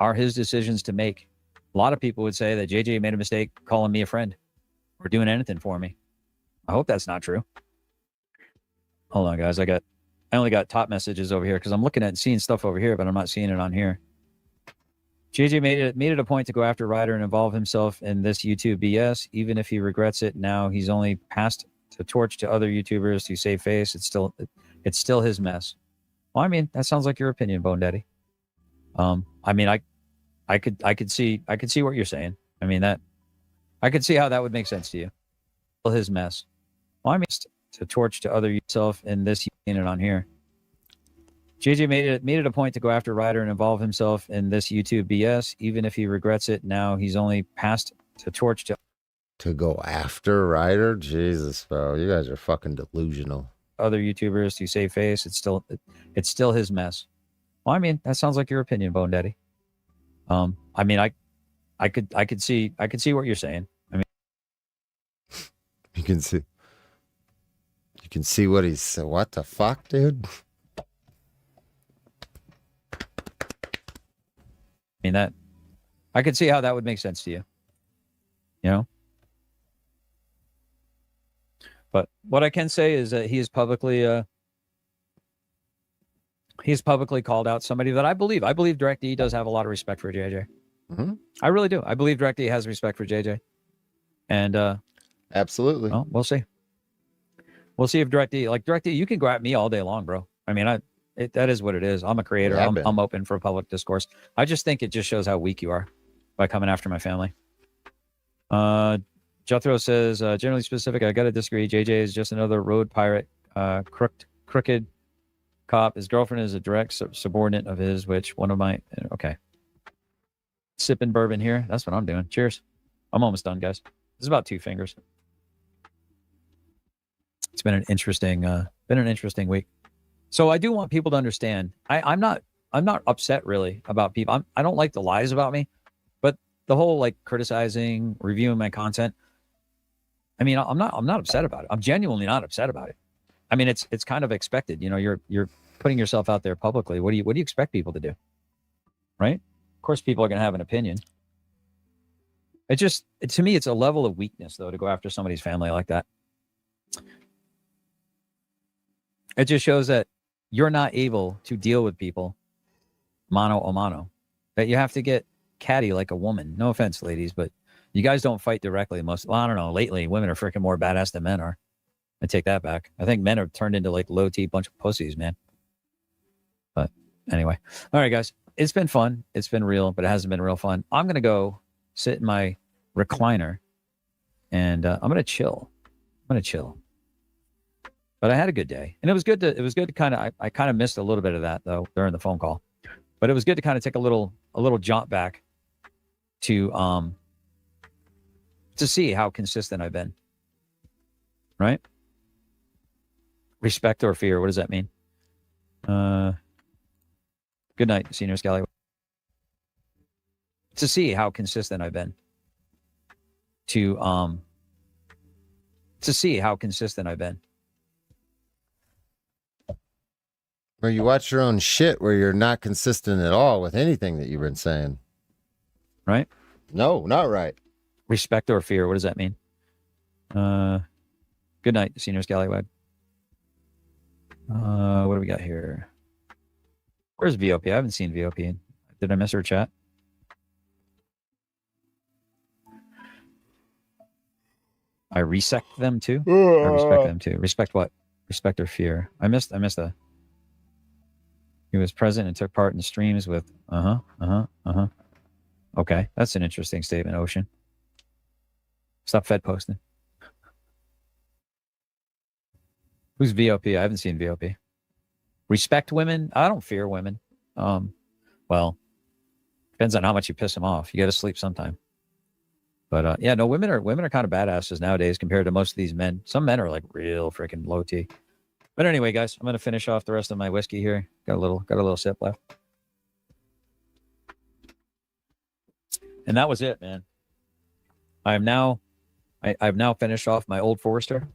are his decisions to make. A lot of people would say that JJ made a mistake calling me a friend or doing anything for me. I hope that's not true. Hold on, guys. I only got top messages over here because I'm looking at seeing stuff over here, but I'm not seeing it on here. JJ made it a point to go after Ryder and involve himself in this YouTube BS. Even if he regrets it now, he's only passed the torch to other YouTubers to save face. It's still his mess. Well, I mean, that sounds like your opinion, Bone Daddy. I mean, I could see what you're saying. I mean, that I could see how that would make sense to you. Still his mess. Well, I mean, to torch to other yourself in this unit on here. JJ made it a point to go after Ryder and involve himself in this YouTube BS. Even if he regrets it now, he's only passed the torch to go after Ryder. Jesus, bro, you guys are fucking delusional. Other YouTubers to save face. It's still his mess. Well, I mean, that sounds like your opinion, Bone Daddy. I mean, I could see what you're saying. I mean, you can see what he's saying. What the fuck, dude? I mean, that I could see how that would make sense to you. You know? But what I can say is that he's publicly called out somebody that I believe. I believe DirectD does have a lot of respect for JJ. Mm-hmm. I really do. I believe DirectD has respect for JJ. And absolutely. Well, we'll see. We'll see if DirectD, you can go at me all day long, bro. I mean, that is what it is. I'm a creator. I'm open for public discourse. I just think it just shows how weak you are by coming after my family. Jethro says, generally specific, I got to disagree. JJ is just another road pirate, crooked cop. His girlfriend is a direct subordinate of his, which one of my, okay. Sipping bourbon here. That's what I'm doing. Cheers. I'm almost done, guys. This is about 2 fingers. It's been an interesting week. So I do want people to understand. I'm not upset really about people. I don't like the lies about me, but the whole like criticizing, reviewing my content. I mean, I'm not upset about it. I'm genuinely not upset about it. I mean, it's kind of expected. You know, you're putting yourself out there publicly. What do you expect people to do? Right? Of course, people are going to have an opinion. To me, it's a level of weakness though to go after somebody's family like that. It just shows that you're not able to deal with people mano a mano. That you have to get catty like a woman. No offense, ladies, but you guys don't fight directly. I don't know. Lately, women are freaking more badass than men are. I take that back. I think men have turned into like low-T bunch of pussies, man. But anyway. All right, guys. It's been fun. It's been real, but it hasn't been real fun. I'm going to go sit in my recliner and I'm going to chill. But I had a good day, and it was good to kind of, I kind of missed a little bit of that though during the phone call, but it was good to kind of take a little jaunt back to see how consistent I've been. Right? Respect or fear. What does that mean? Good night, Senior Scally. To see how consistent I've been. To see how consistent I've been. Or you watch your own shit where you're not consistent at all with anything that you've been saying. Right? No, not right. Respect or fear. What does that mean? Good night, Senior Scallywag. What do we got here? Where's VOP? I haven't seen VOP. Did I miss her chat? I resect them too? I respect them too. Respect what? Respect or fear? I missed a. He was present and took part in the streams with Okay, that's an interesting statement, Ocean. Stop Fed posting. Who's VOP? I haven't seen VOP. Respect women? I don't fear women. Well, depends on how much you piss them off. You got to sleep sometime. But yeah, no, women are kind of badasses nowadays compared to most of these men. Some men are like real freaking low T. But anyway, guys, I'm gonna finish off the rest of my whiskey here. Got a little sip left. And that was it, man. I've now finished off my Old Forester.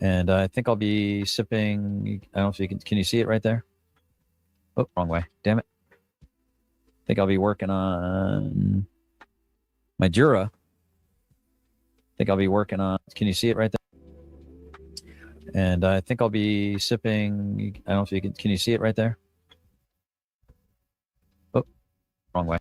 And I think I'll be sipping. I don't know if you can you see it right there? Oh, wrong way. Damn it. I think I'll be working on my Jura. Can you see it right there? And I think I'll be sipping. I don't know if you can you see it right there? Oh, wrong way.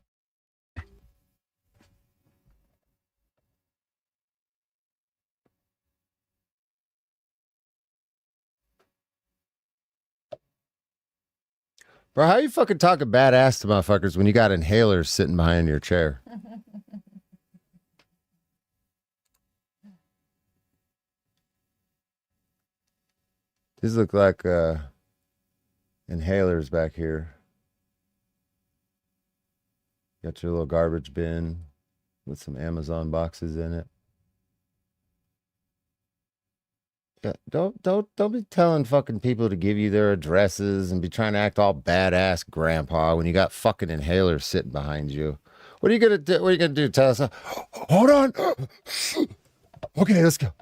Bro, how you fucking talking badass to motherfuckers when you got inhalers sitting behind your chair? These look like inhalers back here. Got your little garbage bin with some Amazon boxes in it. Yeah, don't be telling fucking people to give you their addresses and be trying to act all badass grandpa when you got fucking inhalers sitting behind you. What are you gonna do? What are you gonna do? Tell us? Hold on. Okay, let's go.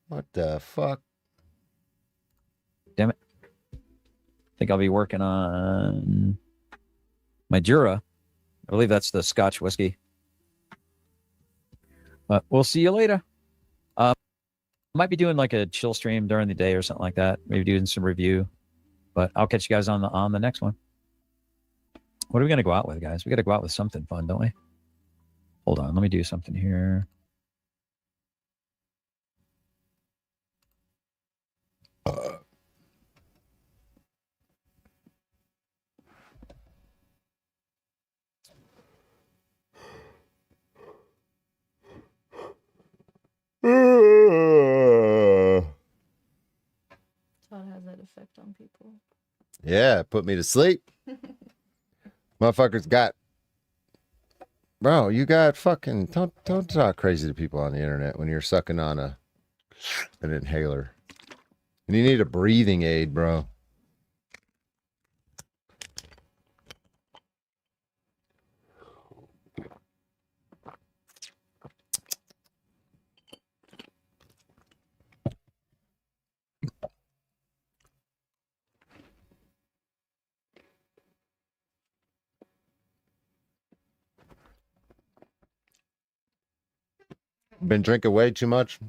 What the fuck? Damn it. I think I'll be working on my Jura. I believe that's the Scotch whiskey. But we'll see you later. Might be doing like a chill stream during the day or something like that. Maybe doing some review. But I'll catch you guys on the next one. What are we gonna go out with, guys? We gotta go out with something fun, don't we? Hold on, let me do something here. Todd has that effect on people. Yeah, it put me to sleep. Motherfuckers got, bro. You got fucking don't talk crazy to people on the internet when you're sucking on an inhaler, and you need a breathing aid, bro. Been drinking way too much.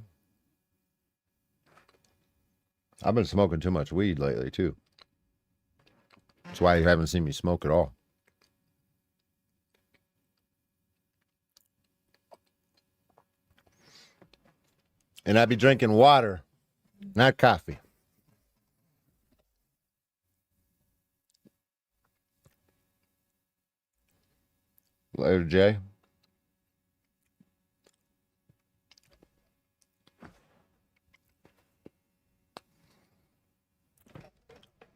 I've been smoking too much weed lately, too. That's why you haven't seen me smoke at all. And I be drinking water, not coffee. Later, Jay.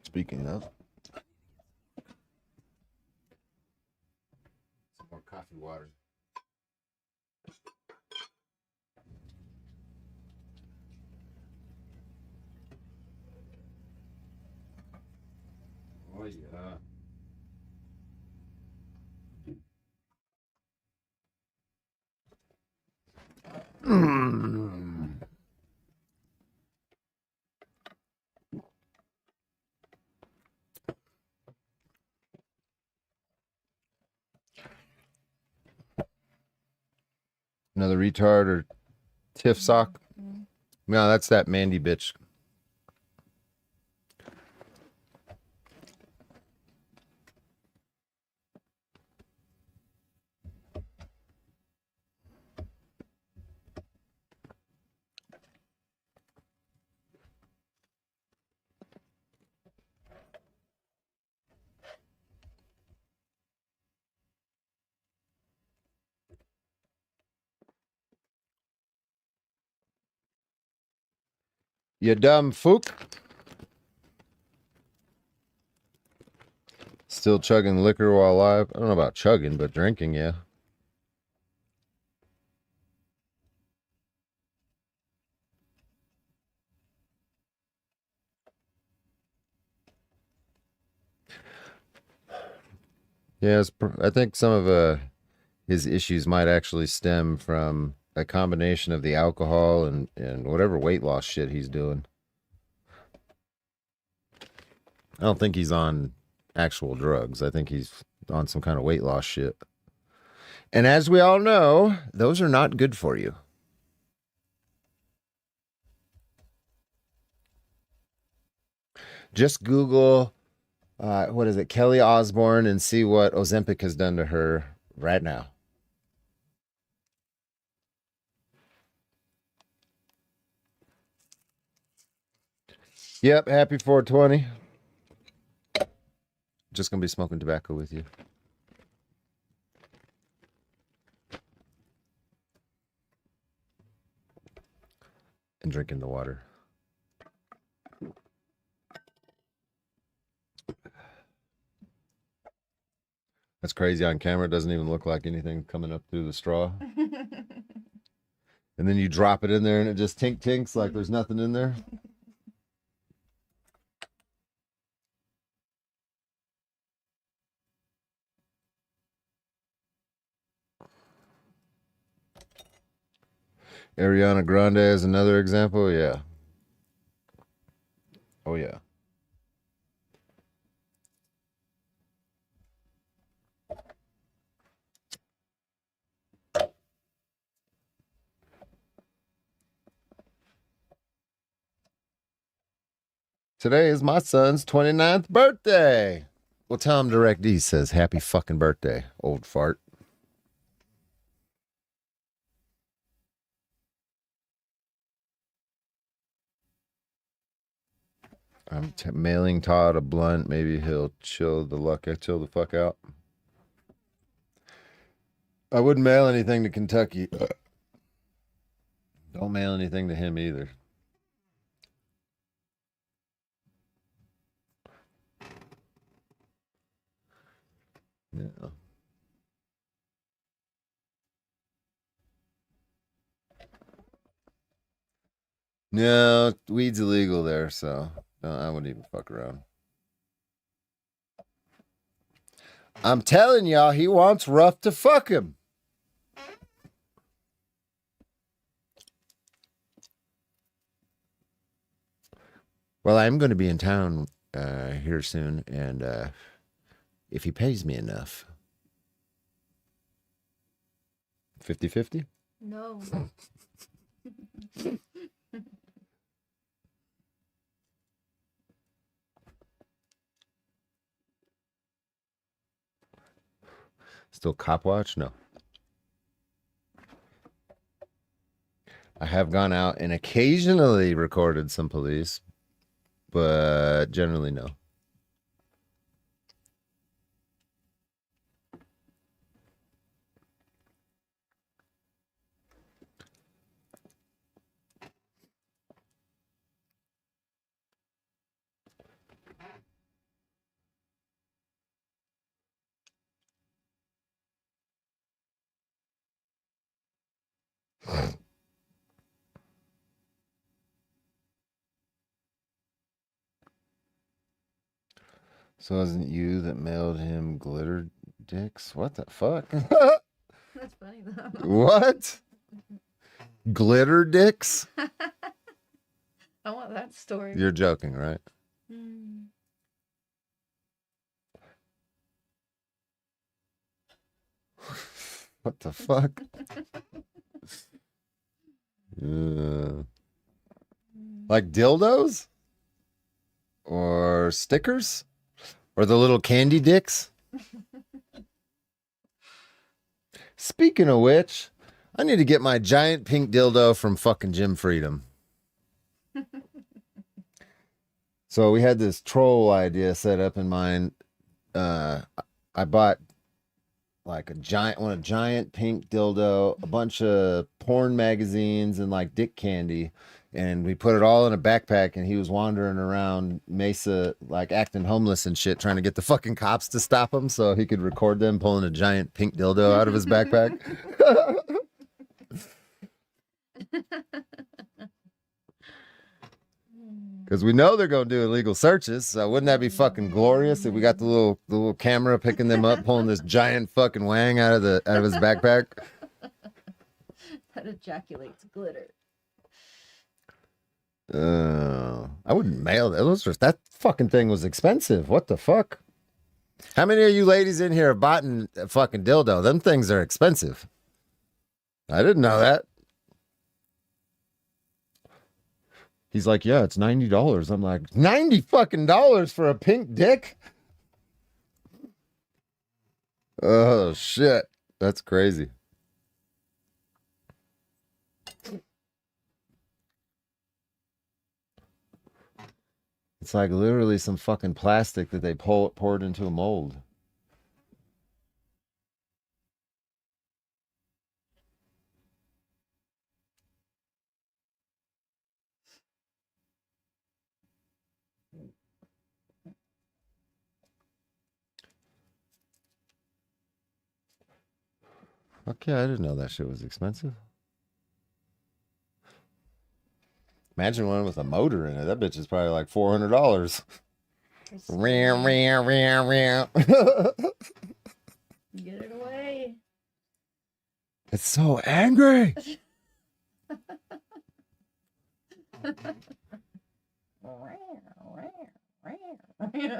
Speaking of, some more coffee water. Oh yeah. Another retard or tiff sock? No, that's that Mandy bitch. You dumb fook. Still chugging liquor while alive. I don't know about chugging, but drinking, yeah. Yeah, I think some of his issues might actually stem from a combination of the alcohol and whatever weight loss shit he's doing. I don't think he's on actual drugs. I think he's on some kind of weight loss shit. And as we all know, those are not good for you. Just Google, what is it, Kelly Osbourne, and see what Ozempic has done to her right now. Yep, happy 420. Just gonna be smoking tobacco with you. And drinking the water. That's crazy on camera. It doesn't even look like anything coming up through the straw. And then you drop it in there and it just tinks like there's nothing in there. Ariana Grande is another example. Yeah. Oh, yeah. Today is my son's 29th birthday. Well, tell him Direct D says happy fucking birthday, old fart. I'm mailing Todd a blunt. Maybe he'll chill the fuck out. I wouldn't mail anything to Kentucky. Don't mail anything to him either. Yeah. No, weed's illegal there, so I wouldn't even fuck around. I'm telling y'all, he wants Rough to fuck him. Well, I'm going to be in town here soon, and if he pays me enough. 50-50? No. Still cop watch? No. I have gone out and occasionally recorded some police, but generally no. So wasn't you that mailed him glitter dicks? What the fuck? That's funny though. What? Glitter dicks? I want that story. You're joking, right? Mm. What the fuck? Like dildos? Or stickers? Or the little candy dicks? Speaking of which, I need to get my giant pink dildo from fucking Jim Freedom. So we had this troll idea set up in mind. I bought like a giant pink dildo, a bunch of porn magazines, and like dick candy. And we put it all in a backpack, and he was wandering around Mesa, like acting homeless and shit, trying to get the fucking cops to stop him so he could record them pulling a giant pink dildo out of his backpack. Because we know they're going to do illegal searches, so wouldn't that be fucking glorious if we got the little camera picking them up, pulling this giant fucking wang out of his backpack? That ejaculates glitter. I wouldn't mail that. That fucking thing was expensive. What the fuck? How many of you ladies in here have bought a fucking dildo? Them things are expensive. I didn't know that. He's like, yeah, it's $90. I'm like, $90 fucking dollars for a pink dick? Oh shit. That's crazy. It's like literally some fucking plastic that they poured into a mold. Okay, I didn't know that shit was expensive. Imagine one with a motor in it. That bitch is probably like $400. Get it away. It's so angry. You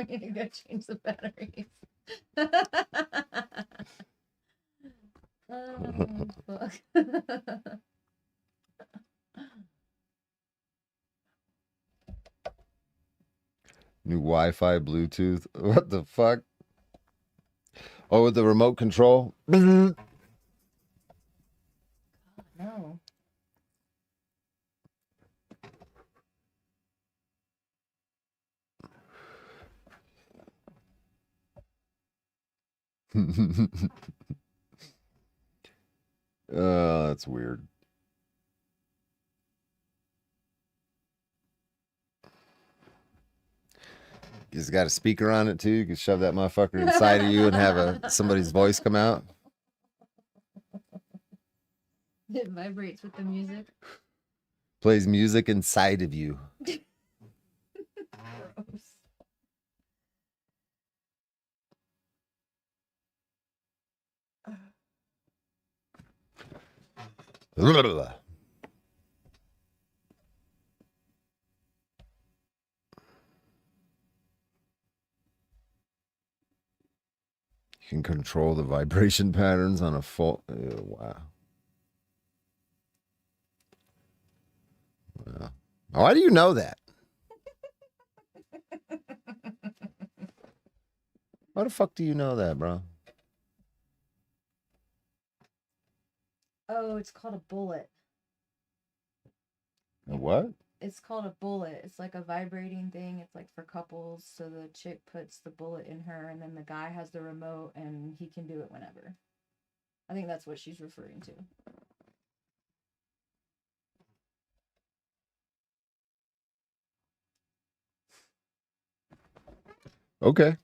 need to go change the batteries. Oh, fuck. New Wi-Fi, Bluetooth. What the fuck? Oh, with the remote control. No. That's weird. It's got a speaker on it too. You can shove that motherfucker inside of you and have somebody's voice come out. It vibrates with the music. Plays music inside of you. Gross. You can control the vibration patterns on a full. Wow. Wow. Why do you know that? Why the fuck do you know that, bro? Oh, it's called a bullet. A what? It's called a bullet. It's like a vibrating thing. It's like for couples. So the chick puts the bullet in her, and then the guy has the remote, and he can do it whenever. I think that's what she's referring to. Okay.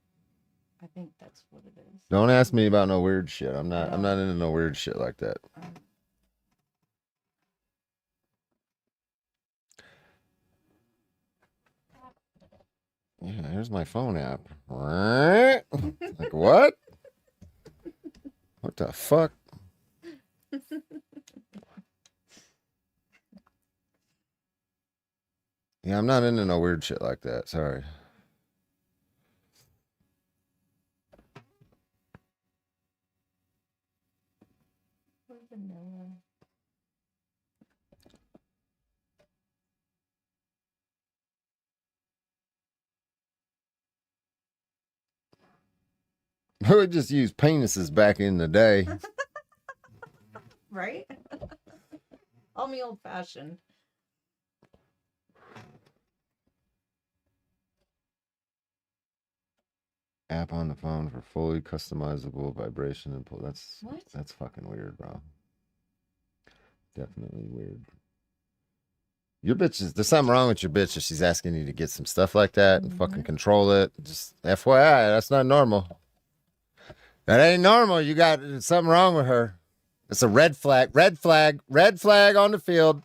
I think that's what it is. Don't ask me about no weird shit. I'm not into no weird shit like that. Yeah, here's my phone app. Like what? What the fuck? Yeah, I'm not into no weird shit like that. Sorry. We would just use penises back in the day. Right? Call me old fashioned. App on the phone for fully customizable vibration and pull. That's fucking weird, bro. Definitely weird. Your bitch there's something wrong with your bitch if she's asking you to get some stuff like that and fucking control it. Just FYI, that's not normal. That ain't normal. You got something wrong with her. It's a red flag. Red flag. Red flag on the field.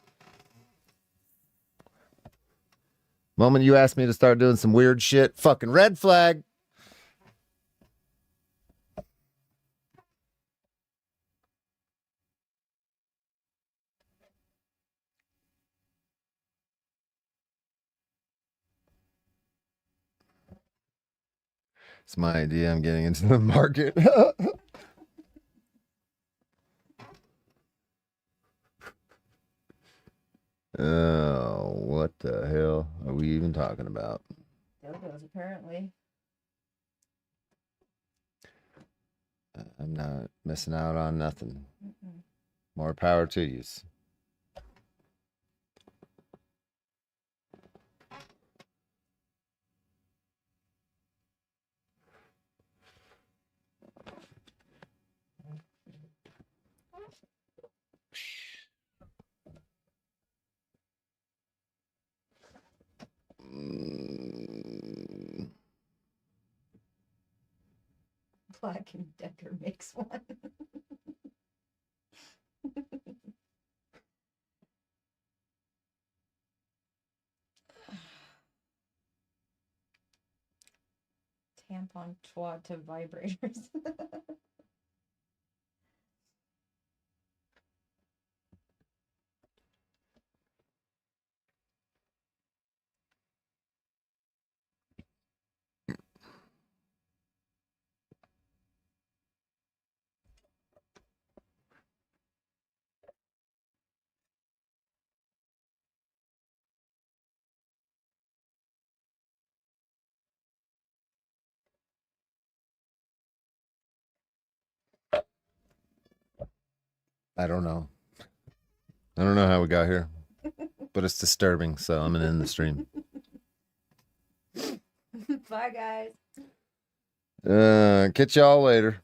Moment you ask me to start doing some weird shit, fucking red flag. It's my idea. I'm getting into the market. Oh, what the hell are we even talking about? Dildos, apparently. I'm not missing out on nothing. More power to you. Black and Decker makes one. Tampon twat to vibrators. I don't know. I don't know how we got here, but it's disturbing. So I'm gonna end the stream. Bye, guys. Catch y'all later.